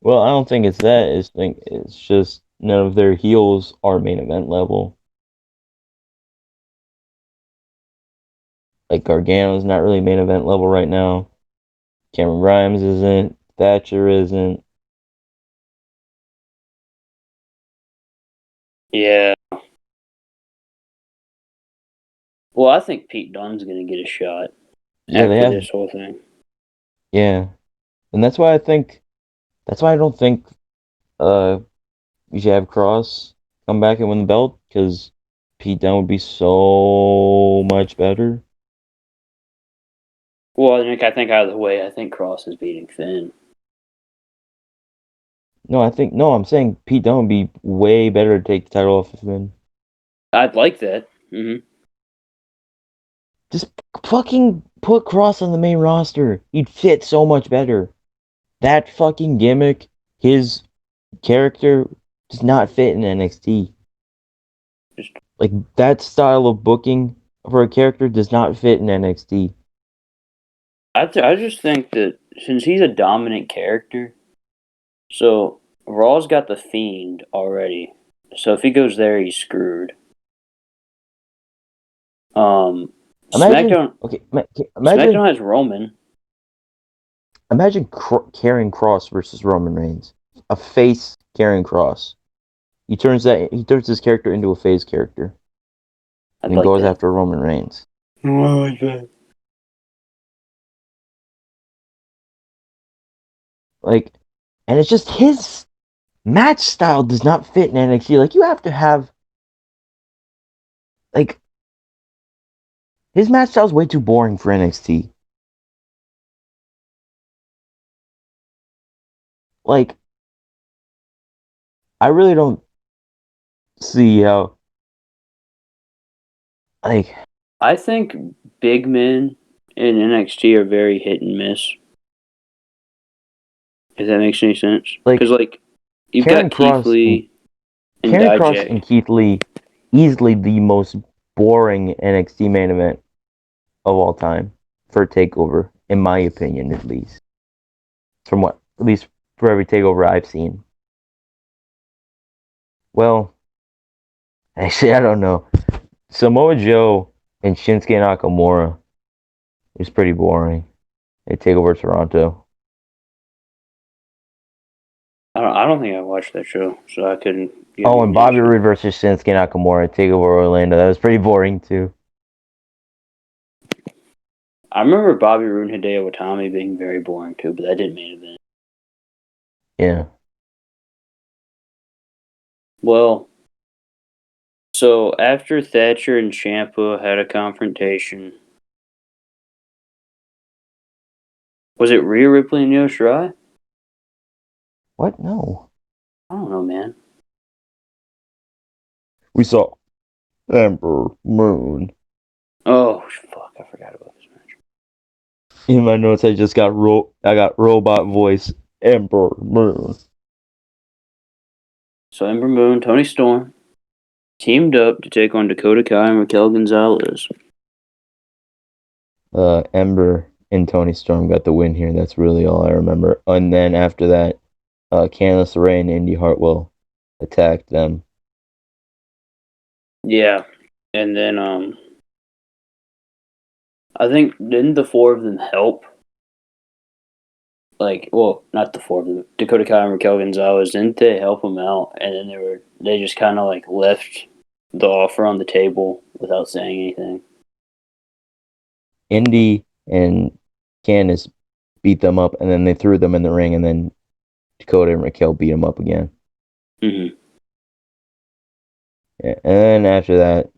Well, I don't think it's that. It's just none of their heels are main event level. Like Gargano's not really main event level right now. Cameron Grimes isn't. Thatcher isn't.
Yeah. Well, I think Pete Dunne's gonna get a shot
Yeah, they
after
have.
this whole thing.
Yeah, and that's why I think. That's why I don't think you should have Cross come back and win the belt because Pete Dunne would be so much better.
Well, Nick, I think out of the way, I think Cross is beating Finn.
No, I'm saying Pete Dunne would be way better to take the title off of him.
I'd like that.
Just fucking put Cross on the main roster. He'd fit so much better. That fucking gimmick, his character, does not fit in NXT.
Just
Like that style of booking for a character does not fit in NXT.
I just think that since he's a dominant character, so Raw's got the Fiend already. So if he goes there, he's screwed. Um,
Imagine,
SmackDown
okay,
SmackDown has Roman.
imagine Karrion Cross versus Roman Reigns. A face Karrion Cross. He turns his character into a face character.
I'd
And he
like
goes
that.
after Roman Reigns.
I like that.
Like, and it's just his match style does not fit in NXT. Like, you have to have, like, his match style is way too boring for NXT. Like, I really don't see how, like,
I think big men in NXT are very hit and miss. If that makes any sense,
like
because like you've got
Karrion
Keith
Cross and
Lee and
Karrion Cross and
Dijak.
Keith Lee, easily the most boring NXT main event of all time for a takeover, in my opinion, at least. At least for every takeover I've seen. Well, actually, I don't know. Samoa Joe and Shinsuke Nakamura was pretty boring. They take over Toronto.
I don't think I watched that show, so I couldn't give
Oh,
you
and
an
Bobby
answer.
Roode versus Shinsuke Nakamura take over Orlando. That was pretty boring too.
I remember Bobby Roode and Hideo Itami being very boring too, but that didn't main event.
Yeah.
Well, so after Thatcher and Ciampa had a confrontation, was it Rhea Ripley and Io Shirai?
What? No.
I don't know, man.
We saw Ember Moon.
Oh fuck, I forgot about this match.
In my notes, I got robot voice Ember Moon.
So Ember Moon, Tony Storm teamed up to take on Dakota Kai and Raquel Gonzalez.
Ember and Tony Storm got the win here. That's really all I remember. And then after that, Candice LeRae and Indy Hartwell attacked them.
Yeah, and then I think didn't the four of them help? Like, well, not the four of them. Dakota Kai and Raquel Gonzalez, didn't they help them out? And then they just kind of like left the offer on the table without saying anything.
Indy and Candice beat them up, and then they threw them in the ring, and then Dakota and Raquel beat them up again.
Mm-hmm.
Yeah, and then after that,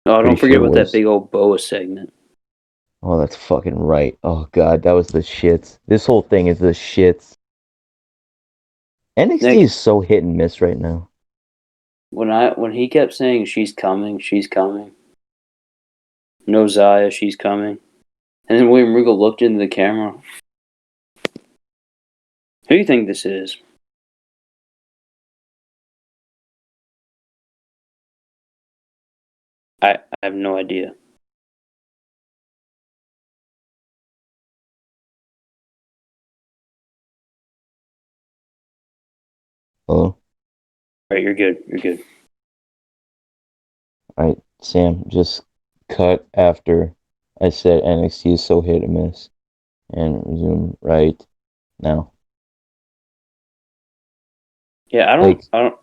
Oh,
pretty
don't forget
sure
about that
was.
big old boa segment.
Oh, that's fucking right. Oh god, that was the shits. This whole thing is the shits. NXT
Nick,
is so hit and miss right now.
when he kept saying she's coming, no Zaya, she's coming, and then William Regal looked into the camera. Who do you think this is? I have no idea.
Hello?
All right, you're good. You're good.
Alright, Sam, just cut after I said NXT is so hit and miss. And resume right now.
Yeah,
Like,
I don't,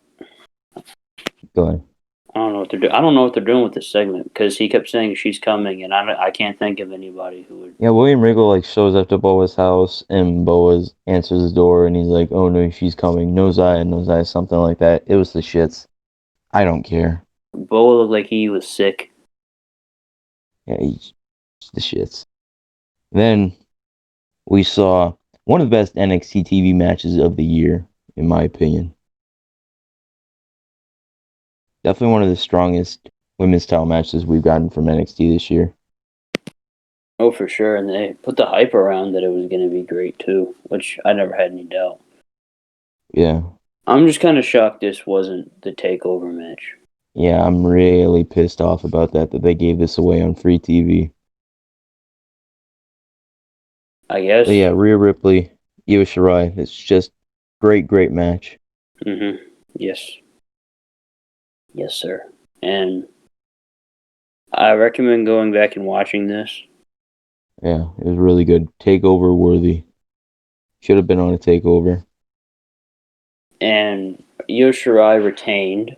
go ahead.
I don't know what they're doing. I don't know what they're doing with this segment because he kept saying she's coming, and I can't think of anybody who would.
Yeah, William Regal like shows up to Boa's house and Boa's answers the door and he's like, "Oh no, she's coming. No Zaya, something like that." It was the shits. I don't care.
Boa looked like he was sick.
Yeah, he's the shits. Then we saw one of the best NXT TV matches of the year, in my opinion. Definitely one of the strongest women's title matches we've gotten from NXT this year.
Oh, for sure, and they put the hype around that it was going to be great too, which I never had any doubt.
Yeah.
I'm just kind of shocked this wasn't the takeover match.
Yeah, I'm really pissed off about that they gave this away on free TV.
I guess.
But yeah, Rhea Ripley, Io Shirai. It's just great match.
Mm-hmm. Yes. Yes, sir. And I recommend going back and watching this.
Yeah, it was really good. Takeover worthy. Should have been on a takeover.
And Io Shirai retained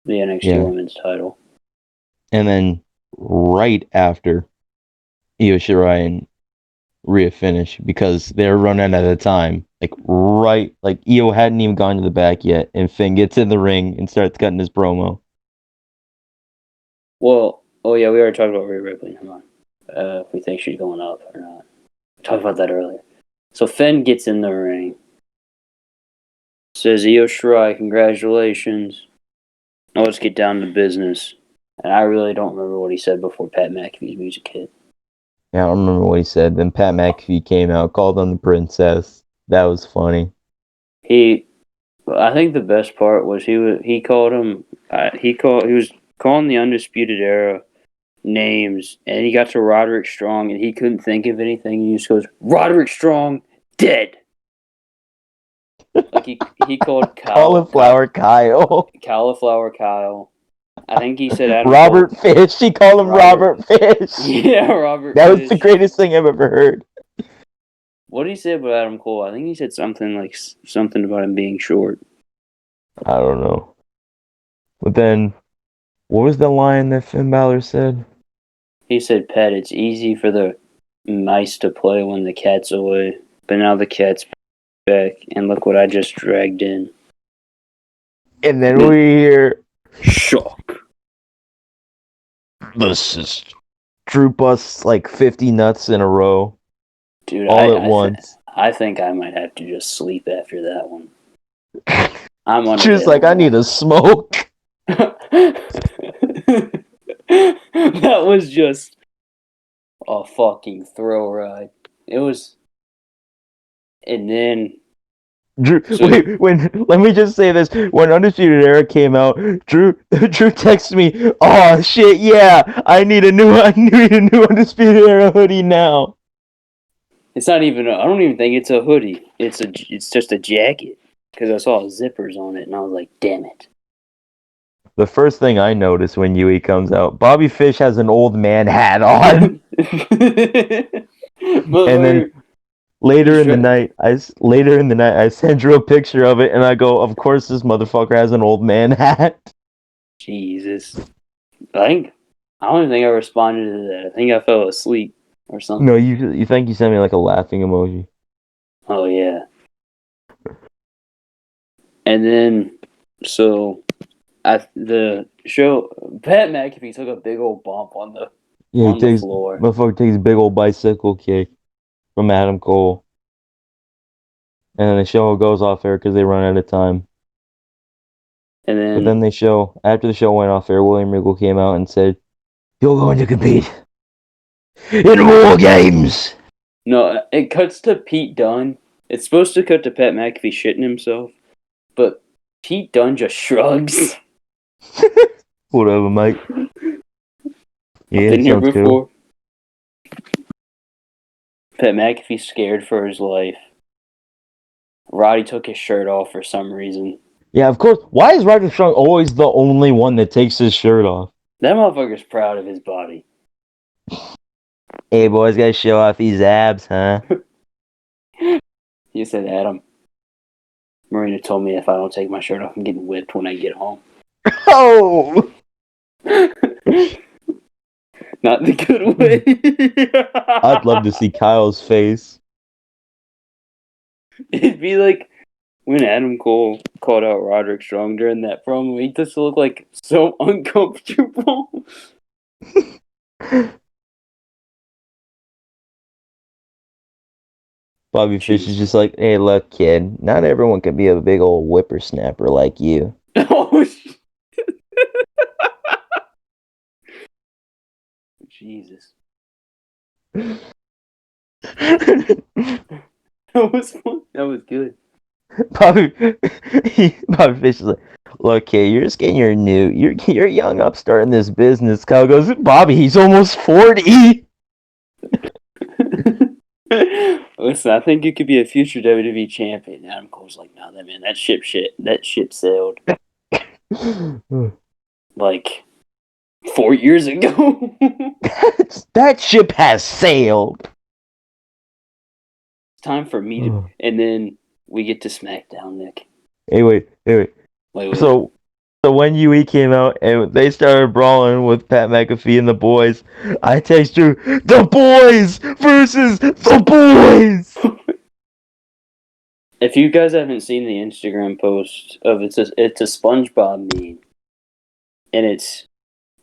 the NXT
Yeah.
Women's title.
And then right after Io Shirai and Rhea finish because they're running out of time. Like Io hadn't even gone to the back yet, and Finn gets in the ring and starts cutting his promo.
Well, oh yeah, we already talked about Rhea Ripley. Come on. If we think she's going up or not. We talked about that earlier. So Finn gets in the ring. Says Io Shirai, congratulations. Now let's get down to business. And I really don't remember what he said before Pat McAfee's music hit.
Yeah, I don't remember what he said. Then Pat McAfee came out, called on the princess. That was funny.
I think the best part was he called him. He was calling the Undisputed Era names, and he got to Roderick Strong, and he couldn't think of anything. He just goes, "Roderick Strong, dead." Like he called
Cauliflower Kyle.
Cauliflower Kyle. I think he said Adam
Robert
Cole.
Fish. He called him Robert Fish.
Yeah, Robert
That
Fish.
was the greatest thing I've ever heard.
What did he say about Adam Cole? I think he said something about him being short.
I don't know. But then, what was the line that Finn Balor said?
He said, "Pat, it's easy for the mice to play when the cat's away, but now the cat's back, and look what I just dragged in."
And then we hear,
Shock.
this is Drew busts like 50 nuts in a row.
Dude,
all at once.
I think I might have to just sleep after that one. I'm
Drew's like, I need a smoke.
That was just a fucking thrill ride. It was, and then
Drew, let me just say this. When Undisputed Era came out, Drew texted me, "Oh shit, yeah, I need a new Undisputed Era hoodie now."
it's not even. I don't even think it's a hoodie. It's just a jacket because I saw zippers on it, and I was like, "Damn it!"
The first thing I noticed when Yui comes out, Bobby Fish has an old man hat on. And then later in the night, I sent Drew a picture of it, and I go, "Of course, this motherfucker has an old man hat."
Jesus, I don't even think I responded to that. I think I fell asleep or something.
No, you think you sent me like a laughing emoji?
Oh yeah. And then, so at the show, Pat McAfee took a big old bump on the floor.
Motherfucker takes a big old bicycle kick from Adam Cole. And then the show goes off air because they run out of time.
And then,
But then after the show went off air, William Regal came out and said, "You're going to compete in War Games."
no, it cuts to Pete Dunne. It's supposed to cut to Pat McAfee shitting himself, but Pete Dunne just shrugs.
Whatever, Mike. Yeah,
Been here
sounds
before.
cool.
Pat McAfee scared for his life. Roddy took his shirt off for some reason.
Yeah, of course. Why is Roderick Strong always the only one that takes his shirt off?
That motherfucker's proud of his body.
Hey, boys, gotta show off these abs, huh?
He said, Adam, Marina told me if I don't take my shirt off, I'm getting whipped when I get home.
Oh!
Not the good way.
I'd love to see Kyle's face.
It'd be like when Adam Cole called out Roderick Strong during that promo. He just looked like so uncomfortable.
Bobby Fish is just like, hey, look, kid, not everyone can be a big old whippersnapper like you.
Oh, shit. Jesus. That was fun. That was good.
Bobby Fish is like, look, kid, you're just getting you're a young upstart in this business. Kyle goes, Bobby, he's almost 40.
Listen, I think you could be a future WWE champion. Adam Cole's like, no, that ship sailed like 4 years ago.
That ship has sailed.
It's time for me to, and then we get to SmackDown, Nick.
Hey, wait.
Wait.
So when UE came out and they started brawling with Pat McAfee and the boys, I text you, the boys versus the boys.
If you guys haven't seen the Instagram post of it's a SpongeBob meme, and it's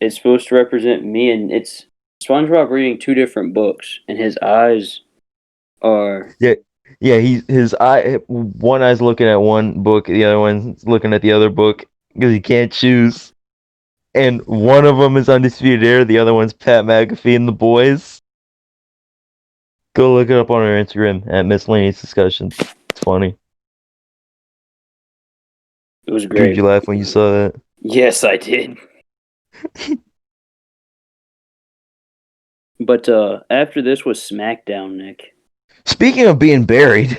supposed to represent me, and it's SpongeBob reading two different books, and his eyes are
his eye, one eye's looking at one book, the other one's looking at the other book because he can't choose. And one of them is Undisputed Era, the other one's Pat McAfee and the boys. Go look it up on our Instagram at Miscellaneous Discussions. It's funny.
It was great.
Did you laugh when you saw that?
Yes, I did. But after this was SmackDown, Nick.
Speaking of being buried.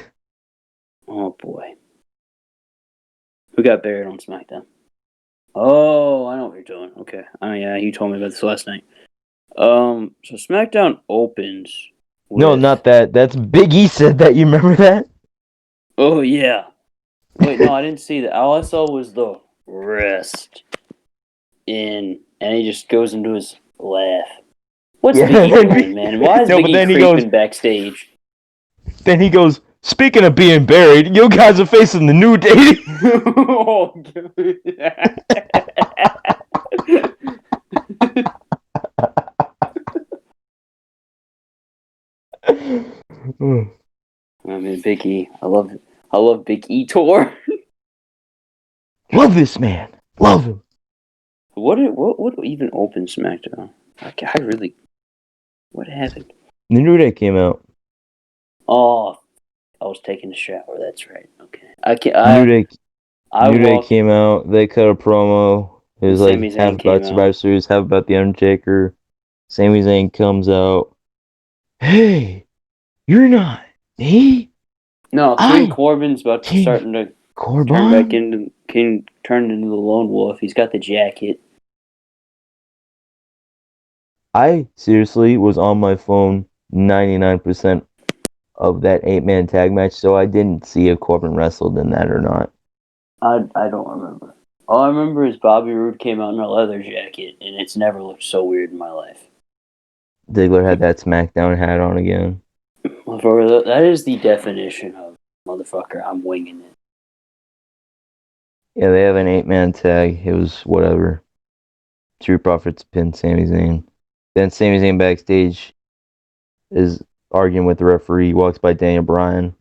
Oh boy. Who got buried on SmackDown? Oh, I know what you're doing. Okay. Oh yeah, you told me about this last night. So SmackDown opens with...
No, not that. That's Big E said that. You remember that?
Oh yeah. Wait, no, I didn't see that. All I saw was the rest. And he just goes into his laugh. What's Big E doing, man? Why is Big E creeping backstage?
Then he goes, speaking of being buried, you guys are facing the New Day.
Oh, I mean, Big E. I love Big E tour.
Love this man. Love him.
What even opened SmackDown? I really. What happened?
The New Day came out.
Oh, I was taking a shower. That's right. Okay.
New Day came out. They cut a promo. It was like half about Survivor Series, half about The Undertaker. Sami Zayn comes out. Hey, you're not me.
No, King Corbin's about to turn back into turn into the Lone Wolf. He's got the jacket.
I seriously was on my phone 99% of that 8-man tag match, so I didn't see if Corbin wrestled in that or not.
I don't remember. All I remember is Bobby Roode came out in a leather jacket, and it's never looked so weird in my life.
Ziggler had that SmackDown hat on again.
That is the definition of motherfucker. I'm winging it.
Yeah, they have an 8-man tag. It was whatever. Street Profits pinned Sami Zayn. Then Sami Zayn backstage is arguing with the referee. Walks by Daniel Bryan.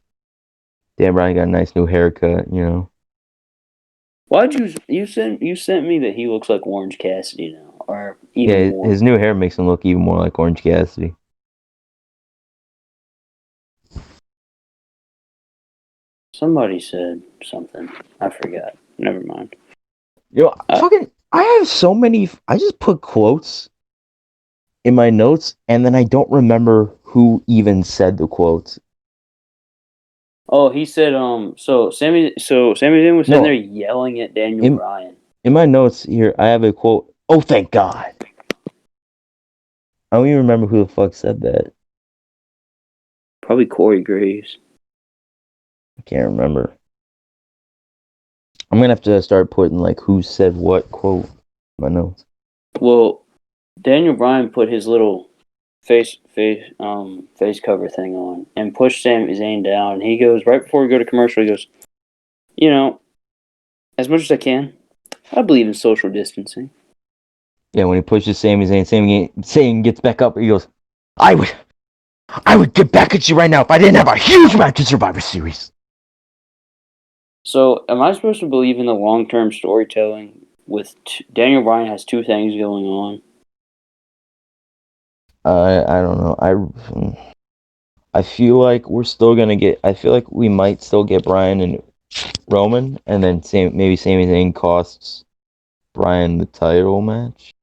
Daniel Bryan got a nice new haircut.
Why'd you sent me that he looks like Orange Cassidy now, or even
Yeah,
more?
his new hair makes him look even more like Orange Cassidy.
Somebody said something. I forgot. Never mind.
I have so many. I just put quotes in my notes, and then I don't remember who even said the quotes.
Oh, he said so Sami Zayn was sitting
No.
there yelling at Daniel Bryan.
In my notes here, I have a quote. Oh, thank God. I don't even remember who the fuck said that.
Probably Corey Graves.
I can't remember. I'm gonna have to start putting like who said what quote in my notes.
Well, Daniel Bryan put his little face cover thing on and pushed Sami Zayn down. And he goes right before we go to commercial. He goes, as much as I can, I believe in social distancing.
Yeah, when he pushes Sami Zayn gets back up, he goes, I would get back at you right now if I didn't have a huge match in Survivor Series.
So, am I supposed to believe in the long-term storytelling with Daniel Bryan has two things going on?
I don't know. I feel like we're still gonna get. I feel like we might still get Bryan and Roman, and then maybe Sami Zayn costs Bryan the title match.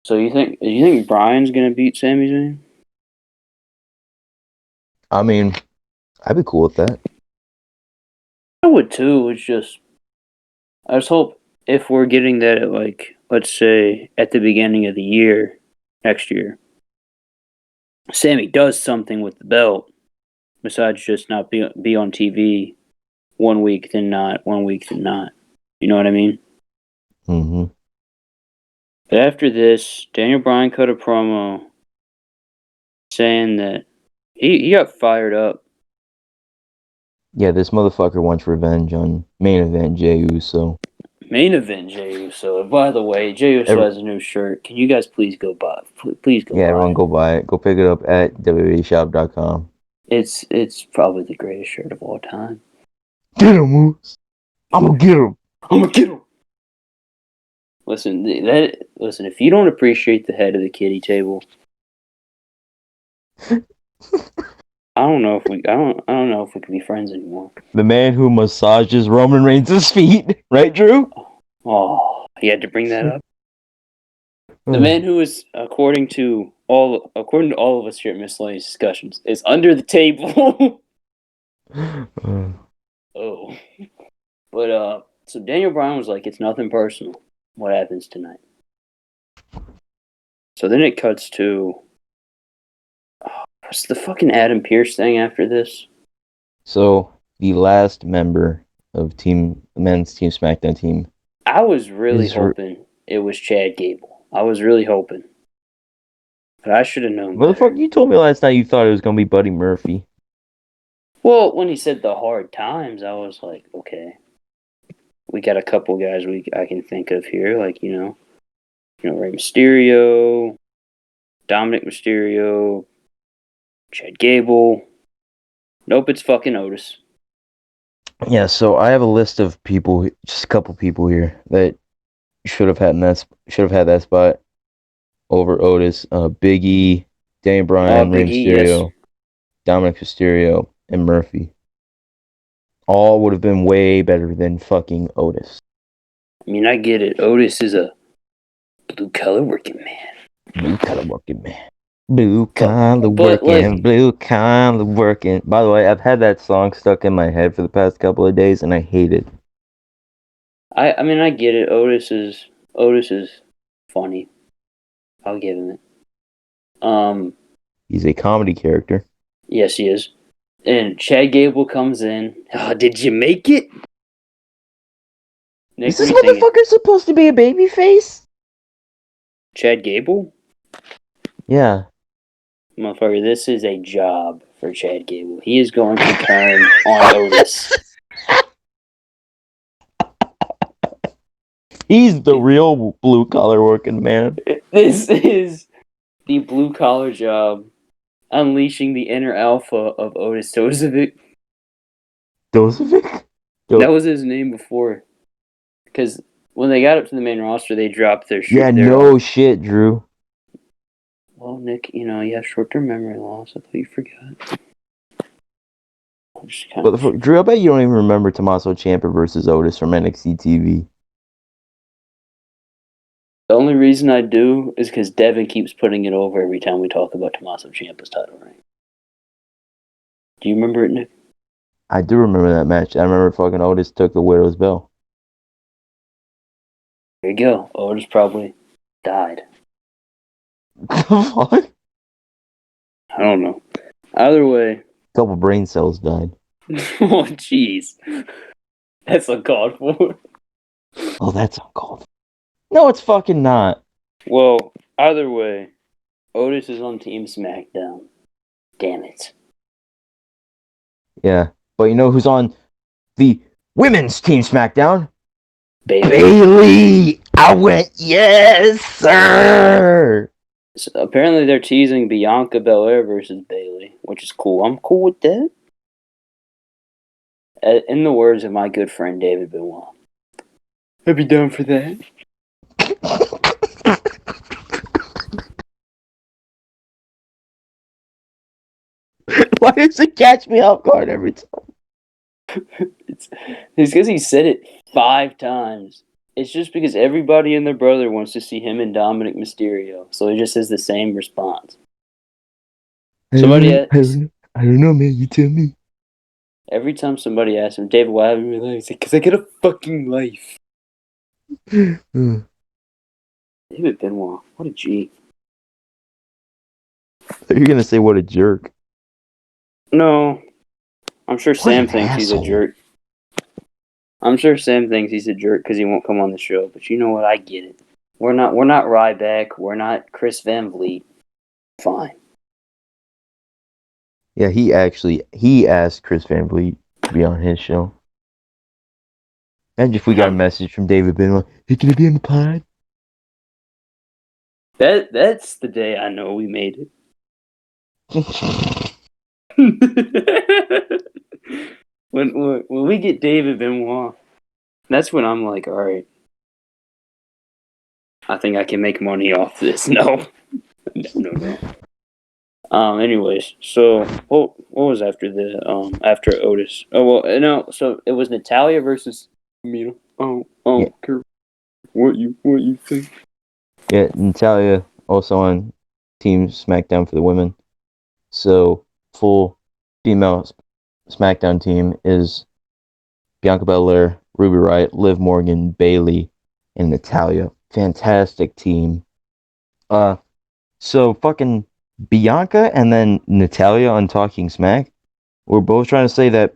So you think Bryan's gonna beat Sami Zayn?
I mean, I'd be cool with that.
I would too. It's just I just hope if we're getting that at let's say at the beginning of the year next year, Sammy does something with the belt besides just not be on TV 1 week then not 1 week then not. You know what I mean?
Mm-hmm.
But after this, Daniel Bryan cut a promo saying that he got fired up.
Yeah, this motherfucker wants revenge on main event Jey Uso.
Main event Jey Uso. By the way, Jey Uso has a new shirt. Can you guys please go buy? Please go buy.
Yeah, everyone go buy it. Go pick it up at www.shop.com.
It's probably the greatest shirt of all time.
Get him, Moose. I'm gonna get him.
I'm gonna get him. Listen, listen. If you don't appreciate the head of the kitty table, I don't know if we can be friends anymore.
The man who massages Roman Reigns' feet, right, Drew?
Oh, he had to bring that up. The man who is, according to all of us here at Miscellaneous Discussions, is under the table. Oh, but so Daniel Bryan was like, "It's nothing personal. What happens tonight?" So then it cuts to what's the fucking Adam Pearce thing after this?
So the last member of men's team Smackdown team.
I was really hoping it was Chad Gable. I was really hoping. But I should have known better.
Motherfucker, you told me last night you thought it was going to be Buddy Murphy.
Well, when he said the hard times, I was like, okay. We got a couple guys I can think of here, like, Rey Mysterio, Dominic Mysterio, Chad Gable. Nope, it's fucking Otis.
Yeah, so I have a list of people, just a couple people here that should have had that spot over Otis. Big E, Daniel Bryan, Rey Mysterio, yes. Dominic Mysterio, and Murphy. All would have been way better than fucking Otis.
I mean, I get it. Otis is a blue-collar working man.
Blue-collar working man. Blue-collar working, blue-collar working. By the way, I've had that song stuck in my head for the past couple of days, and I hate it.
I mean, I get it. Otis is funny. I'll give him it.
He's a comedy character.
Yes, he is. And Chad Gable comes in. Oh, did you make it? Nick,
is this motherfucker supposed to be a babyface?
Chad Gable?
Yeah.
Motherfucker, this is a job for Chad Gable. He is going to turn on Otis.
He's the real blue collar working man.
This is the blue collar job, unleashing the inner alpha of Otis Tozovic.
Dozovic?
That was his name before, because when they got up to the main roster, they dropped their
Yeah, no shit, Drew.
Well, Nick, you have short-term memory loss. I thought you forgot.
Drew, I bet you don't even remember Tommaso Ciampa versus Otis from NXT TV.
The only reason I do is because Devin keeps putting it over every time we talk about Tommaso Ciampa's title reign. Do you remember it, Nick?
I do remember that match. I remember fucking Otis took the widow's bell.
There you go. Otis probably died.
What?
I don't know. Either way.
A couple brain cells died.
Oh, jeez. That's uncalled for.
Oh, that's uncalled for. No, it's fucking not.
Well, either way, Otis is on Team Smackdown. Damn it.
Yeah, but you know who's on the women's Team Smackdown?
Bailey! I went, yes, sir!
So apparently they're teasing Bianca Belair versus Bailey, which is cool. I'm cool with that. In the words of my good friend David Benoit, I'd be down for that.
Why does it catch me off guard every time?
It's because he said it 5 times. It's just because everybody and their brother wants to see him and Dominic Mysterio, so he just has the same response.
I don't know, man. You tell me.
Every time somebody asks him, David, why haven't you realized? Because I get a fucking life. David Benoit, what a G.
You're gonna say what a jerk.
No. I'm sure Sam thinks
asshole.
he's a jerk. I'm sure Sam thinks he's a jerk because he won't come on the show, but you know what? I get it. We're not Ryback. We're not Chris Van Vliet. Fine.
Yeah, he asked Chris Van Vliet to be on his show. Imagine if we got a message from David Benoit. Hey, can I be on the pod?
That's the day I know we made it. when we get David Benoit, that's when I'm like, all right, I think I can make money off this. No. Anyways, so what was after after Otis? Oh well, no. So it was Natalia versus Mira. Yeah. What you think?
Yeah, Natalia also on Team Smackdown for the women. So full female Smackdown team is Bianca Belair, Ruby Riott, Liv Morgan, Bayley, and Natalia. Fantastic team. So fucking Bianca and then Natalia on Talking Smack were both trying to say that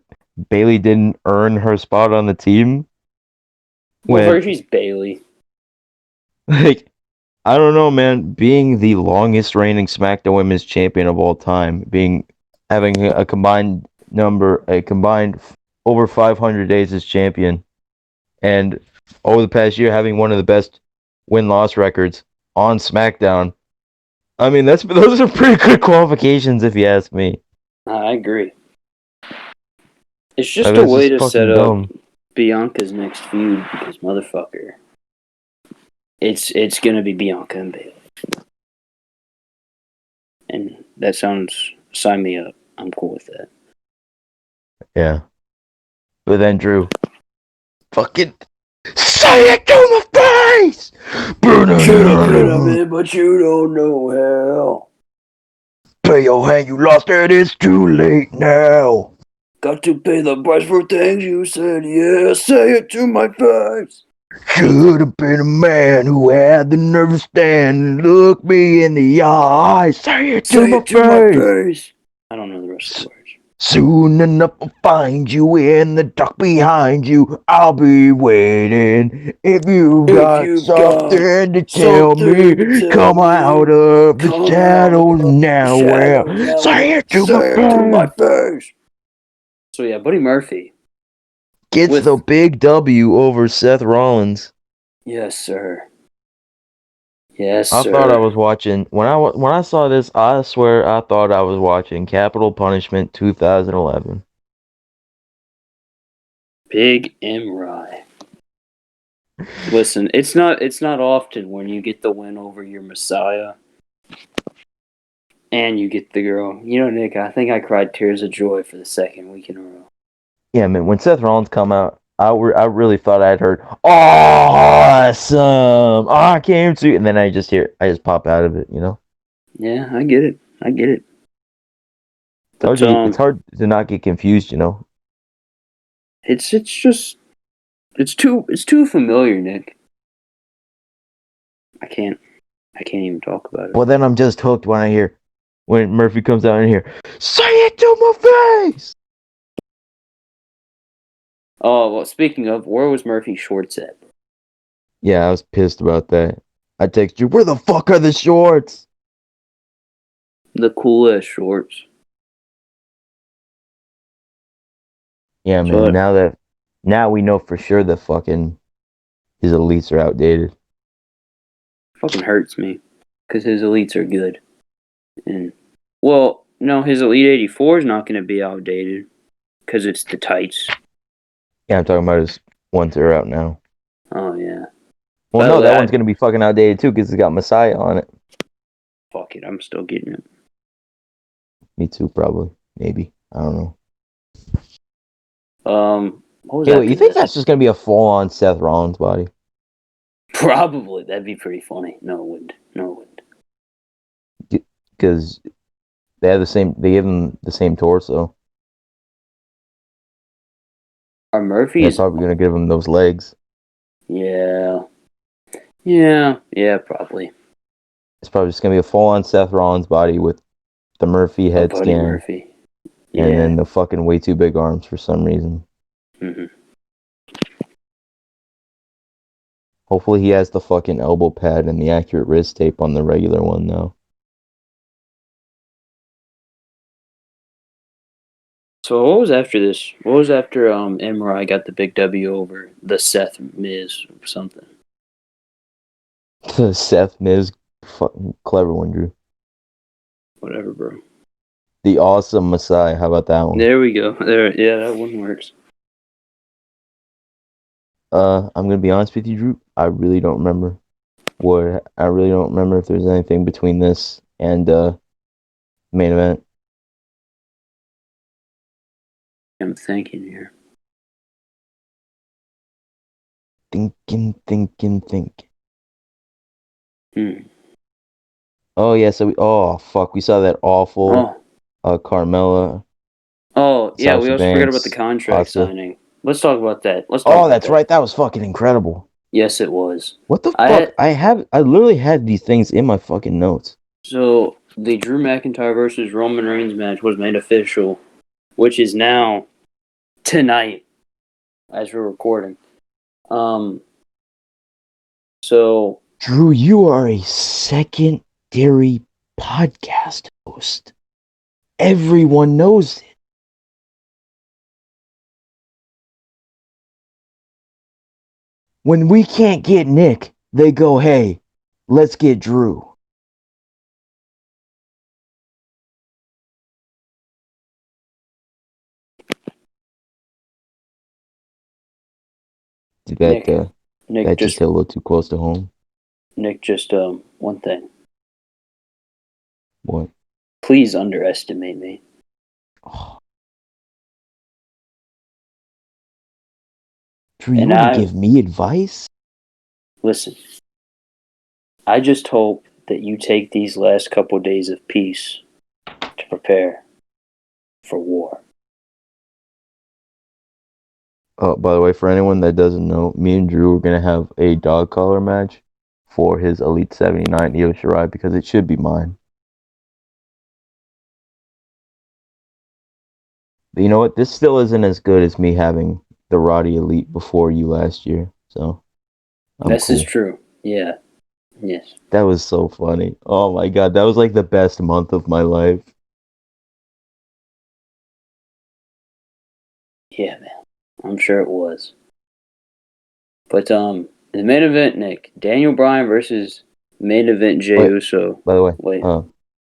Bayley didn't earn her spot on the team.
Well, she's Bayley.
Like, I don't know, man. Being the longest reigning SmackDown Women's Champion of all time, having a combined over 500 days as champion, and over the past year having one of the best win-loss records on SmackDown. I mean, those are pretty good qualifications, if you ask me.
I agree. It's just a way to set up Bianca's next feud because motherfucker, it's gonna be Bianca and Bayley, and that sounds, sign me up. I'm cool with that.
Yeah, but then Drew, fucking say it to my face.
Should have been a man, but you don't know how.
Pay your hand, you lost it. It's too late now.
Got to pay the price for things you said. Yeah, say it to my face.
Should have been a man who had the nerve to stand and look me in the eye. Say it to my face.
I don't know the rest of the words.
Soon enough I'll find you in the dark behind you. I'll be waiting. If you got something to tell me, come out of the shadows now. Say it to my face.
So yeah, Buddy Murphy
gets the big W over Seth Rollins.
Yes, sir. Yes,
I
sir.
thought I was watching when I saw this. I swear I thought I was watching Capital Punishment 2011.
Big M. Rye. Listen, it's not often when you get the win over your Messiah and you get the girl. You know, Nick, I think I cried tears of joy for the second week in a row.
Yeah, man. When Seth Rollins come out, I really thought I'd heard awesome. I came to, and then I just pop out of it. You know.
Yeah, I get it.
Told
But
you it's hard to not get confused. You know.
it's just it's too familiar, Nick. I can't even talk about it.
Well, then I'm just hooked when Murphy comes out in here. Say it to my face.
Oh, well, speaking of, where was Murphy shorts at?
Yeah, I was pissed about that. I text you, where the fuck are the shorts?
The coolest shorts.
Yeah, man. Now we know for sure that fucking his elites are outdated.
Fucking hurts me because his elites are good. And well, no, his Elite 84 is not going to be outdated because it's the tights.
Yeah, I'm talking about his ones that are out now.
Oh yeah.
Well,
By the
no,
way,
that one's gonna be fucking outdated too because it's got Messiah on it.
Fuck it, I'm still getting it.
Me too, probably, maybe. I don't know.
What was
Hey,
after
wait, you think
this?
that's just gonna be a full-on Seth Rollins body?
Probably. That'd be pretty funny. No, it wouldn't. No, it wouldn't.
Because they have the same. They give him the same torso.
Are
And
Murphy's?
they're probably gonna give him those legs.
Yeah, probably.
It's probably just gonna be a full-on Seth Rollins body with the Murphy
A
head
Buddy
scan,
Murphy.
and
Yeah.
then the fucking way too big arms for some reason.
Mm-hmm.
Hopefully he has the fucking elbow pad and the accurate wrist tape on the regular one though.
So what was after this? What was after MRI got the big W over the Seth Miz or something?
The Seth Miz, fucking clever one, Drew.
Whatever, bro.
The Awesome Messiah. How about that one?
There we go. There, yeah, that one works.
I'm gonna be honest with you, Drew. I really don't remember if there's anything between this and main event.
I'm thinking here.
Thinking.
Hmm.
Oh yeah, oh fuck, we saw that awful Carmella.
Oh, yeah, we
Sasha
also forgot about the
Banks,
contract
Asuka.
signing. Let's talk about that.
Oh, that's right. That was fucking incredible.
Yes, it was.
What the fuck? I literally had these things in my fucking notes.
So, the Drew McIntyre versus Roman Reigns match was made official, which is now tonight as we're recording. So,
Drew, you are a secondary podcast host. Everyone knows it. When we can't get Nick, they go, hey, let's get Drew. Did
Nick,
that just hit a little too close to home?
Nick, just one thing.
What?
Please underestimate me.
Oh. Drew, you want to give me advice?
Listen, I just hope that you take these last couple days of peace to prepare for war.
Oh, by the way, for anyone that doesn't know, me and Drew are going to have a dog collar match for his Elite 79 Io Shirai because it should be mine. But you know what? This still isn't as good as me having the Roddy Elite before you last year. So,
This is true. Yeah. Yes.
That was so funny. Oh my god, that was like the best month of my life.
Yeah, man. I'm sure it was. But The main event, Nick. Daniel Bryan versus main event Jey
Wait.
Uso.
By the way,
Wait.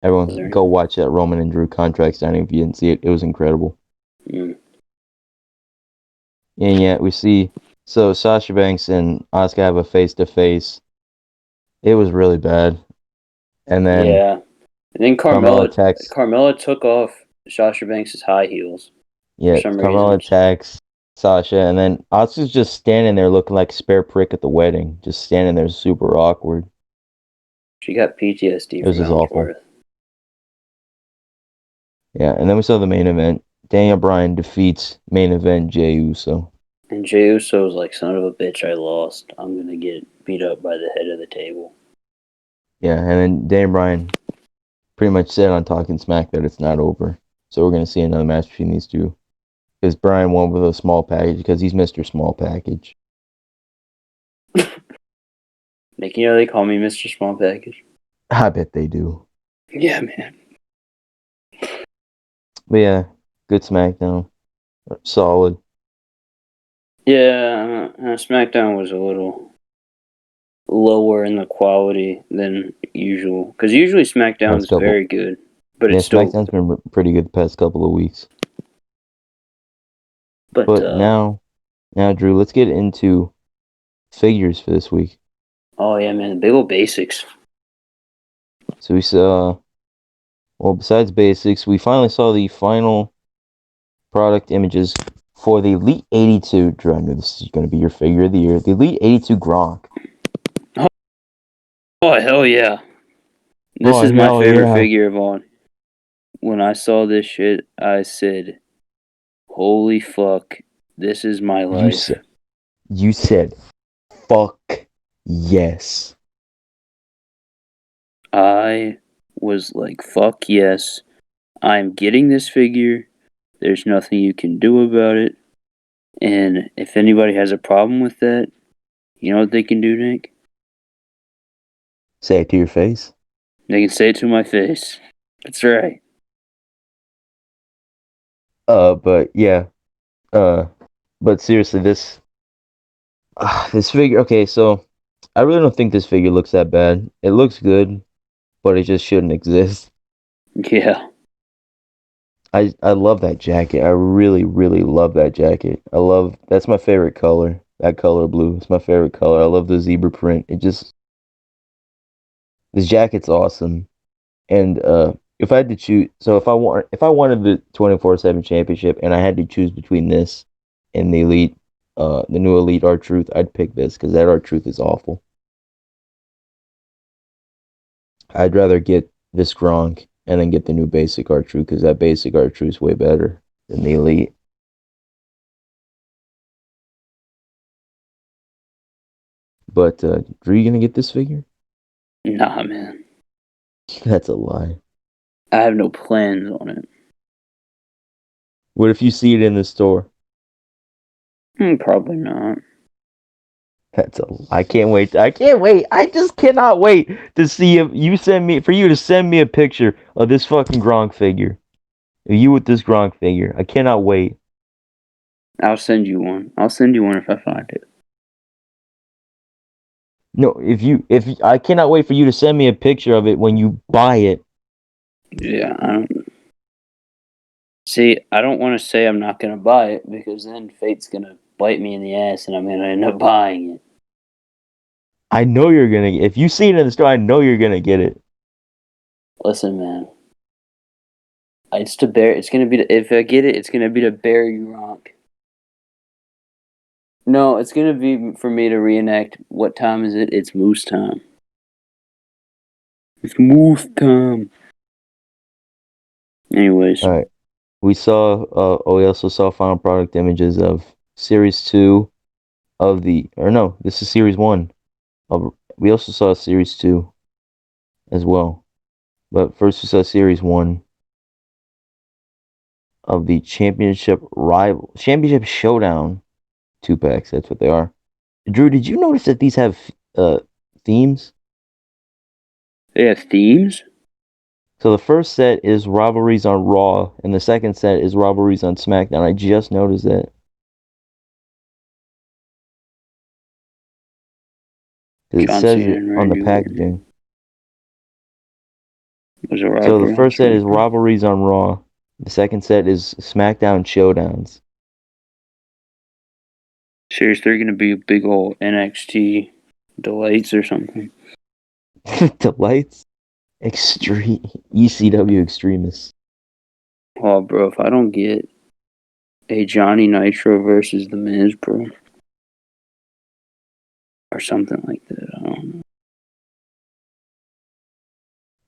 everyone
Was there
go watch that Roman and Drew contract signing if you didn't see it. It was incredible.
Mm.
And yet we see so Sasha Banks and Asuka have a face to face. It was really bad. And then
Yeah. And then
Carmella attacks.
Carmella took off Sasha Banks' high heels.
Yeah,
For some
Carmella
reason.
attacks Sasha, and then Asuka's just standing there looking like a spare prick at the wedding, just standing there super awkward.
She got PTSD
It was
from
just awful.
Ellsworth.
Yeah, and then we saw the main event. Daniel Bryan defeats main event Jey Uso.
And Jey Uso was like, son of a bitch, I lost. I'm going to get beat up by the head of the table.
Yeah, and then Daniel Bryan pretty much said on Talking Smack that it's not over. So we're going to see another match between these two. Because Bryan won with a small package because he's Mr. Small Package.
Nick, you know they call me Mr. Small Package?
I bet they do.
Yeah, man.
But yeah, good SmackDown. Solid.
Yeah, SmackDown was a little lower in the quality than usual. Because usually SmackDown's
Last couple.
very good. But
Yeah,
it's still...
SmackDown's been pretty good the past couple of weeks. But now, Drew, let's get into figures for this week.
Oh, yeah, man. The big old basics.
So we saw, well, besides basics, we finally saw the final product images for the Elite 82. Drew, I knew this is going to be your figure of the year. The Elite 82 Gronk.
Oh, hell yeah. This
Oh,
is my
hell
favorite
yeah.
figure of all. When I saw this shit, I said, holy fuck, this is my life.
You said, fuck yes.
I was like, fuck yes, I'm getting this figure. There's nothing you can do about it. And if anybody has a problem with that, you know what they can do, Nick?
Say it to your face.
They can say it to my face. That's right.
But yeah. But seriously, this figure, okay, so I really don't think this figure looks that bad. It looks good, but it just shouldn't exist.
Yeah.
I love that jacket. I really, really love that jacket. That's my favorite color. That color blue. It's my favorite color. I love the zebra print. This jacket's awesome. And if I had to choose, so if I wanted the 24/7 championship and I had to choose between this and the Elite, the new Elite R-Truth, I'd pick this because that R-Truth is awful. I'd rather get this Gronk and then get the new basic R-Truth because that basic R-Truth is way better than the Elite. But Drew, you gonna get this figure?
Nah, man.
That's a lie.
I have no plans on it.
What if you see it in the store?
Probably not.
I can't wait. I can't wait. I just cannot wait to see if you to send me a picture of this fucking Gronk figure. You with this Gronk figure. I cannot wait.
I'll send you one. I'll send you one if I find it.
No, if I cannot wait for you to send me a picture of it when you buy it.
Yeah, I don't... See, I don't want to say I'm not going to buy it because then fate's going to bite me in the ass and I'm going to end up buying it.
I know you're gonna. If you see it in the store, I know you're gonna get it.
Listen, man. It's to bear. It's going to be if I get it, it's going to be to bury Gronk. No, it's going to be for me to reenact. What time is it? It's moose time. It's moose time. Anyways.
All right. We also saw final product images of Series 2 of this is Series 1. We also saw Series 2 as well. But first we saw Series 1 of the Championship Showdown 2-packs. That's what they are. Drew, did you notice that these have themes?
They have themes?
So the first set is rivalries on Raw, and the second set is rivalries on SmackDown. I just noticed that. 'Cause it
John
says
Cena
it
and
on the
Randy Orton.
packaging.
Was a rivalry.
So the first set is
SmackDown.
rivalries on Raw. The second set is SmackDown showdowns.
Series 3 gonna be a big old NXT delights or something.
Delights, extreme ECW extremists.
Oh, bro, if I don't get a Johnny Nitro versus The Miz, bro, or something like that, I don't know.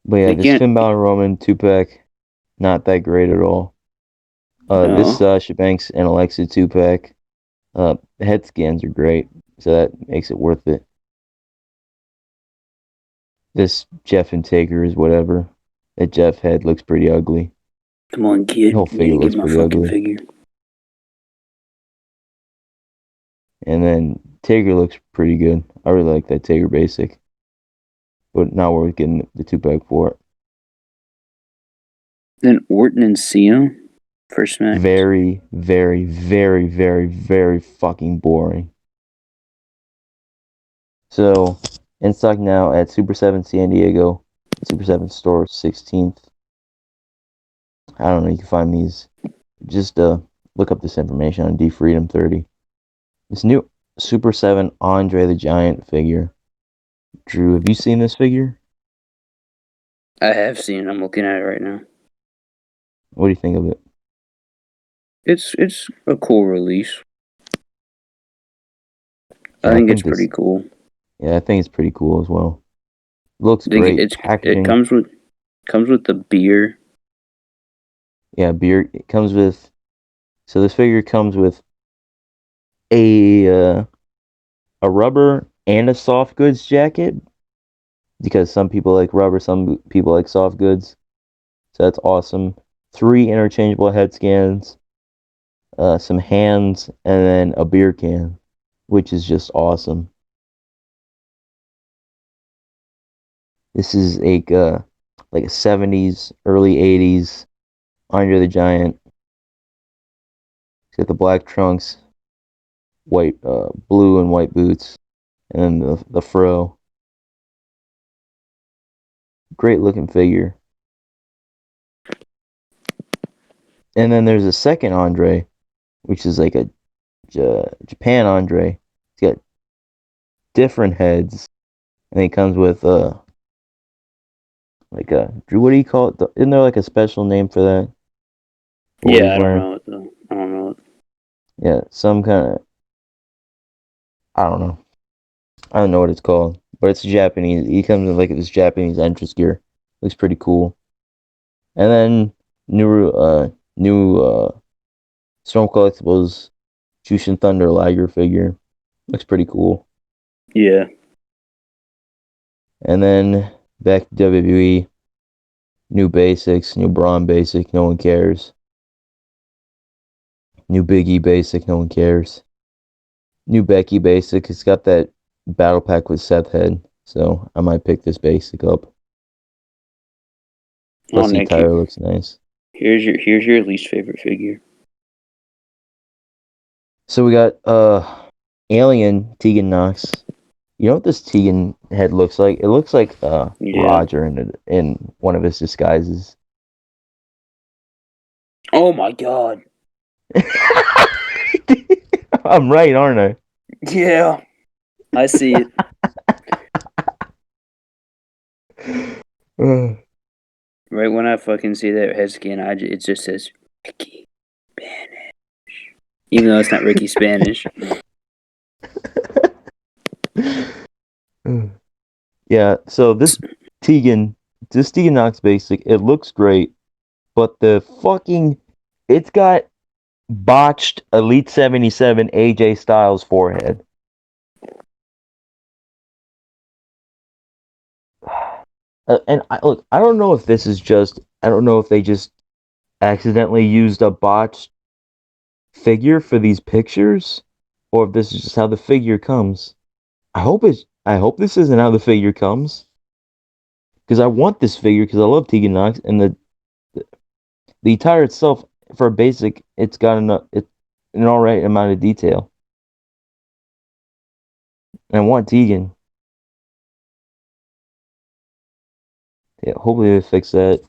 But yeah, this
Again,
Finn Balor Roman 2-pack, not that great at all. This
no.
Sasha Banks and Alexa 2-pack, head scans are great, so that makes it worth it. This Jeff and Taker is whatever. That Jeff head looks pretty ugly.
Come on, kid.
The whole
You
figure
gotta
looks
get my
pretty
fucking
ugly.
figure.
And then Taker looks pretty good. I really like that Taker basic. But now we're getting the 2-pack for it.
Then Orton and Cena for Smack.
Very, very, very, very, very fucking boring. So, in stock now at Super 7 San Diego, Super 7 store 16th. I don't know, you can find these. Just look up this information on DFreedom 30. This new Super 7 Andre the Giant figure. Drew, have you seen this figure?
I have seen. I'm looking at it right now.
What do you think of it?
It's a cool release.
Yeah,
I think it's pretty cool.
Yeah, I think it's pretty cool as well. Looks
I think
great.
it
Packaging.
comes with the beer.
Yeah, beer. It comes with. So this figure comes with a rubber and a soft goods jacket, because some people like rubber, some people like soft goods. So that's awesome. 3 interchangeable head scans, some hands, and then a beer can, which is just awesome. This is like a 70s, early 80s Andre the Giant. He's got the black trunks, white, blue and white boots, and then the fro. Great looking figure. And then there's a second Andre, which is like a Japan Andre. He's got different heads, and he comes with like a Drew. What do you call it? Isn't there like a special name for that? For what he's
Yeah, I don't
wearing?
know it though. I don't know it.
Yeah, some kind of. I don't know. I don't know what it's called, but it's Japanese. He comes in like this Japanese entrance gear. Looks pretty cool. And then new Storm Collectibles Jushin Thunder Liger figure. Looks pretty cool.
Yeah.
And then back to WWE. New basics, new Braun basic, no one cares. New Big E basic, no one cares. New Becky basic, it's got that battle pack with Seth head, so I might pick this basic up.
Oh,
Plus the
Nick,
attire looks nice.
here's your least favorite figure.
So we got Alien Tegan Knox. You know what this Tegan head looks like? It looks like
Yeah.
Roger in one of his disguises.
Oh my god.
I'm right, aren't I?
Yeah. I see it. Right when I fucking see that head scan, it just says Ricky Spanish. Even though it's not Ricky Spanish.
Yeah, so this Tegan Knox basic, it looks great, but it's got botched Elite 77 AJ Styles forehead. And I don't know if I don't know if they just accidentally used a botched figure for these pictures, or if this is just how the figure comes. I hope this isn't how the figure comes, because I want this figure because I love Tegan Knox, and the attire itself for a basic, it's got an alright amount of detail. And I want Tegan. Yeah, hopefully they fix that.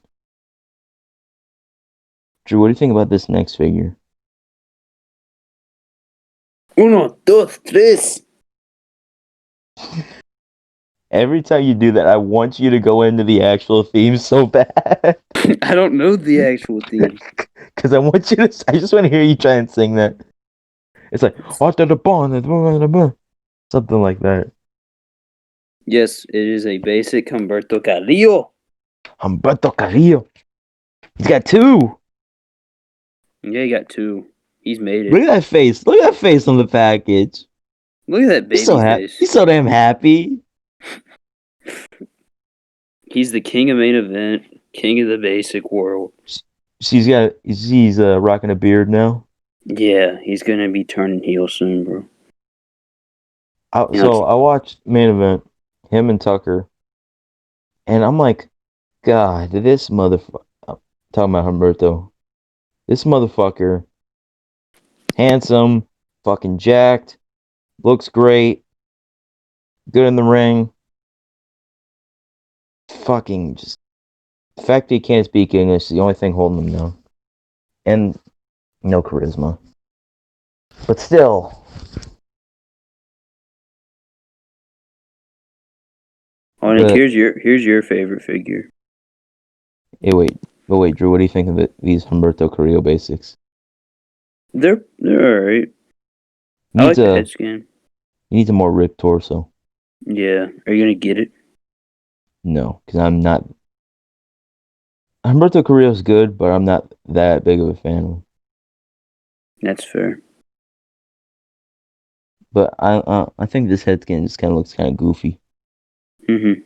Drew, what do you think about this next figure?
Uno, dos, tres.
Every time you do that, I want you to go into the actual theme so bad.
I don't know the actual theme.
Because I want you to. I just want to hear you try and sing that. It's like something like that.
Yes, it is a basic Humberto Carrillo.
Humberto Carrillo. He's got two.
Yeah, he got two. He's made
Look
it.
at that face. Look at that face on the package.
Look at that
He's so
baby
happy.
face.
He's so damn happy.
He's the king of main event, king of the basic world.
He's rocking a beard now.
Yeah, he's gonna be turning heel soon, bro.
So I watched main event, him and Tucker, and I'm like, God, this motherfucker. Talking about Humberto. This motherfucker, handsome, fucking jacked, looks great, good in the ring. Fucking just the fact that he can't speak English is the only thing holding him down, and no charisma. But still,
Oh, Nick, here's your favorite figure.
wait, Drew, what do you think of these Humberto Carrillo basics?
They're alright. I like the head scan.
He needs a more ripped torso.
Yeah. Are you gonna get it?
No, because I'm not. Humberto Carrillo's good, but I'm not that big of a fan of him.
That's fair.
But I think this head scan just kind of looks kind of goofy.
Mm-hmm.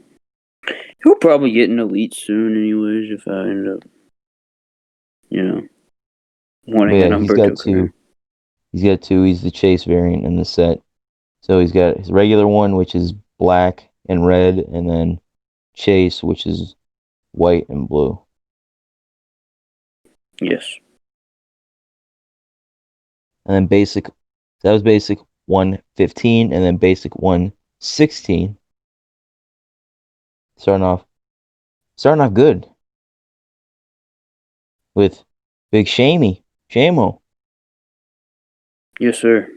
He'll probably get an elite soon, anyways. If I end up, wanting an Humberto Carrillo.
He's got two. He's the Chase variant in the set. So he's got his regular one, which is black and red, and then Chase, which is white and blue.
Yes.
And then basic, that was basic 115, and then basic 116. Starting off good with Big Shamo.
Yes, sir.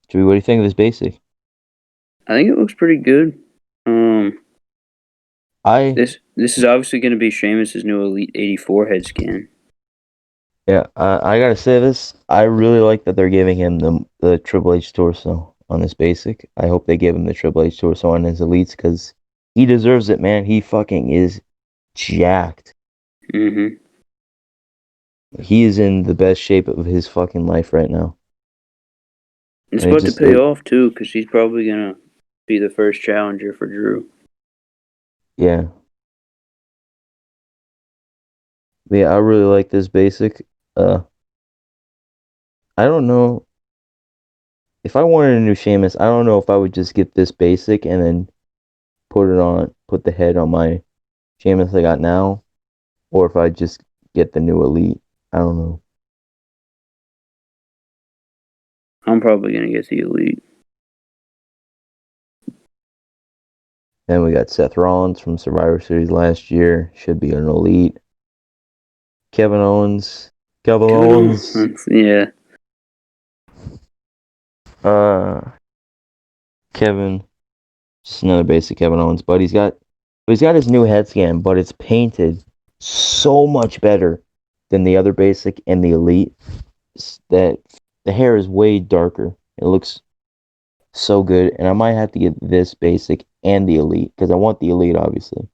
Drew, what do you think of this basic?
I think it looks pretty good. This is obviously going to be Sheamus's new Elite 84 head scan.
Yeah, I gotta say this. I really like that they're giving him the Triple H torso on this basic. I hope they give him the Triple H torso on his elites because he deserves it, man. He fucking is jacked.
Mm-hmm.
He is in the best shape of his fucking life right now.
It's about to pay off too, because he's probably gonna be the first challenger for Drew.
Yeah. Yeah, I really like this basic. I don't know if I wanted a new Sheamus. I don't know if I would just get this basic and then put the head on my Sheamus I got now, or if I just get the new Elite. I don't know.
I'm probably gonna get the Elite.
Then we got Seth Rollins from Survivor Series last year. Should be an Elite. Kevin Owens.
Yeah.
Kevin. Just another basic Kevin Owens, but he's got his new head scan, but it's painted so much better than the other basic and the Elite. That the hair is way darker. It looks so good, and I might have to get this basic and the Elite because I want the Elite obviously,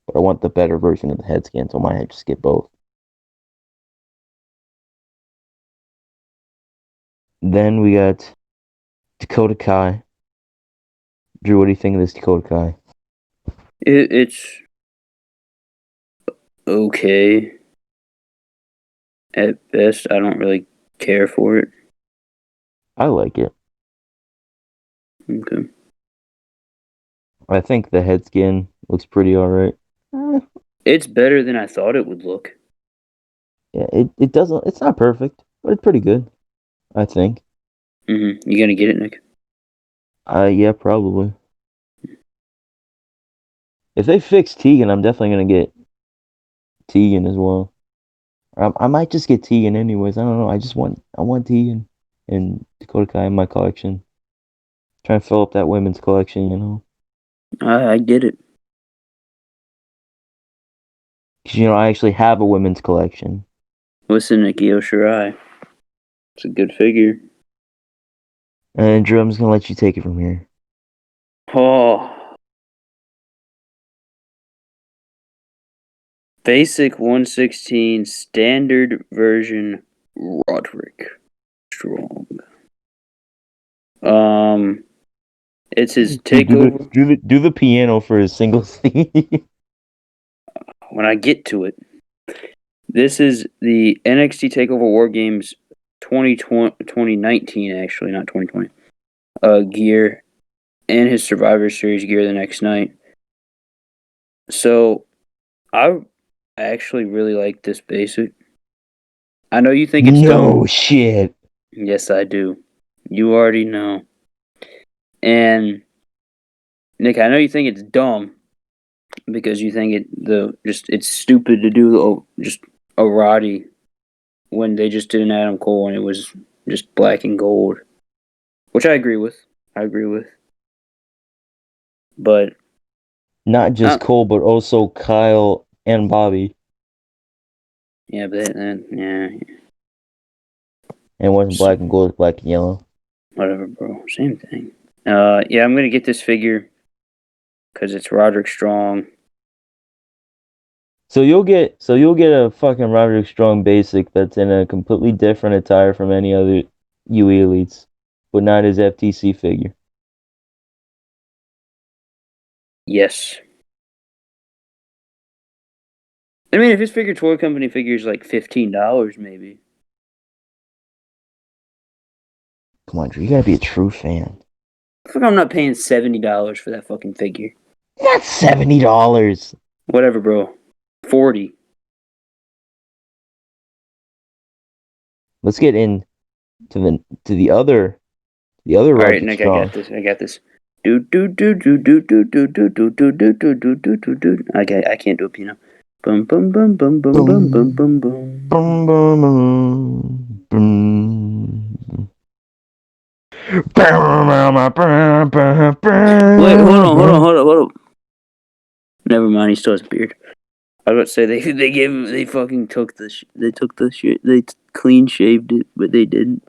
but I want the better version of the head scan, so I might have to just get both. Then we got Dakota Kai. Drew, what do you think of this Dakota Kai?
It's okay. At best, I don't really care for it.
I like it.
Okay.
I think the head skin looks pretty alright.
It's better than I thought it would look.
Yeah, it doesn't. It's not perfect, but it's pretty good. I think.
Mm-hmm. You gonna get it, Nick?
Yeah, probably. If they fix Tegan, I'm definitely gonna get Tegan as well. I might just get Tegan anyways. I don't know. I want Tegan and Dakota Kai in my collection. Trying to fill up that women's collection, you know.
I get it.
Because, I actually have a women's collection.
Listen, Nikio Shirai. It's a good figure.
And Drew, I'm just going to let you take it from here.
Oh. Basic 116 standard version Roderick Strong. It's his takeover.
Do the piano for his singles theme.
When I get to it. This is the NXT TakeOver War Games 2019, actually, not 2020. Gear and his Survivor Series gear the next night. So, I actually really like this basic. I know you think it's dumb.
No shit.
Yes, I do. You already know. And Nick, I know you think it's dumb because you think it's stupid to do just a Roddy when they just did an Adam Cole and it was just black and gold, which I agree with. But
Not just Cole, but also Kyle and Bobby.
Yeah, but yeah.
And it wasn't black and gold, it was black and yellow.
Whatever, bro. Same thing. Yeah, I'm gonna get this figure because it's Roderick Strong.
So you'll get a fucking Roderick Strong basic that's in a completely different attire from any other UE elites, but not his FTC figure.
Yes. I mean, if his figure toy company figures like $15, maybe.
Come on, Drew, you gotta be a true fan.
Fuck, I'm not paying $70 for that fucking figure.
That's $70.
Whatever, bro. 40.
Let's get in to the other
All right,
Roderick
Nick,
Strong.
I got this. Do do do do do do do do do do do do do do do do. I can't do a piano. Bum bum bum bum bum bum bum bum bum.
Boom, boom, boom, boom.
Wait, hold on. Never mind, he still has a beard. I was about to say they fucking took the shit, they clean shaved it, but they didn't.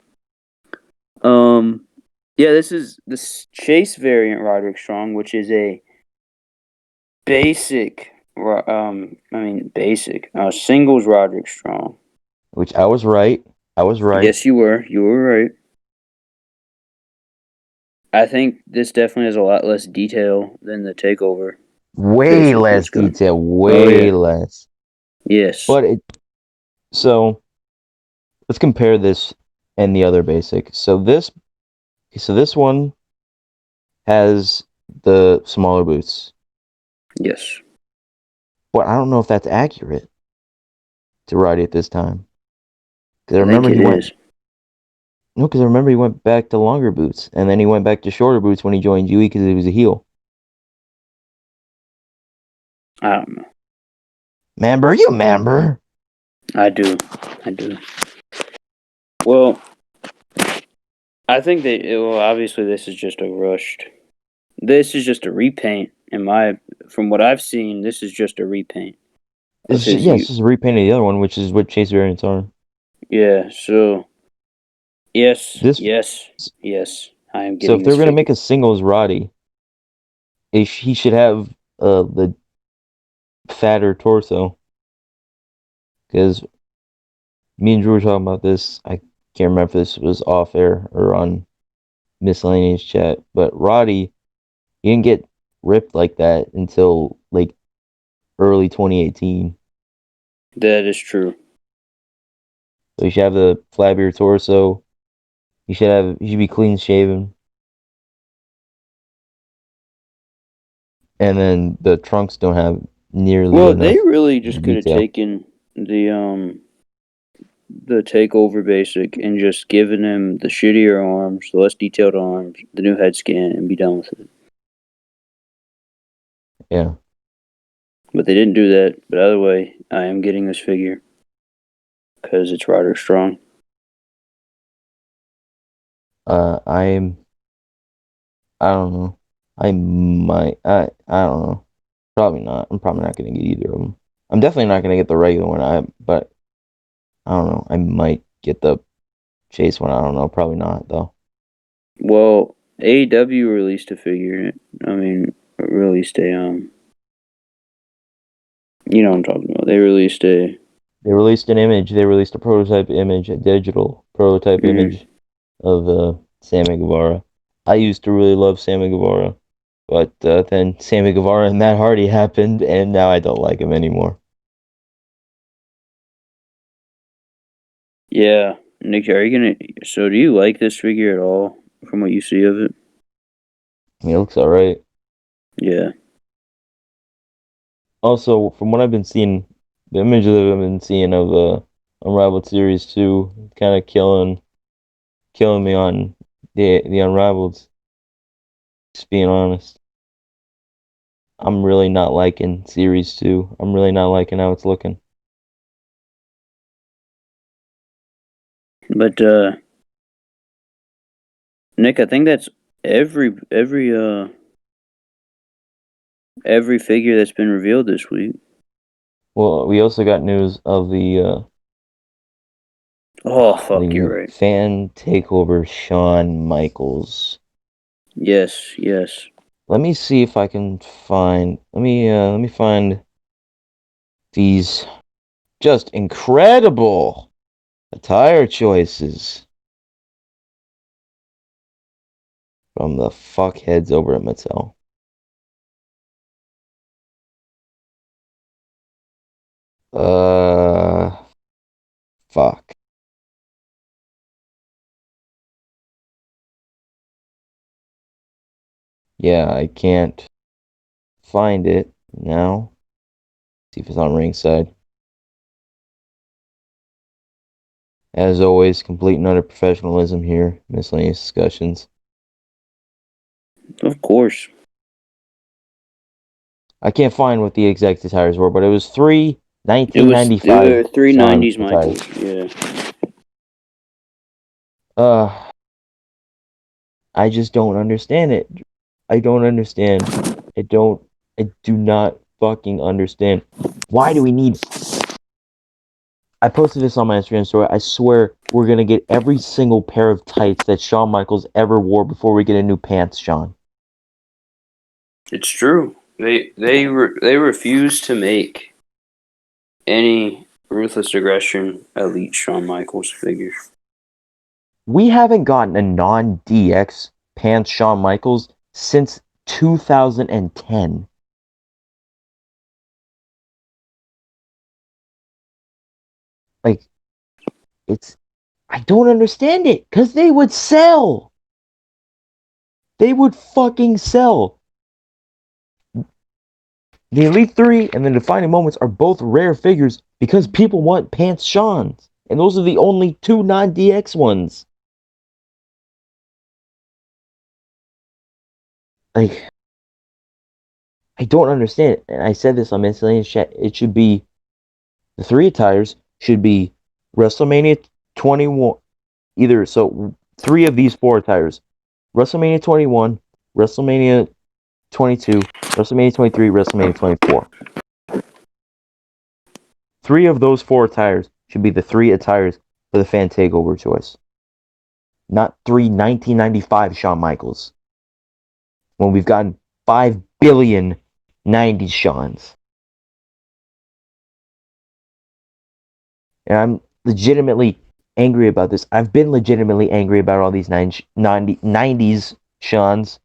Yeah, this is the Chase variant Roderick Strong, which is a basic, singles Roderick Strong.
Which I was right.
Yes, you were right. I think this definitely has a lot less detail than the Takeover.
Way less detail. Less.
Yes.
But so let's compare this and the other basic. So this one has the smaller boots.
Yes.
But I don't know if that's accurate to Roddy at this time. Because
I remember he went.
No, because I remember he went back to longer boots, and then he went back to shorter boots when he joined UE because he was a heel.
I don't know.
Member, you member?
I do. Well, I think obviously this is just a rushed. This is just a repaint. From what I've seen, this is just a repaint.
It's just a repaint of the other one, which is what Chase variants are.
Yeah. So. Yes.
This.
Yes. I am getting.
So if they're gonna make a singles Roddy, he should have the fatter torso. Because me and Drew were talking about this. I can't remember if this was off air or on Miscellaneous chat, but Roddy, he didn't get ripped like that until like early 2018.
That is true.
So you should have the flabbier torso. You should be clean shaven. And then the trunks don't have nearly enough.
Well, they really just could have taken the Takeover basic and just given him the shittier arms, the less detailed arms, the new head scan, and be done with it.
Yeah.
But they didn't do that. But either way, I am getting this figure because it's Roderick Strong.
I don't know. I don't know. Probably not. I'm probably not gonna get either of them. I'm definitely not gonna get the regular one. But I don't know. I might get the Chase one. I don't know. Probably not though.
Well, AEW released a figure. I mean, released a you know what I'm talking about. They released a.
They released an image. They released a prototype image, a digital prototype image of Sammy Guevara. I used to really love Sammy Guevara, but then Sammy Guevara and Matt Hardy happened, and now I don't like him anymore.
Yeah, Nick, are you gonna? So, do you like this figure at all? From what you see of it?
I mean, it looks alright.
Yeah.
Also, from what I've been seeing, the images that I've been seeing of the Unrivaled Series 2, kind of killing me on the Unrivaled. Just being honest, I'm really not liking Series 2. I'm really not liking how it's looking.
But Nick, I think that's every figure that's been revealed this week.
Well, we also got news of
Oh fuck,
the
you're right.
fan takeover Shawn Michaels.
Yes, yes.
Let me see if I can find. Let me find these just incredible attire choices from the fuckheads over at Mattel. Fuck. Yeah, I can't find it now. See if it's on ringside. As always, complete and utter professionalism here. Miscellaneous discussions.
Of course.
I can't find what the exact attires were, but it was three
It was
1995
three
Shawn
nineties
attires.
Michaels. Yeah.
I just don't understand it. I don't understand. I do not fucking understand. Why do we need... I posted this on my Instagram story. I swear we're gonna get every single pair of tights that Shawn Michaels ever wore before we get a new pants, Shawn.
It's true. They refuse to make any ruthless aggression elite Shawn Michaels figures.
We haven't gotten a non-DX pants Shawn Michaels since 2010. Like, I don't understand it, because they would sell. They would fucking sell. The Elite 3 and the Defining Moments are both rare figures because people want Pants Shawns. And those are the only two non-DX ones. Like, I don't understand it. And I said this on Miscellaneous Chat. It should be, the three attires should be WrestleMania 21. Three of these four attires. WrestleMania 21, WrestleMania 22, WrestleMania 23, WrestleMania 24. Three of those four attires should be the three attires for the fan takeover choice. Not three 1995 Shawn Michaels. When we've gotten 5 billion 90s Shawns. And I'm legitimately angry about this. I've been legitimately angry about all these 90s Shawns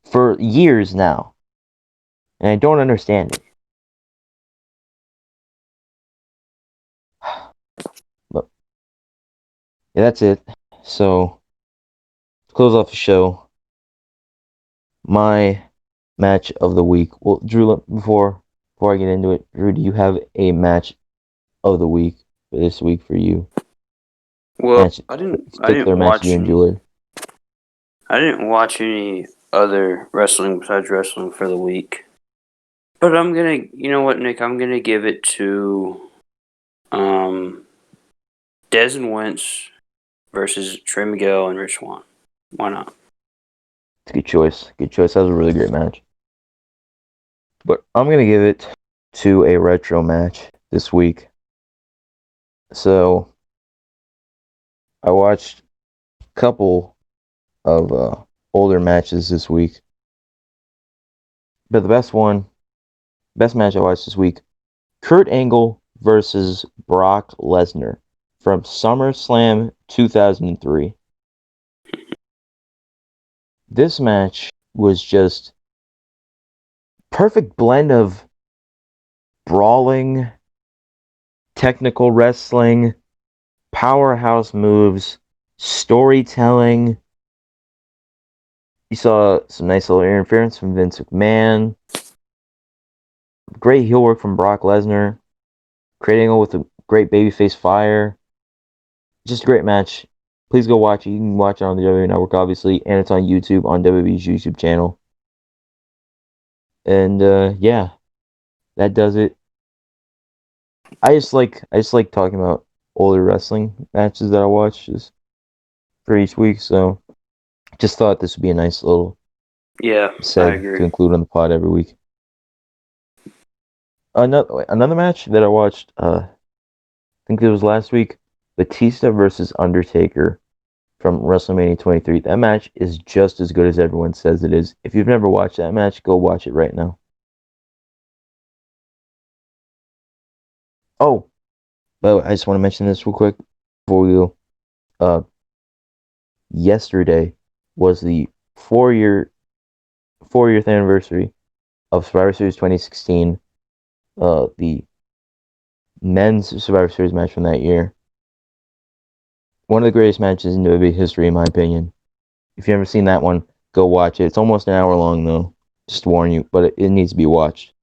for years now. And I don't understand it. But yeah, that's it. So, to close off the show, my match of the week. Well, Drew, before I get into it, Drew, do you have a match of the week for this week for you?
Well,
I didn't match you enjoyed.
I didn't watch any other wrestling besides wrestling for the week. But I'm gonna, you know what, Nick? I'm gonna give it to Dez and Wentz versus Trey Miguel and Rich Swann. Why not?
It's a good choice. Good choice. That was a really great match. But I'm gonna give it to a retro match this week. So I watched a couple of older matches this week. But the best match I watched this week, Kurt Angle versus Brock Lesnar from SummerSlam 2003. This match was just perfect blend of brawling, technical wrestling, powerhouse moves, storytelling. You saw some nice little interference from Vince McMahon. Great heel work from Brock Lesnar. Kurt Angle with a great babyface fire. Just a great match. Please go watch it. You can watch it on the WWE Network, obviously, and it's on YouTube on WWE's YouTube channel. And yeah, that does it. I just like talking about older wrestling matches that I watch just for each week. So just thought this would be a nice little
Yeah, I
seg
agree.
to include on the pod every week. Another match that I watched, I think it was last week, Batista versus Undertaker from WrestleMania 23. That match is just as good as everyone says it is. If you've never watched that match, go watch it right now. Oh, but I just want to mention this real quick before we go. Yesterday was the 4-year anniversary of Survivor Series 2016. The men's Survivor Series match from that year. One of the greatest matches in WWE history, in my opinion. If you've never seen that one, go watch it. It's almost an hour long, though. Just to warn you, but it needs to be watched.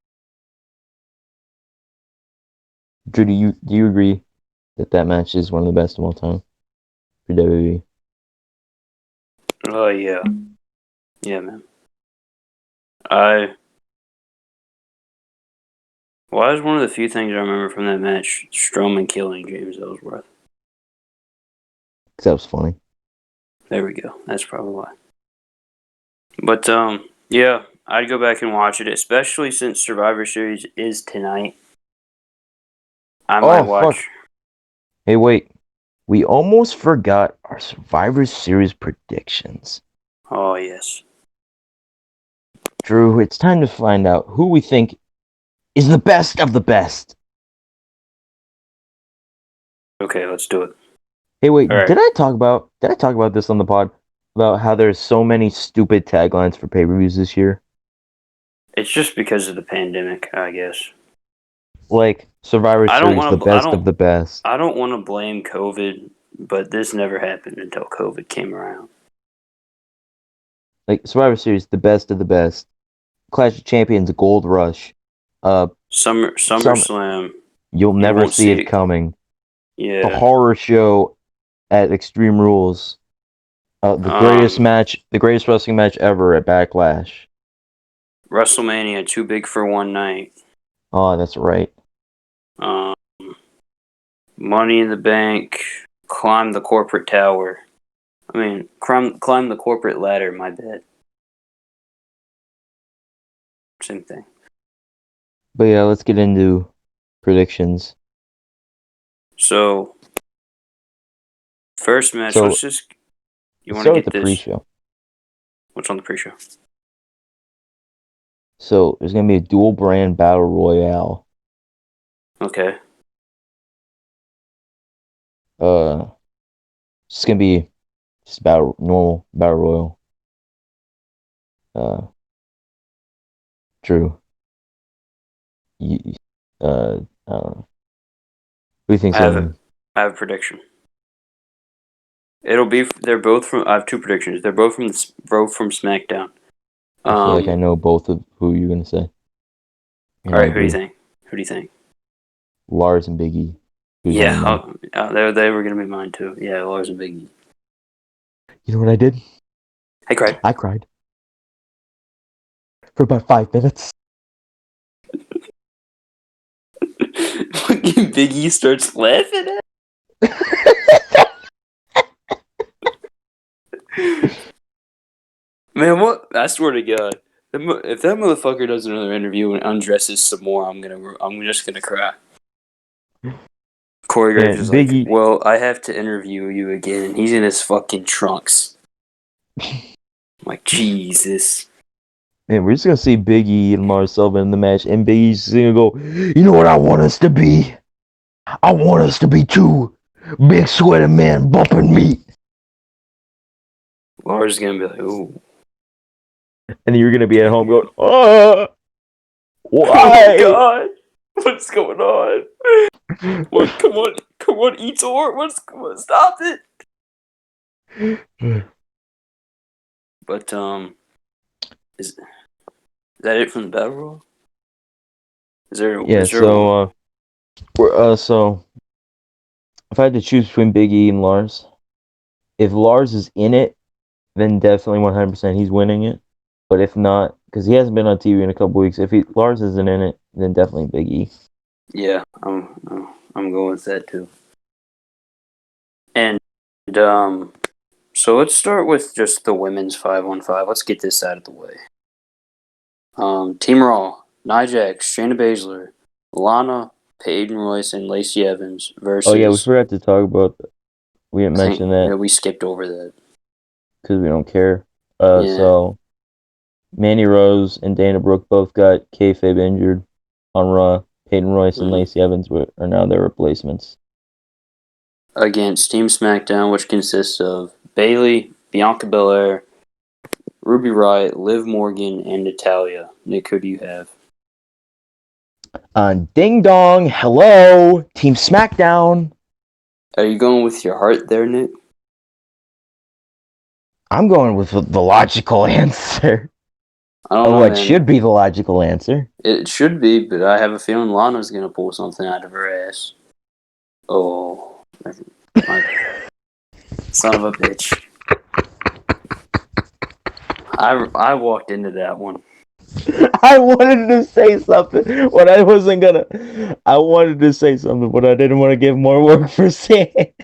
Drew, do you agree that match is one of the best of all time for WWE?
Oh yeah, yeah, man. Well, that was one of the few things I remember from that match. Strowman killing James Ellsworth.
Because that was funny.
There we go. That's probably why. But yeah, I'd go back and watch it, especially since Survivor Series is tonight. I might watch.
Fuck. Hey, wait. We almost forgot our Survivor Series predictions.
Oh yes.
Drew, it's time to find out who we think is the best of the best.
Okay, let's do it.
Hey, wait,
All right.
did I talk about this on the pod? About how there's so many stupid taglines for pay-per-views this year?
It's just because of the pandemic, I guess.
Like, Survivor Series, the best of the best.
I don't want to blame COVID, but this never happened until COVID came around.
Like, Survivor Series, the best of the best. Clash of Champions, Gold Rush.
SummerSlam.
You'll never see it coming.
Yeah.
The horror show at Extreme Rules. The greatest wrestling match ever at Backlash.
WrestleMania, too big for one night.
Oh, that's right.
Money in the Bank, climb the corporate tower. I mean, climb the corporate ladder, my bad. Same thing.
But yeah, let's get into predictions.
So, first match,
So,
let's just... You want to
start with
get
the
this?
pre-show.
What's on the pre-show?
So, there's going to be a dual brand battle royale.
Okay.
It's going to be just normal battle royal. Drew. I don't know. What do you think's going on?
I have a prediction. They're both from... I have two predictions. They're both from Smackdown.
I feel like I know both of who you're going to say.
All right, who do you think? Who do you think?
Lars and Big E.
Yeah, they were going to be mine too. Yeah, Lars and Big E.
You know what I did?
I cried.
I cried. For about 5 minutes.
Fucking Big E starts laughing at Man, what? I swear to God, if that motherfucker does another interview and undresses some more, I'm just gonna cry. Corey Graves is like,
Biggie.
well, I have to interview you again. And he's in his fucking trunks. I'm like, Jesus.
Man, we're just gonna see Big E and Lars Sullivan in the match, and Big E's just gonna go, you know what I want us to be? I want us to be two big sweaty men bumping meat.
Lars is gonna be like, ooh.
And you're gonna be at home going, oh,
Oh
why?
God, what's going on? What? Come on, Etor. Stop it. But is that it from the battle royal?
Yeah. So if I had to choose between Big E and Lars, if Lars is in it, then definitely 100% he's winning it. But if not, because he hasn't been on TV in a couple weeks, if Lars isn't in it, then definitely Big E.
Yeah, I'm going with that too. And so let's start with just the women's 5-on-5. Let's get this out of the way. Team Raw, Nia Jax, Shayna Baszler, Lana, Peyton Royce, and Lacey Evans versus.
Oh yeah, we forgot to talk about that. We didn't mention that.
Yeah, we skipped over that
because we don't care.
Yeah.
So Mandy Rose and Dana Brooke both got kayfabe injured on Raw. Peyton Royce and Lacey Evans are now their replacements.
Against Team Smackdown, which consists of Bayley, Bianca Belair, Ruby Riott, Liv Morgan, and Natalya. Nick, who do you have?
Ding dong, hello, Team Smackdown.
Are you going with your heart there, Nick?
I'm going with the logical answer.
I don't know,
what
man.
should be the logical answer.
It should be, but I have a feeling Lana's going to pull something out of her ass. Oh. Son of a bitch. I walked into that one.
I wanted to say something, but I wasn't gonna. I wanted to say something, but I didn't want to give more work for saying.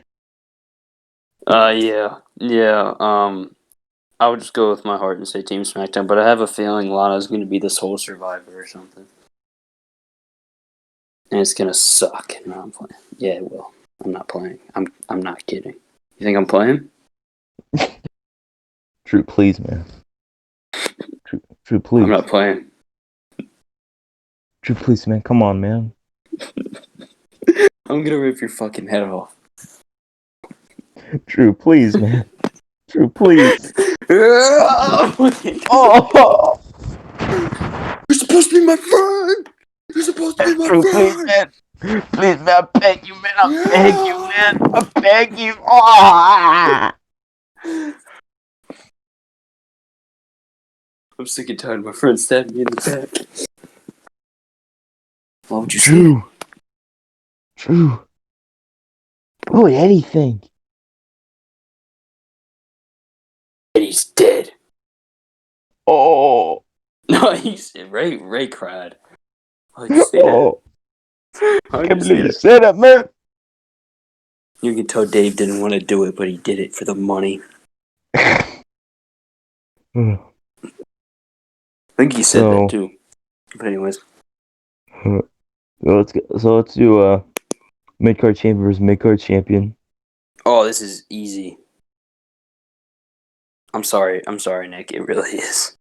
Yeah. I would just go with my heart and say Team SmackDown, but I have a feeling Lana's going to be this whole Survivor or something. And it's going to suck. No, I'm playing. Yeah, it will. I'm not playing. I'm not kidding. You think I'm playing?
Drew, please, man. Drew, please.
I'm not playing.
Drew, please, man. Come on, man.
I'm going to rip your fucking head off.
Drew, please, man. Drew, please.
Oh! You're supposed to be my friend! You're supposed to be my
Drew,
friend!
please, man. Please, man. I beg you, man. I beg you, man. I beg you. Oh!
I'm sick and tired of my friend stabbing me in the back. Why would you
Drew. Drew. What would Eddie think?
Eddie's dead.
Oh.
No, Ray cried. Why'd you say that?
I can't believe you said that, man.
You can tell Dave didn't want to do it, but he did it for the money. I think he said that too. But anyways.
Let's do mid-card champion versus mid-card champion.
Oh, this is easy. I'm sorry, Nick. It really is.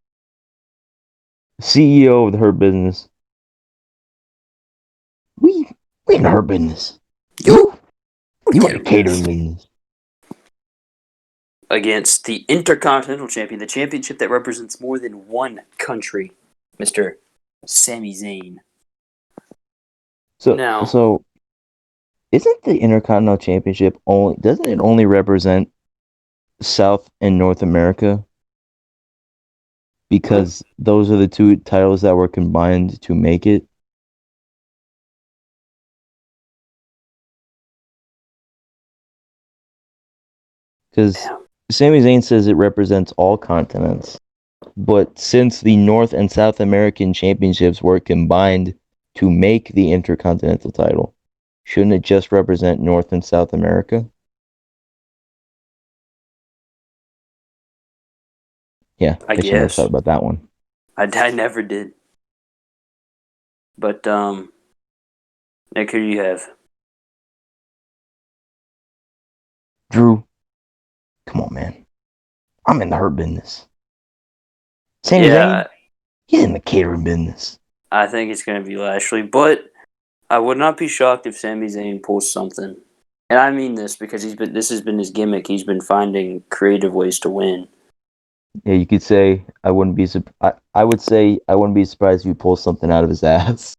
CEO of the Hurt Business. We in the Hurt Business. You in the catering business.
Against the Intercontinental Champion, the championship that represents more than one country, Mr. Sami Zayn.
So isn't the Intercontinental Championship doesn't it only represent South and North America? Because those are the two titles that were combined to make it. Because Sami Zayn says it represents all continents. But since the North and South American championships were combined to make the Intercontinental title, Shouldn't it just represent North and South America? Yeah,
I
guess you never
guess.
thought about that one.
I never did. But, Nick, who do you have?
Drew, come on, man. I'm in the hurt business. Sami Zayn, he's in the catering business.
I think it's going to be Lashley, but I would not be shocked if Sami Zayn pulls something. And I mean this because this has been his gimmick. He's been finding creative ways to win.
Yeah, you could say I wouldn't be. I would say I wouldn't be surprised if he pulls something out of his ass.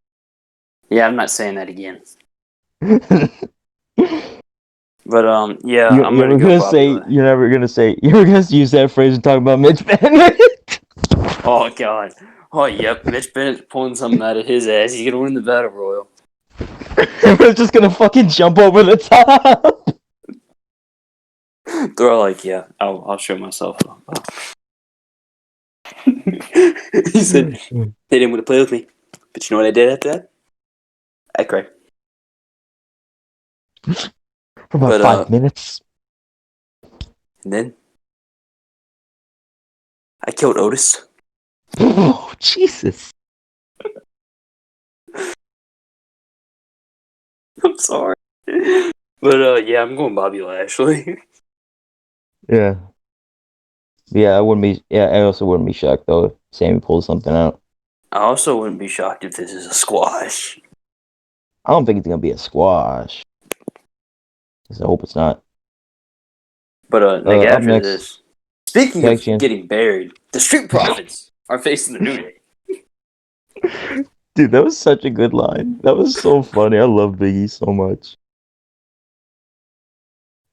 Yeah, I'm not saying that again.
you,
But yeah,
you're
I'm gonna
never
go
gonna
Bobby
say.
Lashley.
You're never gonna say. You're gonna use that phrase and talk about Mitch Bennett.
Oh God. Oh yep, Mitch Bennett's pulling something out of his ass. He's gonna win the battle royal.
We're just gonna fucking jump over the top.
They're all like, yeah, I'll show myself. He said they didn't want to play with me, but you know what I did after that? I cried.
For about
But,
5 minutes.
And then I killed Otis.
Oh Jesus!
I'm sorry. But yeah, I'm going Bobby Lashley.
Yeah. Yeah, I wouldn't be. Yeah, I also wouldn't be shocked though if Sammy pulls something out.
I also wouldn't be shocked if this is a squash.
I don't think it's gonna be a squash. I hope it's not.
But Nick,
Up
after
next,
this, speaking
Tag
of
champ.
getting buried, the Street Profits are facing the New Day.
Dude, that was such a good line. That was so funny. I love Biggie so much.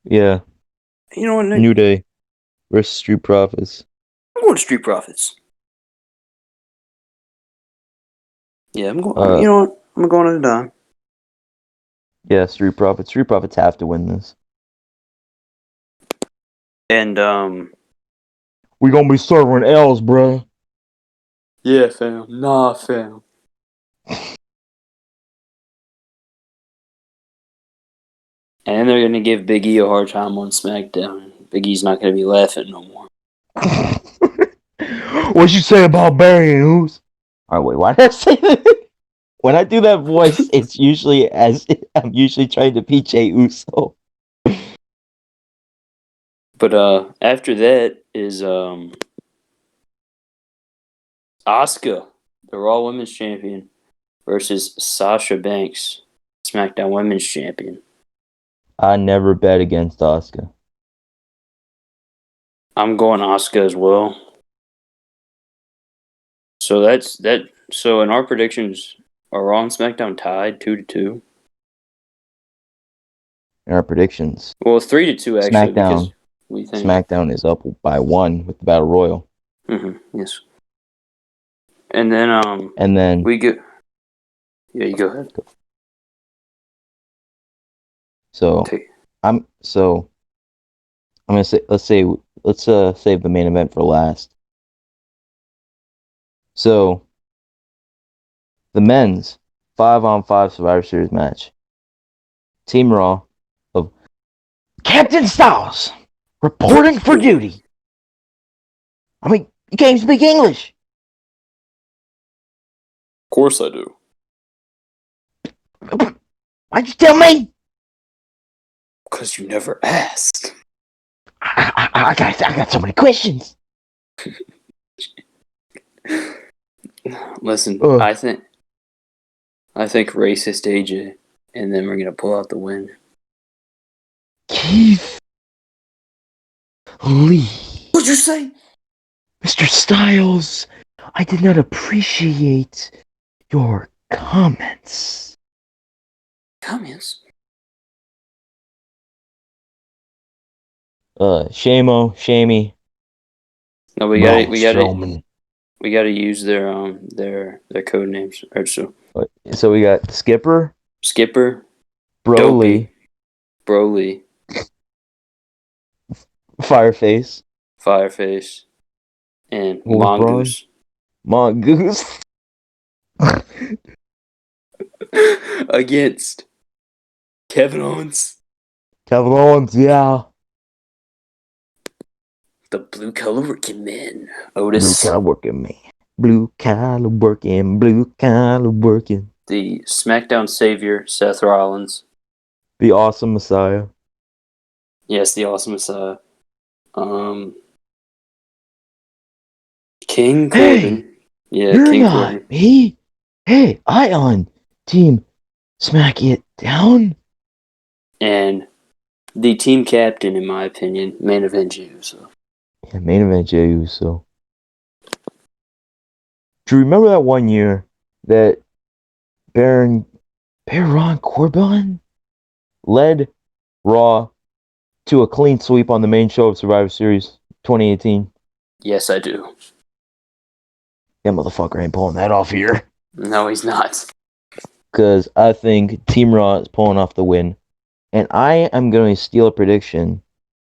Yeah,
You know what, Nick?
New Day versus Street Profits.
I'm going to Street Profits. Yeah, I'm going.
Uh,
You know what? I'm going to the dime.
Yeah, Street Profits. Street Profits have to win this.
And
We gonna be serving L's, bruh.
yeah, fam. Nah, fam. And they're gonna give Big E a hard time on SmackDown. Big E's not gonna be laughing no more.
What you say about burying who's? Alright, wait, why did I say that? When I do that voice, it's usually as I'm usually trying to be Jey Uso.
But after that is Asuka, the Raw Women's Champion, versus Sasha Banks, SmackDown Women's Champion.
I never bet against Asuka.
I'm going Asuka as well. So that's that. So in our predictions, are Raw and SmackDown tied 2-2?
In our predictions,
Well, 3-2 actually, because
SmackDown.
we think.
SmackDown is up by 1 with the Battle Royal.
Yes. And then we go. Yeah, you go ahead.
So I'm gonna say let's save the main event for last. So the men's 5-on-5 Survivor Series match. Team Raw of Captain Styles reporting for duty. I mean, you can't even speak English.
Of course I do.
Why'd you tell me?
Because you never asked.
I got so many questions.
Listen, I think racist AJ, and then we're gonna pull out the win.
Keith Lee.
What'd you say?
Mr. Styles, I did not appreciate your comments.
Comments?
Shamey.
No, we gotta use their code names. Or
So we got Skipper,
Broly,
Fireface,
and
what was
Mongoose.
Mongoose.
Against Kevin Owens.
Kevin Owens, yeah.
The blue collar working man.
Blue
Otis.
collar working man. Blue collar working. Blue collar working.
The SmackDown savior, Seth Rollins.
The awesome Messiah.
Yes, the awesome Messiah. King
Hey,
Corbin. Yeah,
you're
King
not
Corbin.
me. Hey, I on Team Smack It Down.
And the team captain, in my opinion, main event Jey Uso.
Yeah, main event Jey Uso. Do you remember that one year that Baron Corbin led Raw to a clean sweep on the main show of Survivor Series 2018?
Yes, I do.
That motherfucker ain't pulling that off here.
No, he's not.
Because I think Team Raw is pulling off the win. And I am going to steal a prediction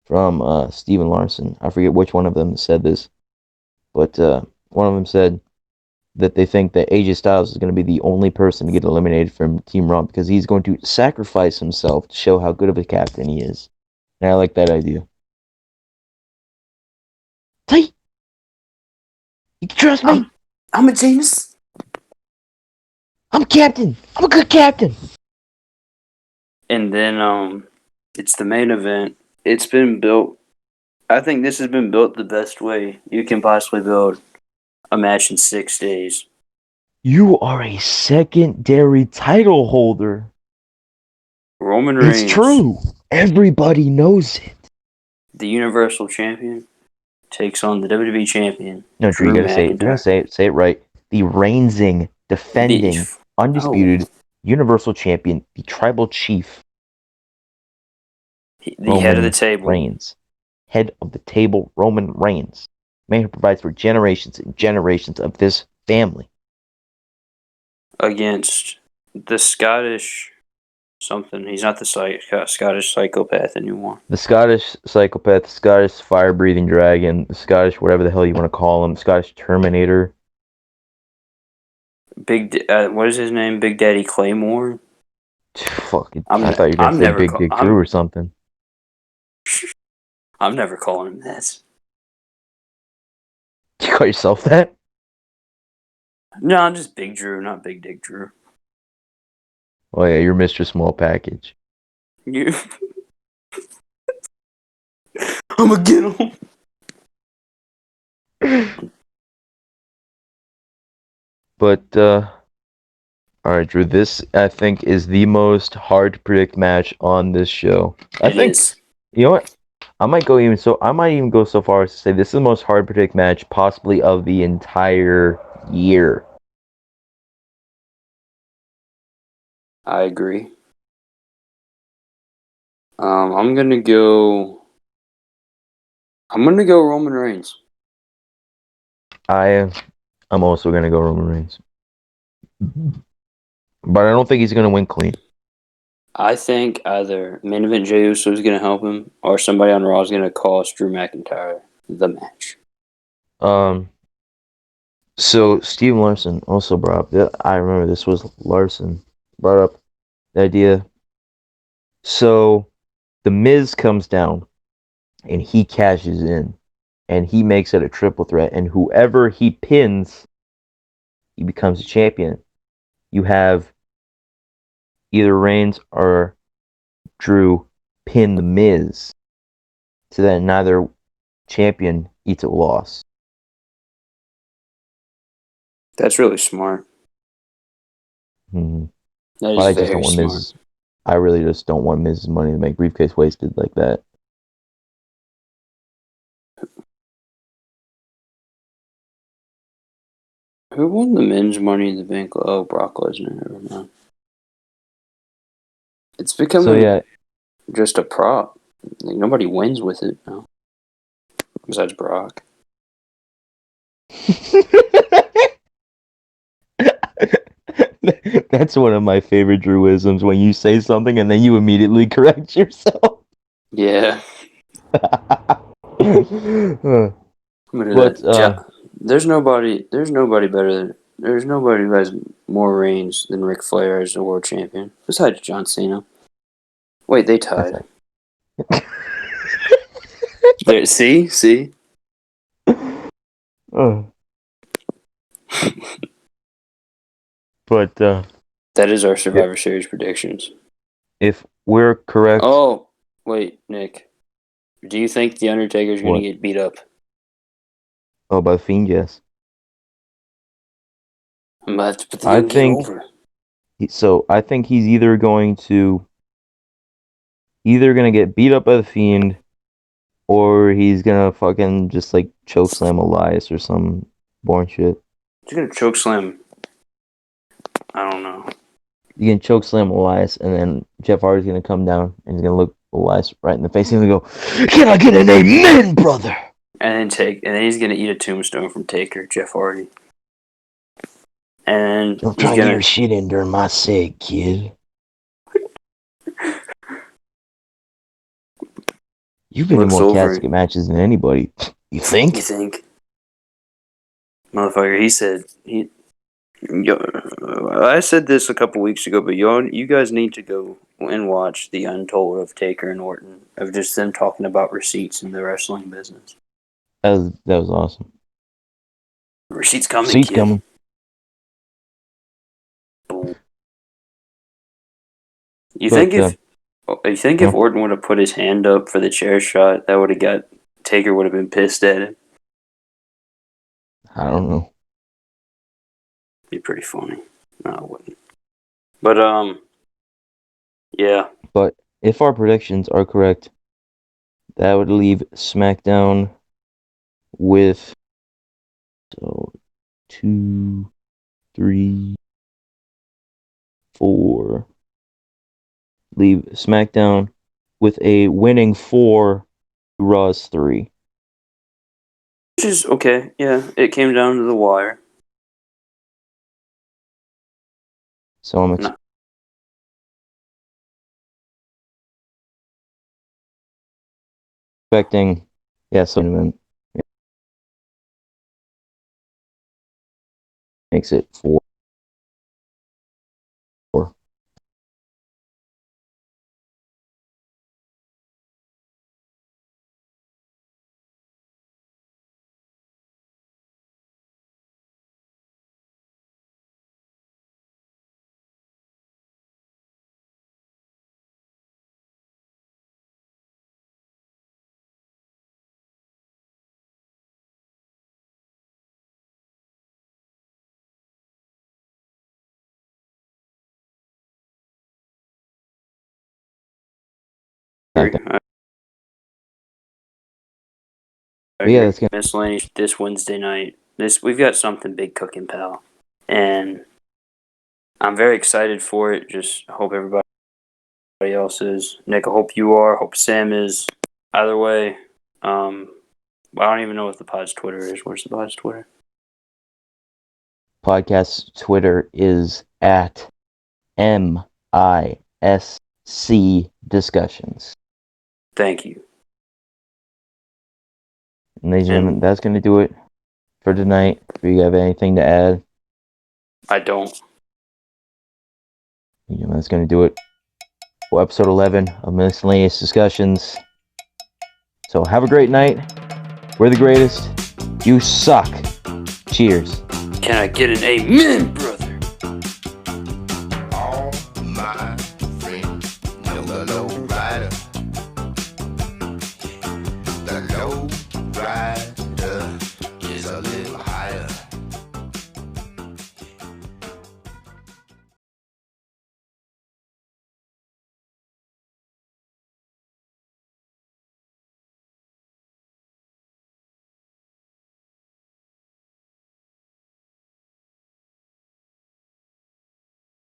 from Steven Larson. I forget which one of them said this. But one of them said that they think that AJ Styles is going to be the only person to get eliminated from Team Raw because he's going to sacrifice himself to show how good of a captain he is. And I like that idea. Hey! You can trust me!
I'm a genius.
I'm captain! I'm a good captain!
And then it's the main event. It's been built. I think this has been built the best way you can possibly build a match in 6 days.
You are a secondary title holder.
Roman Reigns.
It's true. Everybody knows it.
The Universal Champion takes on the WWE Champion.
No, Drew, you
Drew
gotta say it. You gotta
McIntyre.
say it right. The reigning, defending, undisputed Universal Champion, the Tribal Chief,
The head of the
Roman
table.
Reigns. Head of the table, Roman Reigns. Man who provides for generations and generations of this family.
Against the Scottish something. He's not the Scottish psychopath anymore.
The Scottish psychopath, the Scottish fire-breathing dragon, the Scottish whatever the hell you want to call him, Scottish Terminator.
What is his name? Big Daddy Claymore?
Fuck it. I thought you were going to say Big Dick Drew or something.
I'm never calling him that.
You call yourself that?
No, I'm just Big Drew, not Big Dick Drew.
Oh yeah, you're Mr. Small Package.
You. I'm gonna get him.
But, alright, Drew, this, I think, is the most hard to predict match on this show.
It is.
You know what? I might even go so far as to say this is the most hard to predict match possibly of the entire year.
I agree. I'm gonna go Roman Reigns.
I'm also gonna go Roman Reigns. But I don't think he's gonna win clean.
I think either main event Jey Uso is gonna help him, or somebody on Raw is gonna cost Drew McIntyre the match.
So Steve Larson also brought up, I remember this was Larson brought up the idea. So the Miz comes down and he cashes in and he makes it a triple threat, and whoever he pins, he becomes a champion. You have either Reigns or Drew pin the Miz so that neither champion eats a loss.
That's really smart.
Mm-hmm.
That
But I
is
just don't
very
want
smart.
Miz. I really just don't want Miz's money to make briefcase wasted like that.
Who won the men's Money in the Bank? Oh, Brock Lesnar. Never mind. It's becoming just a prop. Like, nobody wins with it now, besides Brock.
That's one of my favorite Drewisms, when you say something and then you immediately correct yourself.
Yeah.
But,
There's nobody better. There's nobody who has more reigns than Ric Flair as the world champion, besides John Cena. Wait, they tied. There, see?
But
That is our Survivor Series predictions.
if we're correct,
Oh, wait, Nick. Do you think The Undertaker's going
What?
to get beat up?
by the Fiend, yes.
I'm about to put the
I
young kid
think-
over.
So I think he's either going to get beat up by the Fiend, or he's gonna fucking just like chokeslam Elias or some boring shit.
He's going to choke slam. I don't know.
You can chokeslam Elias, and then Jeff Hardy's gonna come down and he's gonna look Elias right in the face and he's gonna go,
Can I get an amen, brother?
And then he's going to eat a tombstone from Taker, Jeff Hardy. And
Don't
he's
try to get
going
your
to...
shit in during my seg, kid. You've been in
Looks
more
over.
casket matches than anybody. You think?
You think? Motherfucker, he said... I said this a couple weeks ago, but you guys need to go and watch The Untold of Taker and Orton, of just them talking about receipts in the wrestling business.
that was awesome.
Receipts coming,
Seat's
kid.
coming.
You
But,
think if Orton would have put his hand up for the chair shot, that would have got Taker would have been pissed at it?
I don't know.
Be pretty funny. No, it wouldn't. But yeah.
But if our predictions are correct, that would leave SmackDown with 2, 3, 4. Leave SmackDown with a winning 4, Raw's 3.
Which is okay, yeah. It came down to the wire.
So I'm
No.
expecting, so makes it 4. SmackDown. Yeah, that's gonna.
Miscellaneous this Wednesday night. We've got something big cooking, pal. And I'm very excited for it. Just hope everybody else is. Nick, I hope you are. Hope Sam is. Either way, I don't even know what the pod's Twitter is. Where's the pod's Twitter?
Podcast Twitter is at MISC Discussions.
Thank you.
And ladies and gentlemen, that's going to do it for tonight. Do you have anything to add?
I don't.
That's going to do it for episode 11 of Miscellaneous Discussions. So have a great night. We're the greatest. You suck. Cheers.
Can I get an amen,